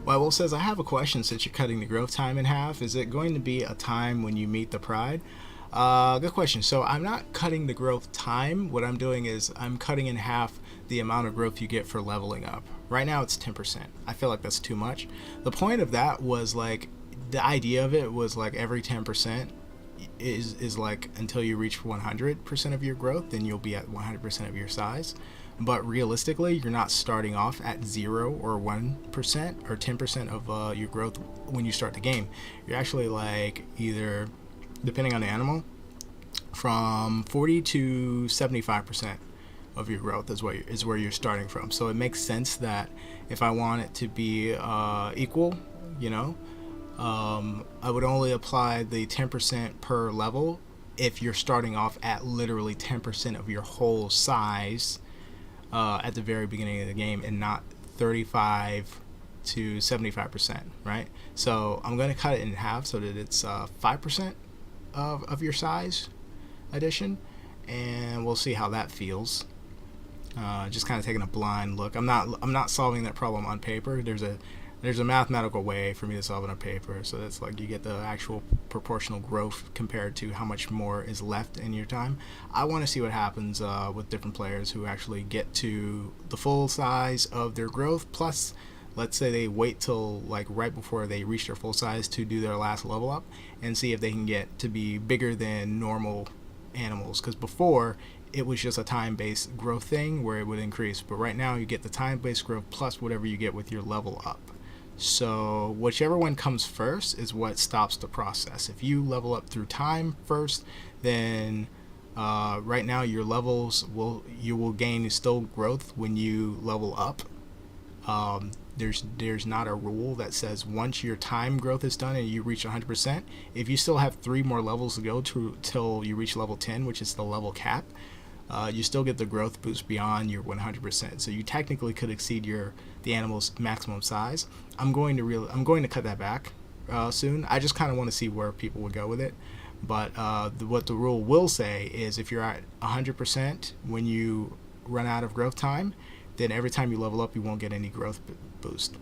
Well, says, I have a question since you're cutting the growth time in half. Is it going to be a time when you meet the pride? Good question. So I'm not cutting the growth time. What I'm doing is I'm cutting in half the amount of growth you get for leveling up. Right now it's 10%. I feel like that's too much. The point of that was like, the idea of it was like every 10% is like until you reach 100% of your growth, then you'll be at 100% of your size. But realistically, you're not starting off at 0 or 1% or 10% of your growth when you start the game. You're actually like either, depending on the animal, from 40 to 75% of your growth is where you're starting from. So it makes sense that if I want it to be equal, you know, I would only apply the 10% per level if you're starting off at literally 10% of your whole size at the very beginning of the game, and not 35 to 75%, right? So I'm going to cut it in half so that it's 5% of your size addition, and we'll see how that feels. Just kind of taking a blind look. I'm not solving that problem on paper. There's a mathematical way for me to solve it on paper, so that's like you get the actual proportional growth compared to how much more is left in your time. I want to see what happens with different players who actually get to the full size of their growth, plus let's say they wait till like right before they reach their full size to do their last level up, and see if they can get to be bigger than normal animals, because before it was just a time-based growth thing where it would increase, but right now you get the time-based growth plus whatever you get with your level up. So whichever one comes first is what stops the process. If you level up through time first, then right now your levels you will gain still growth when you level up. There's not a rule that says once your time growth is done and you reach 100%, if you still have 3 more levels to go till you reach level 10, which is the level cap, you still get the growth boost beyond your 100%. So you technically could exceed the animal's maximum size. I'm going to cut that back soon. I just kind of want to see where people would go with it. But what the rule will say is if you're at 100% when you run out of growth time, then every time you level up you won't get any growth boost.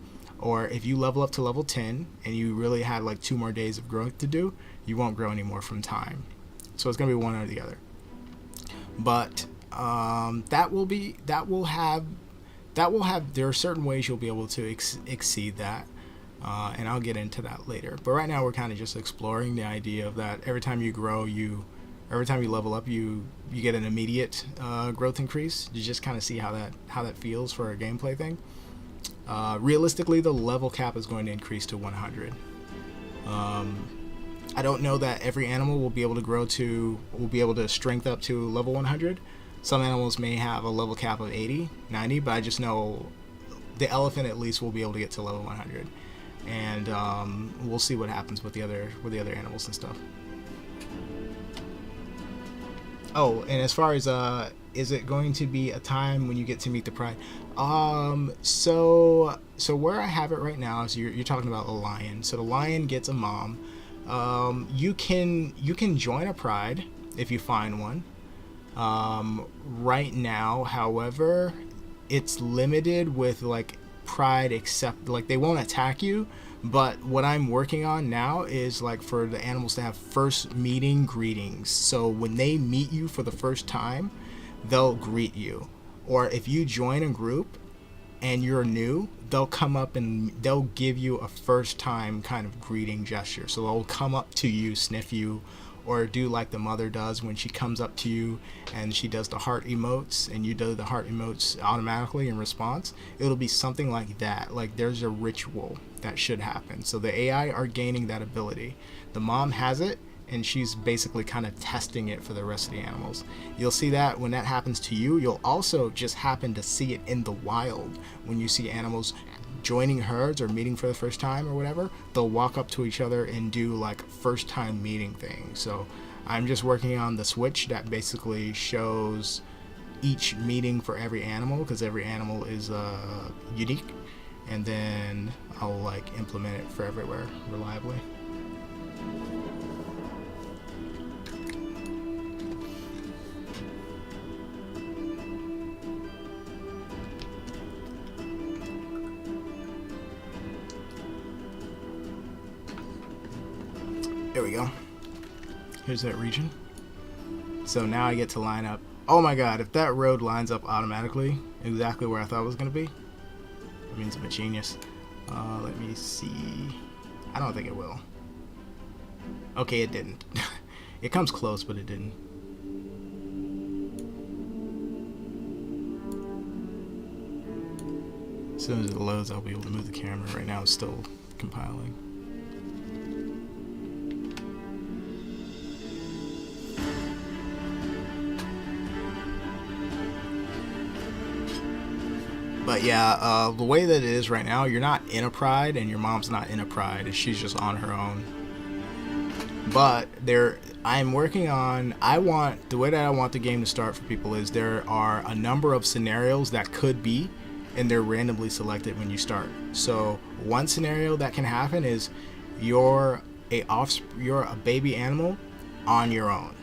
Or if you level up to level 10 and you really had like 2 more days of growth to do, you won't grow anymore from time. So it's going to be one or the other. But that will have there are certain ways you'll be able to exceed that, and I'll get into that later. But right now we're kind of just exploring the idea of that every time you grow, every time you level up, you get an immediate growth increase. You just kind of see how that feels for a gameplay thing. Realistically, the level cap is going to increase to 100. I don't know that every animal will be able to strength up to level 100. Some animals may have a level cap of 80, 90, but I just know the elephant at least will be able to get to level 100. And we'll see what happens with the other animals and stuff. Oh, and as far as is it going to be a time when you get to meet the pride? So where I have it right now is you're talking about a lion. So the lion gets a mom. You can join a pride if you find one. Right now, however, it's limited with like pride, except like they won't attack you. But what I'm working on now is like for the animals to have first meeting greetings. So when they meet you for the first time, they'll greet you. Or if you join a group and you're new, they'll come up and they'll give you a first time kind of greeting gesture. So they'll come up to you, sniff you, or do like the mother does when she comes up to you and she does the heart emotes and you do the heart emotes automatically in response. It'll be something like that. Like there's a ritual that should happen. So the AI are gaining that ability. The mom has it and she's basically kind of testing it for the rest of the animals. You'll see that when that happens to you. You'll also just happen to see it in the wild when you see animals joining herds or meeting for the first time or whatever. They'll walk up to each other and do like first time meeting things. So I'm just working on the switch that basically shows each meeting for every animal, because every animal is unique, and then I'll like implement it for everywhere reliably. There we go. Here's that region. So now I get to line up. Oh my god, if that road lines up automatically exactly where I thought it was going to be, that means I'm a genius. Let me see. I don't think it will. Okay, it didn't. It comes close, but it didn't. As soon as it loads, I'll be able to move the camera. Right now it's still compiling. But yeah, the way that it is right now, you're not in a pride and your mom's not in a pride. She's just on her own. But I'm working on, the way that I want the game to start for people is there are a number of scenarios that could be, and they're randomly selected when you start. So one scenario that can happen is you're a baby animal on your own.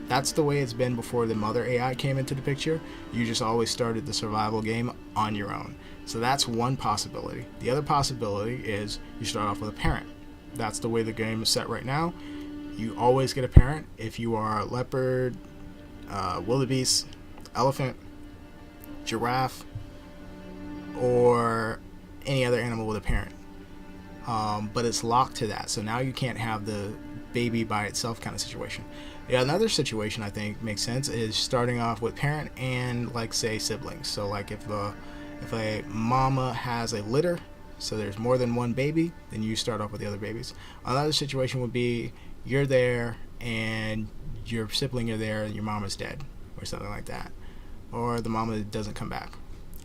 That's the way it's been before the mother AI came into the picture. You just always started the survival game on your own. So that's one possibility. The other possibility is you start off with a parent. That's the way the game is set right now. You always get a parent if you are a leopard, wildebeest, elephant, giraffe, or any other animal with a parent. But it's locked to that. So now you can't have the baby by itself kind of situation. Yeah, another situation I think makes sense is starting off with parent and like say siblings. So like if a mama has a litter, so there's more than one baby, then you start off with the other babies. Another situation would be you're there and your sibling are there and your mama's dead or something like that, or the mama doesn't come back.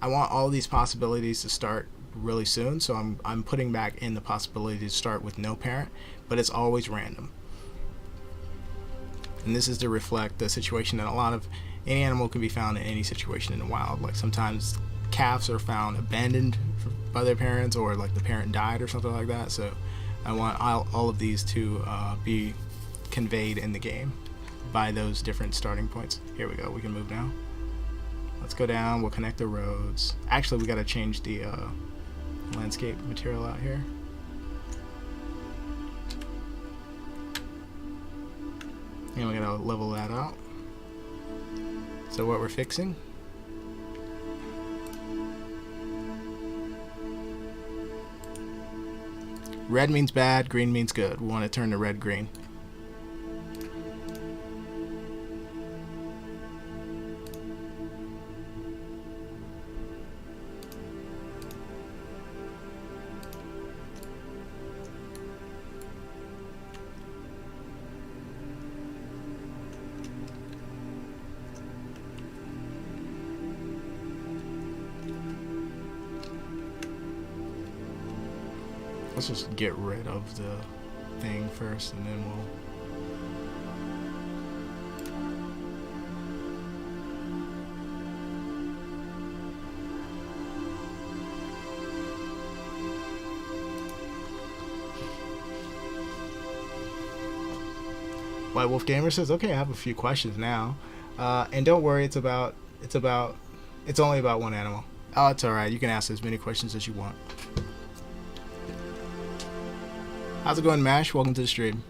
I want all these possibilities to start really soon, so I'm putting back in the possibility to start with no parent, but it's always random. And this is to reflect the situation that any animal can be found in any situation in the wild. Like sometimes calves are found abandoned by their parents, or like the parent died or something like that. So I want all of these to be conveyed in the game by those different starting points. Here we go. We can move now. Let's go down. We'll connect the roads. Actually, we got to change the landscape material out here. And we're gonna level that out. So what we're fixing, red means bad, green means good. We want to turn to red green. Let's just get rid of the thing first, and then we'll... White Wolf Gamer says, "Okay, I have a few questions now, and don't worry, it's only about one animal." Oh, it's all right. You can ask as many questions as you want. How's it going, Mash? Welcome to the stream.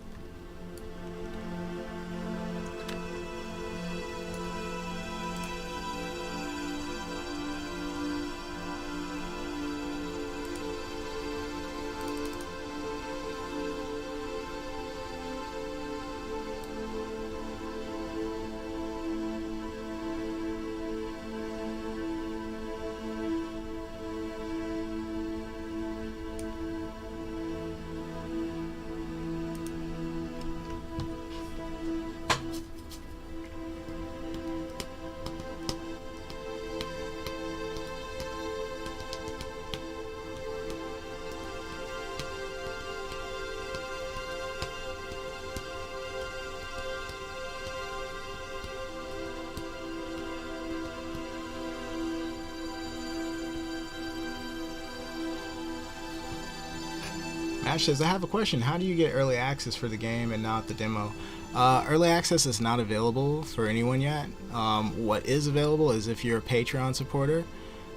Ash says, "I have a question. How do you get early access for the game and not the demo?" Early access is not available for anyone yet. What is available is if you're a Patreon supporter.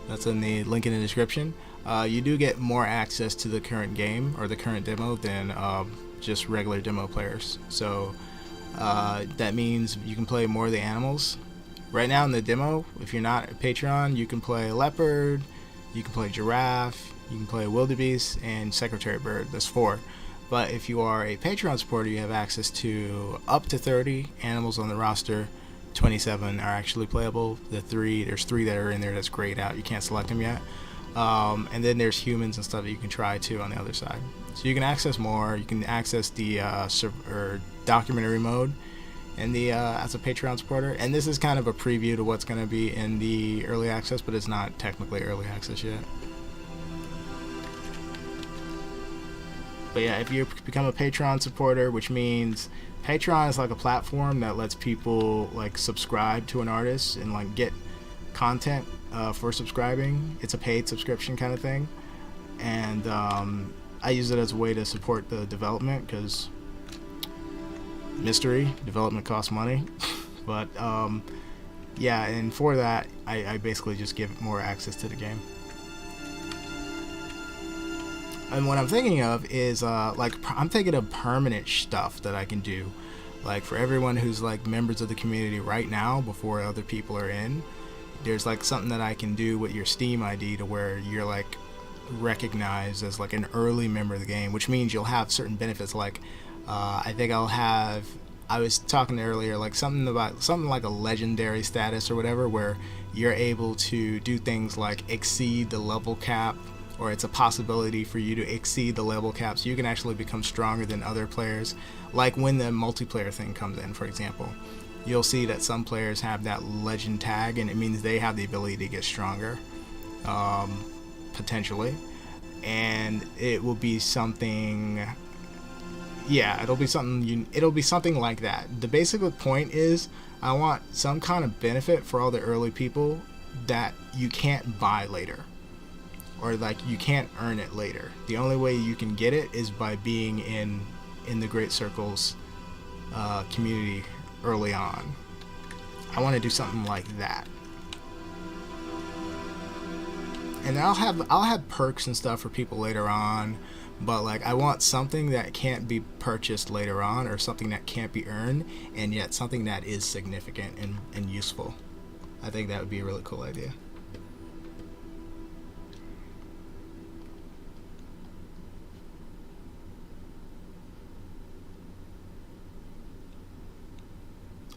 That's in the link in the description. You do get more access to the current game or the current demo than just regular demo players. So that means you can play more of the animals. Right now in the demo, if you're not a Patreon, you can play leopard, you can play giraffe, you can play wildebeest, and secretary bird. That's 4. But if you are a Patreon supporter, you have access to up to 30 animals on the roster. 27 are actually playable. There's 3 that are in there that's grayed out. You can't select them yet. And then there's humans and stuff that you can try too on the other side. So you can access more. You can access the documentary mode and the as a Patreon supporter. And this is kind of a preview to what's going to be in the early access, but it's not technically early access yet. But yeah, if you become a Patreon supporter, which means Patreon is like a platform that lets people like subscribe to an artist and like get content for subscribing. It's a paid subscription kind of thing, and I use it as a way to support the development because mystery development costs money. But yeah, and for that, I basically just give more access to the game. And what I'm thinking of is I'm thinking of permanent stuff that I can do, like for everyone who's like members of the community right now before other people are in. There's like something that I can do with your Steam ID to where you're like recognized as like an early member of the game, which means you'll have certain benefits. Like I think I was talking earlier, like something like a legendary status or whatever, where you're able to do things like exceed the level cap, or it's a possibility for you to exceed the level cap, so you can actually become stronger than other players. Like when the multiplayer thing comes in, for example, you'll see that some players have that legend tag, and it means they have the ability to get stronger, potentially. And it will be something, yeah, it'll be something like that. The basic point is I want some kind of benefit for all the early people that you can't buy later, or like you can't earn it later. The only way you can get it is by being in the Great Circles community early on. I want to do something like that. and I'll have perks and stuff for people later on, but like I want something that can't be purchased later on, or something that can't be earned, and yet something that is significant and useful. I think that would be a really cool idea.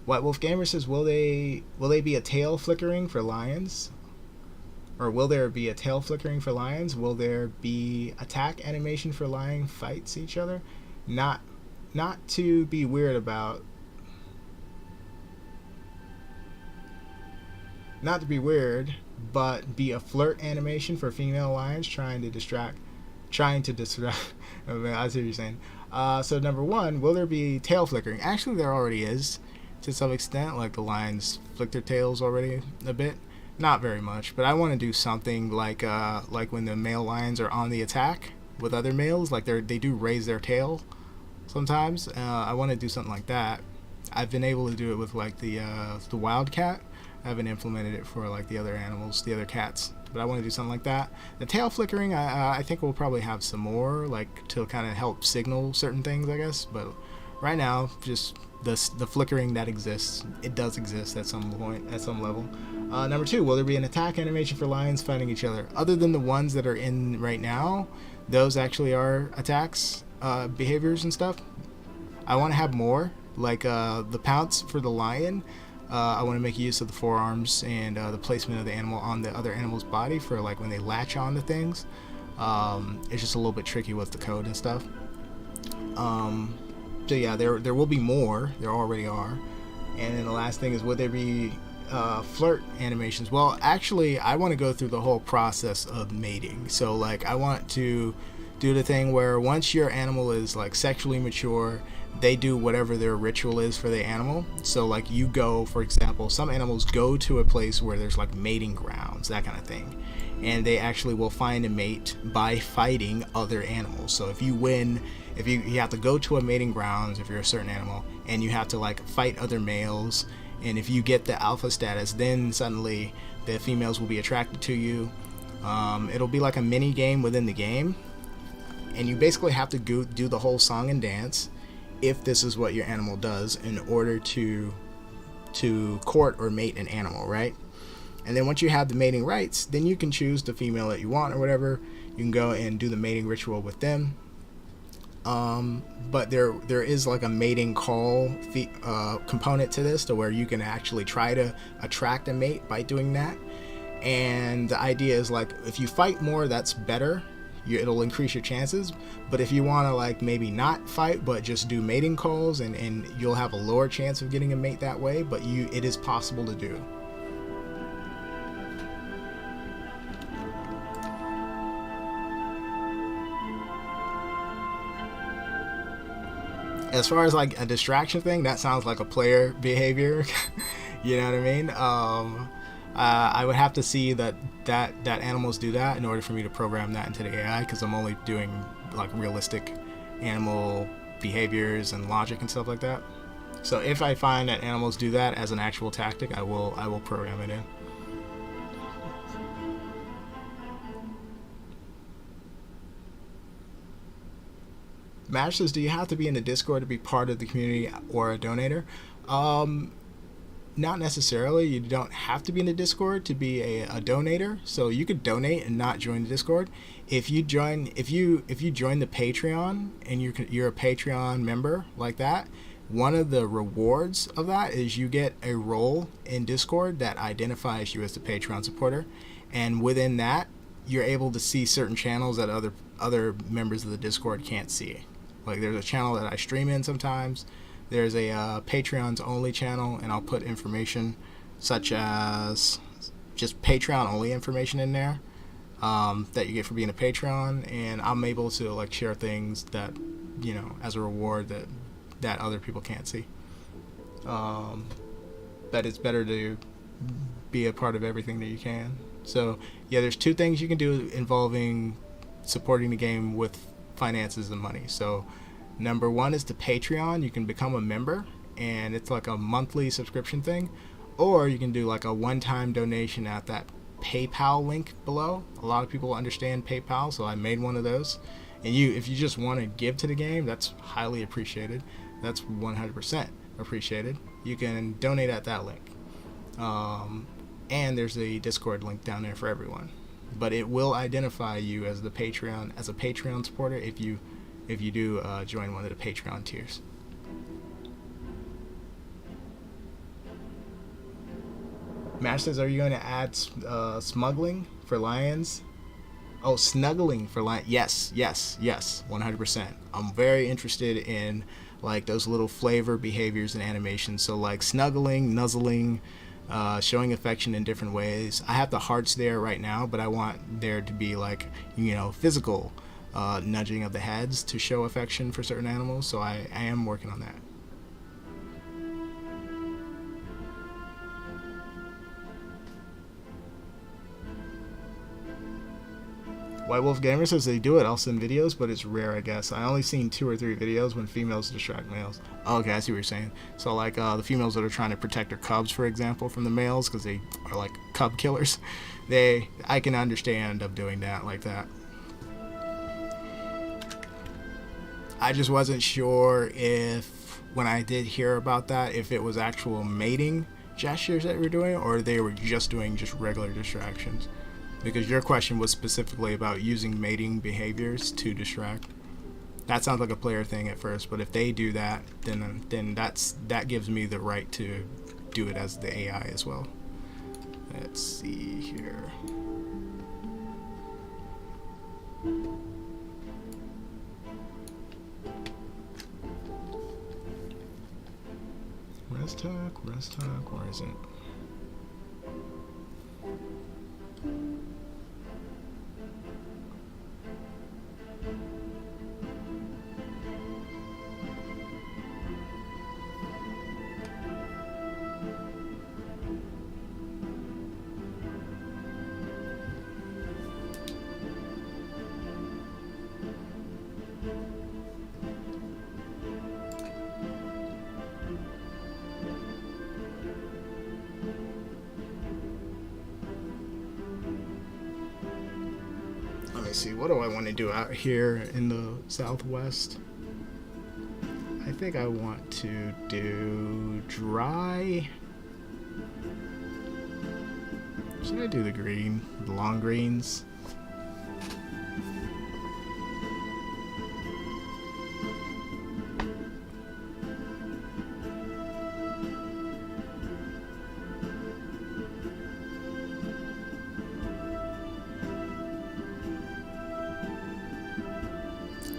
White Wolf Gamer says, will they be a tail flickering for lions? Or will there be a tail flickering for lions? Will there be attack animation for lion fights each other? Not not to be weird about, not to be weird, but be a flirt animation for female lions trying to distract. I see what you're saying. So number one, will there be tail flickering? Actually, there already is, to some extent. Like the lions flick their tails already a bit, not very much. But I want to do something like when the male lions are on the attack with other males, like they do raise their tail sometimes. I want to do something like that. I've been able to do it with like the wildcat. I haven't implemented it for like the other animals, the other cats, but I want to do something like that. The tail flickering, I think we'll probably have some more, like to kind of help signal certain things, I guess. But right now, just the flickering that exists, it does exist at some point, at some level. Number two, will there be an attack animation for lions fighting each other? Other than the ones that are in right now, those actually are attacks, behaviors and stuff. I want to have more, like the pounce for the lion. I want to make use of the forearms and the placement of the animal on the other animal's body for like when they latch on to things. It's just a little bit tricky with the code and stuff. So yeah, there will be more. There already are. And then the last thing is, would there be flirt animations? Well, actually, I want to go through the whole process of mating. So like, I want to do the thing where once your animal is like sexually mature, they do whatever their ritual is for the animal. So like you go, for example, some animals go to a place where there's like mating grounds, that kind of thing, and they actually will find a mate by fighting other animals. So if you win, if you have to go to a mating grounds if you're a certain animal, and you have to like fight other males, and if you get the alpha status, then suddenly the females will be attracted to you. It'll be like a mini game within the game, and you basically have to go do the whole song and dance if this is what your animal does in order to court or mate an animal, right? And then once you have the mating rights, then you can choose the female that you want or whatever. You can go and do the mating ritual with them. But there is like a mating call component to this, to where you can actually try to attract a mate by doing that. And the idea is like, if you fight more, that's better. It'll increase your chances. But if you want to like maybe not fight but just do mating calls, and you'll have a lower chance of getting a mate that way, but it is possible to do. As far as like a distraction thing, that sounds like a player behavior. You know what I mean? I would have to see that animals do that in order for me to program that into the AI, because I'm only doing like realistic animal behaviors and logic and stuff like that. So if I find that animals do that as an actual tactic, I will program it in. Mash says, do you have to be in the Discord to be part of the community or a donator? Not necessarily. You don't have to be in the Discord to be a donator. So you could donate and not join the Discord. If you join the Patreon and you're a Patreon member like that, one of the rewards of that is you get a role in Discord that identifies you as the Patreon supporter, and within that, you're able to see certain channels that other members of the Discord can't see. Like there's a channel that I stream in sometimes. There's a Patreon's only channel, and I'll put information such as just Patreon only information in there that you get for being a Patreon, and I'm able to like share things that, you know, as a reward that other people can't see. But it's better to be a part of everything that you can. So yeah, there's two things you can do involving supporting the game with finances and money. So number one is the Patreon. You can become a member, and it's like a monthly subscription thing, or you can do like a one-time donation at PayPal link below. A lot of people understand PayPal, so I made one of those. And if you just want to give to the game, that's highly appreciated. That's 100% appreciated. You can donate at that link. And there's a Discord link down there for everyone. But it will identify you as a Patreon supporter if you do join one of the Patreon tiers. Mash says, are you going to add smuggling for lions? Oh, snuggling for lions. Yes, 100%. I'm very interested in like those little flavor behaviors and animations. So like snuggling, nuzzling, showing affection in different ways. I have the hearts there right now, but I want there to be like, physical nudging of the heads to show affection for certain animals. So I am working on that. White Wolf Gamer says they do it. I'll send videos, but it's rare, I guess. I only seen 2 or 3 videos when females distract males. Oh, okay, I see what you're saying. So, like, the females that are trying to protect their cubs, for example, from the males, because they are, like, cub killers, I can understand of doing that like that. I just wasn't sure if, when I did hear about that, if it was actual mating gestures that we're doing, or they were just doing just regular distractions. Because your question was specifically about using mating behaviors to distract. That sounds like a player thing at first, but if they do that, then that gives me the right to do it as the AI as well. Let's see here. Rest talk, where is it? See, what do I want to do out here in the Southwest? I think I want to do dry. Should I do the green, the long greens?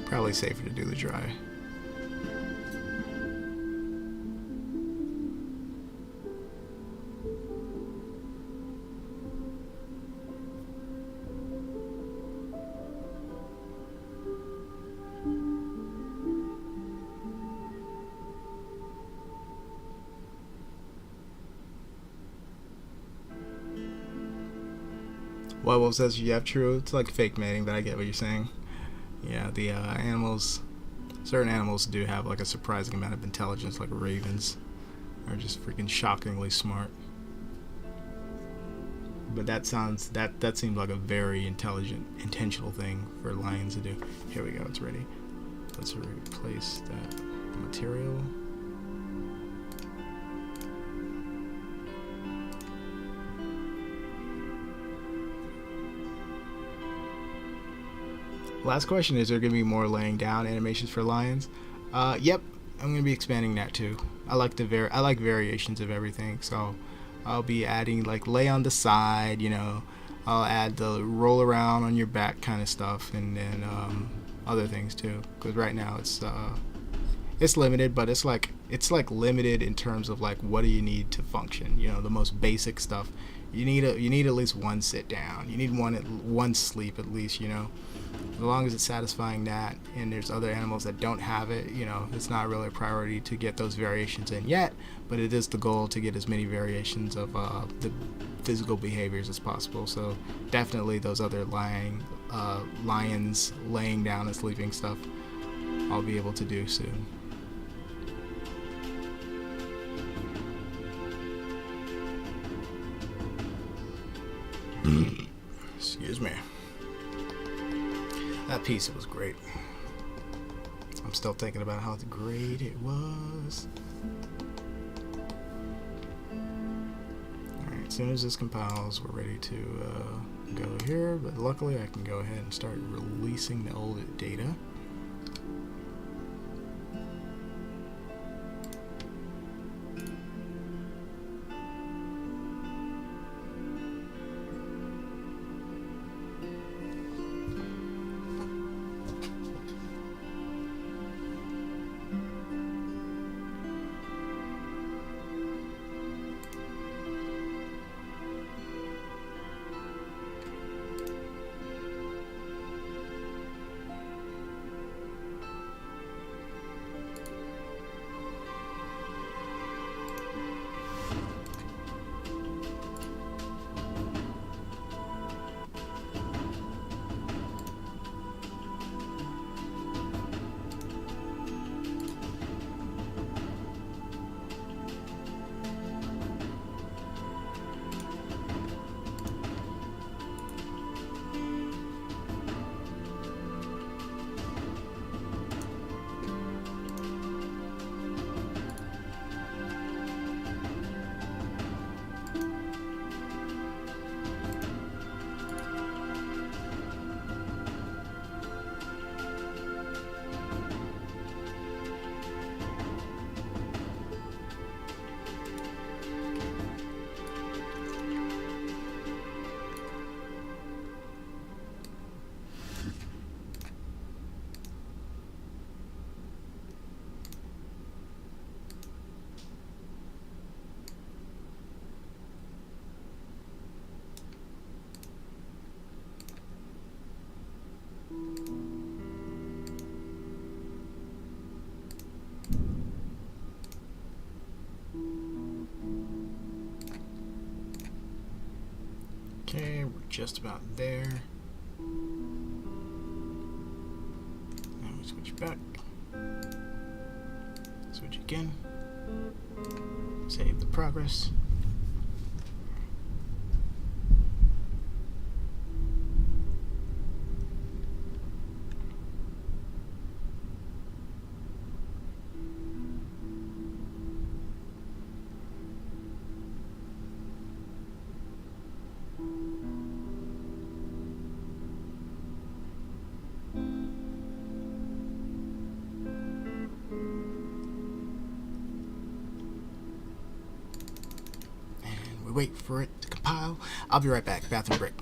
Probably safer to do the dry. White Wolf says, yeah, true. It's like fake mating, but I get what you're saying. Yeah, the certain animals do have like a surprising amount of intelligence, like ravens are just freaking shockingly smart. But that seems like a very intelligent, intentional thing for lions to do. Here we go, it's ready. Let's replace that material. Last question, is there going to be more laying down animations for lions? Yep, I'm going to be expanding that too. I like variations of everything, so I'll be adding like lay on the side, I'll add the roll around on your back kind of stuff, and then other things too, because right now it's limited, but it's like limited in terms of like what do you need to function, the most basic stuff. You need at least one sit down, you need one sleep at least, as long as it's satisfying that, and there's other animals that don't have it, it's not really a priority to get those variations in yet, but it is the goal to get as many variations of the physical behaviors as possible. So definitely those other lions laying down and sleeping stuff I'll be able to do soon. Excuse me. That piece was great. I'm still thinking about how great it was. Alright, as soon as this compiles, we're ready to go here, but luckily I can go ahead and start releasing the old data. Okay, we're just about there. Now we switch back. Switch again. Save the progress. We wait for it to compile. I'll be right back. Bathroom break.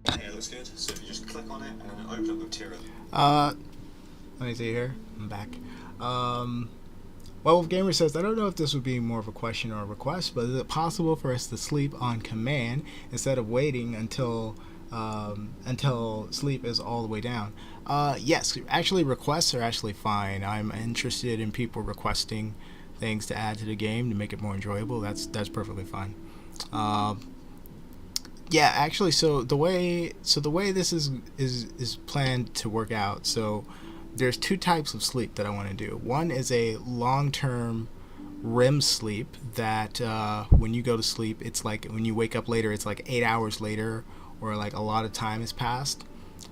Yeah, it looks good. So if you just click on it and then open up the material. Let me see here. I'm back. Um, Well, Gamer says, I don't know if this would be more of a question or a request, but is it possible for us to sleep on command instead of waiting until sleep is all the way down? Yes, actually, requests are actually fine. I'm interested in people requesting things to add to the game to make it more enjoyable. That's perfectly fine. Uh, yeah, actually, so the way this is planned to work out. So there's two types of sleep that I want to do. One is a long-term REM sleep that when you go to sleep, it's like when you wake up later, it's like 8 hours later, or like a lot of time has passed.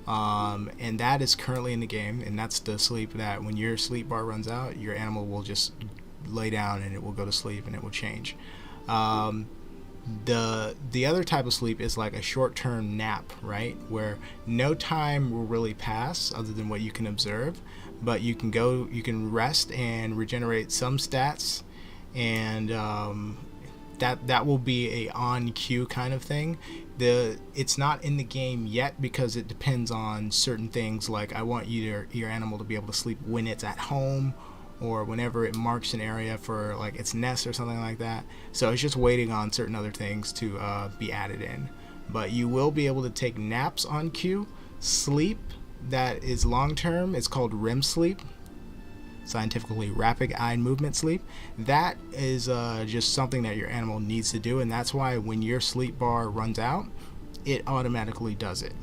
And that is currently in the game, and that's the sleep that when your sleep bar runs out, your animal will just lay down and it will go to sleep and it will change. Um, the other type of sleep is like a short-term nap, right, where no time will really pass other than what you can observe, but you can rest and regenerate some stats, and that will be a on cue kind of thing. It's not in the game yet because it depends on certain things, like I want your animal to be able to sleep when it's at home, or whenever it marks an area for like its nest or something like that. So it's just waiting on certain other things to be added in. But you will be able to take naps on cue. Sleep that is long term, it's called REM sleep, scientifically rapid eye movement sleep. That is just something that your animal needs to do, and that's why when your sleep bar runs out, it automatically does it.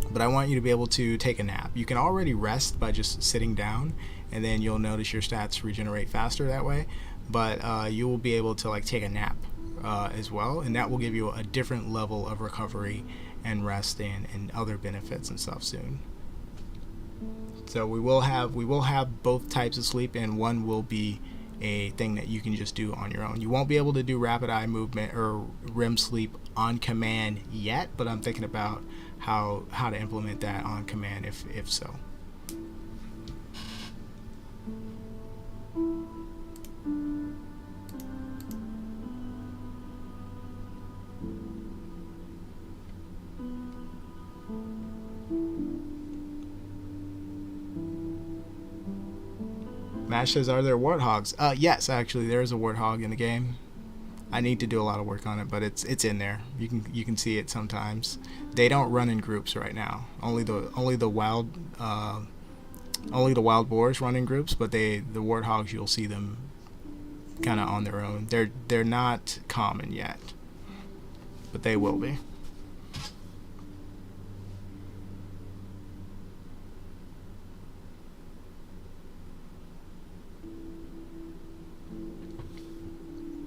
But I want you to be able to take a nap. You can already rest by just sitting down, and then you'll notice your stats regenerate faster that way. But you will be able to like take a nap as well, and that will give you a different level of recovery and rest and other benefits and stuff soon. So we will have both types of sleep, and one will be a thing that you can just do on your own. You won't be able to do rapid eye movement or REM sleep on command yet, but I'm thinking about how to implement that on command if so. Mash says, "Are there warthogs?" Yes, actually, there is a warthog in the game. I need to do a lot of work on it, but it's in there. You can see it sometimes. They don't run in groups right now. Only the wild boars run in groups, but the warthogs, you'll see them kind of on their own. They're not common yet, but they will be.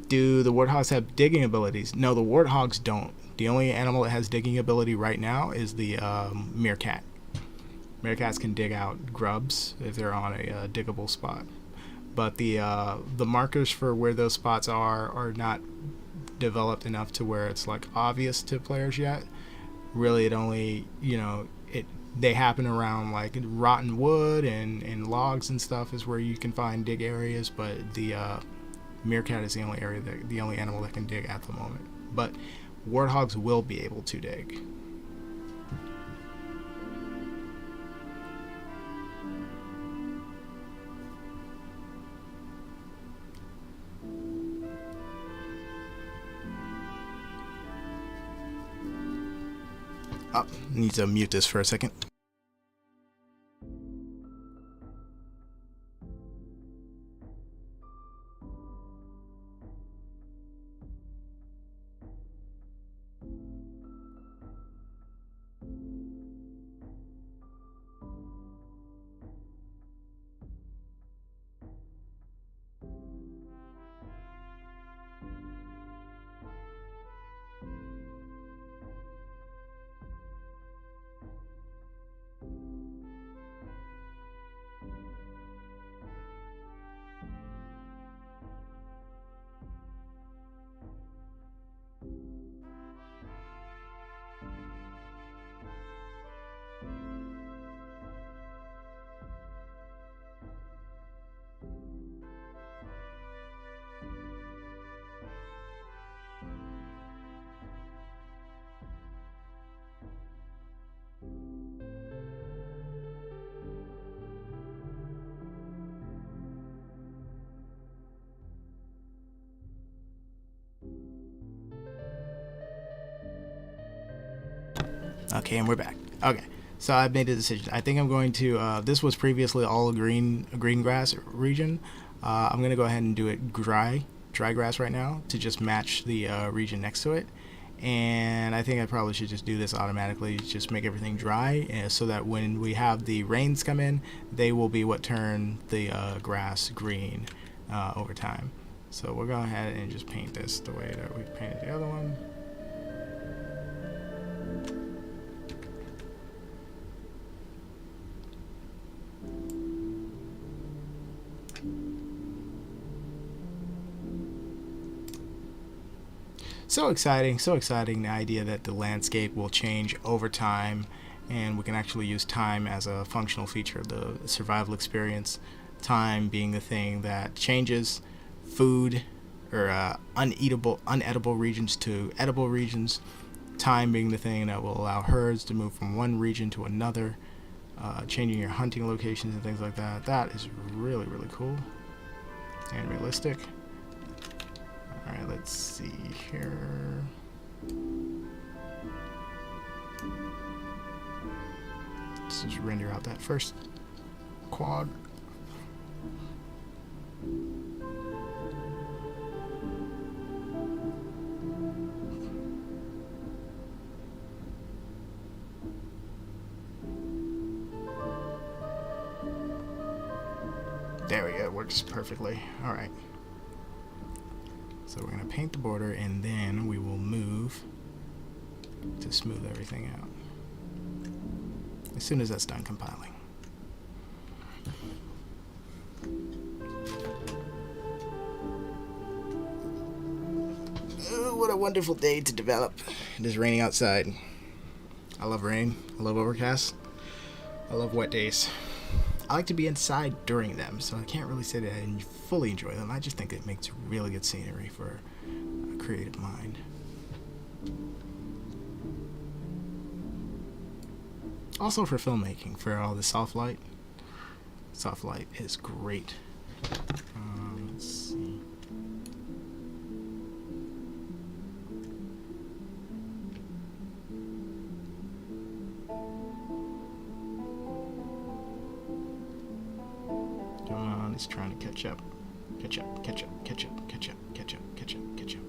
Do the warthogs have digging abilities? No, the warthogs don't. The only animal that has digging ability right now is the meerkat. Meerkats can dig out grubs if they're on a diggable spot, but the markers for where those spots are not developed enough to where it's like obvious to players yet. Really, it only it they happen around like rotten wood and logs and stuff is where you can find dig areas, but the meerkat is the only animal that can dig at the moment. But warthogs will be able to dig. Oh, need to mute this for a second. Okay, and we're back. Okay, so I've made a decision. I think I'm going to. This was previously all a green grass region. I'm gonna go ahead and do it dry grass right now to just match the region next to it. And I think I probably should just do this automatically, just make everything dry, so that when we have the rains come in, they will be what turn the grass green over time. So we'll go ahead and just paint this the way that we painted the other one. So exciting, the idea that the landscape will change over time, and we can actually use time as a functional feature of the survival experience. Time being the thing that changes food or unedible regions to edible regions. Time being the thing that will allow herds to move from one region to another, changing your hunting locations and things like that. That is really, really cool and realistic. Alright, let's see here. Let's just render out that first quad. There we go, it works perfectly. Alright. So we're going to paint the border, and then we will move to smooth everything out as soon as that's done compiling. Oh, what a wonderful day to develop. It is raining outside. I love rain. I love overcast. I love wet days. I like to be inside during them, so I can't really say that I fully enjoy them. I just think it makes really good scenery for a creative mind. Also for filmmaking, for all the soft light. Soft light is great. Let's see. It's trying to catch up. Catch up, catch up, catch up, catch up, catch up, catch up, catch up.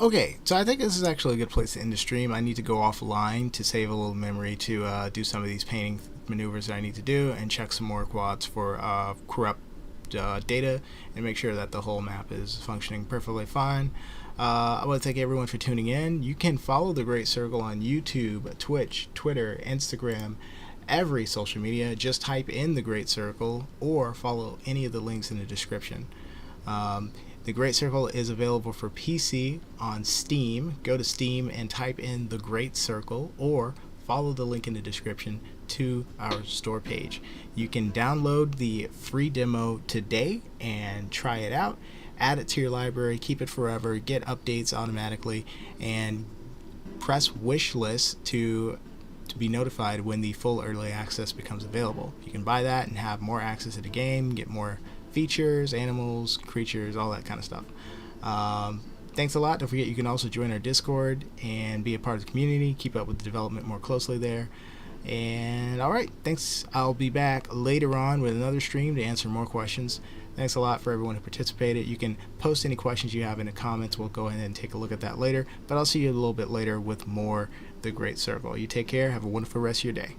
Okay, so I think this is actually a good place to end the stream. I need to go offline to save a little memory to do some of these painting maneuvers that I need to do and check some more quads for corrupt data and make sure that the whole map is functioning perfectly fine. I want to thank everyone for tuning in. You can follow The Great Circle on YouTube, Twitch, Twitter, Instagram, every social media. Just type in The Great Circle or follow any of the links in the description. The Great Circle is available for PC on Steam. Go to Steam and type in The Great Circle or follow the link in the description to our store page. You can download the free demo today and try it out. Add it to your library, keep it forever, get updates automatically, and press wish list to be notified when the full early access becomes available. You can buy that and have more access to the game, get more features, animals, creatures, all that kind of stuff. Thanks a lot. Don't forget you can also join our Discord and be a part of the community, keep up with the development more closely there. And alright, thanks. I'll be back later on with another stream to answer more questions. Thanks a lot for everyone who participated. You can post any questions you have in the comments. We'll go ahead and take a look at that later, but I'll see you a little bit later with more The Great Circle. You take care. Have a wonderful rest of your day.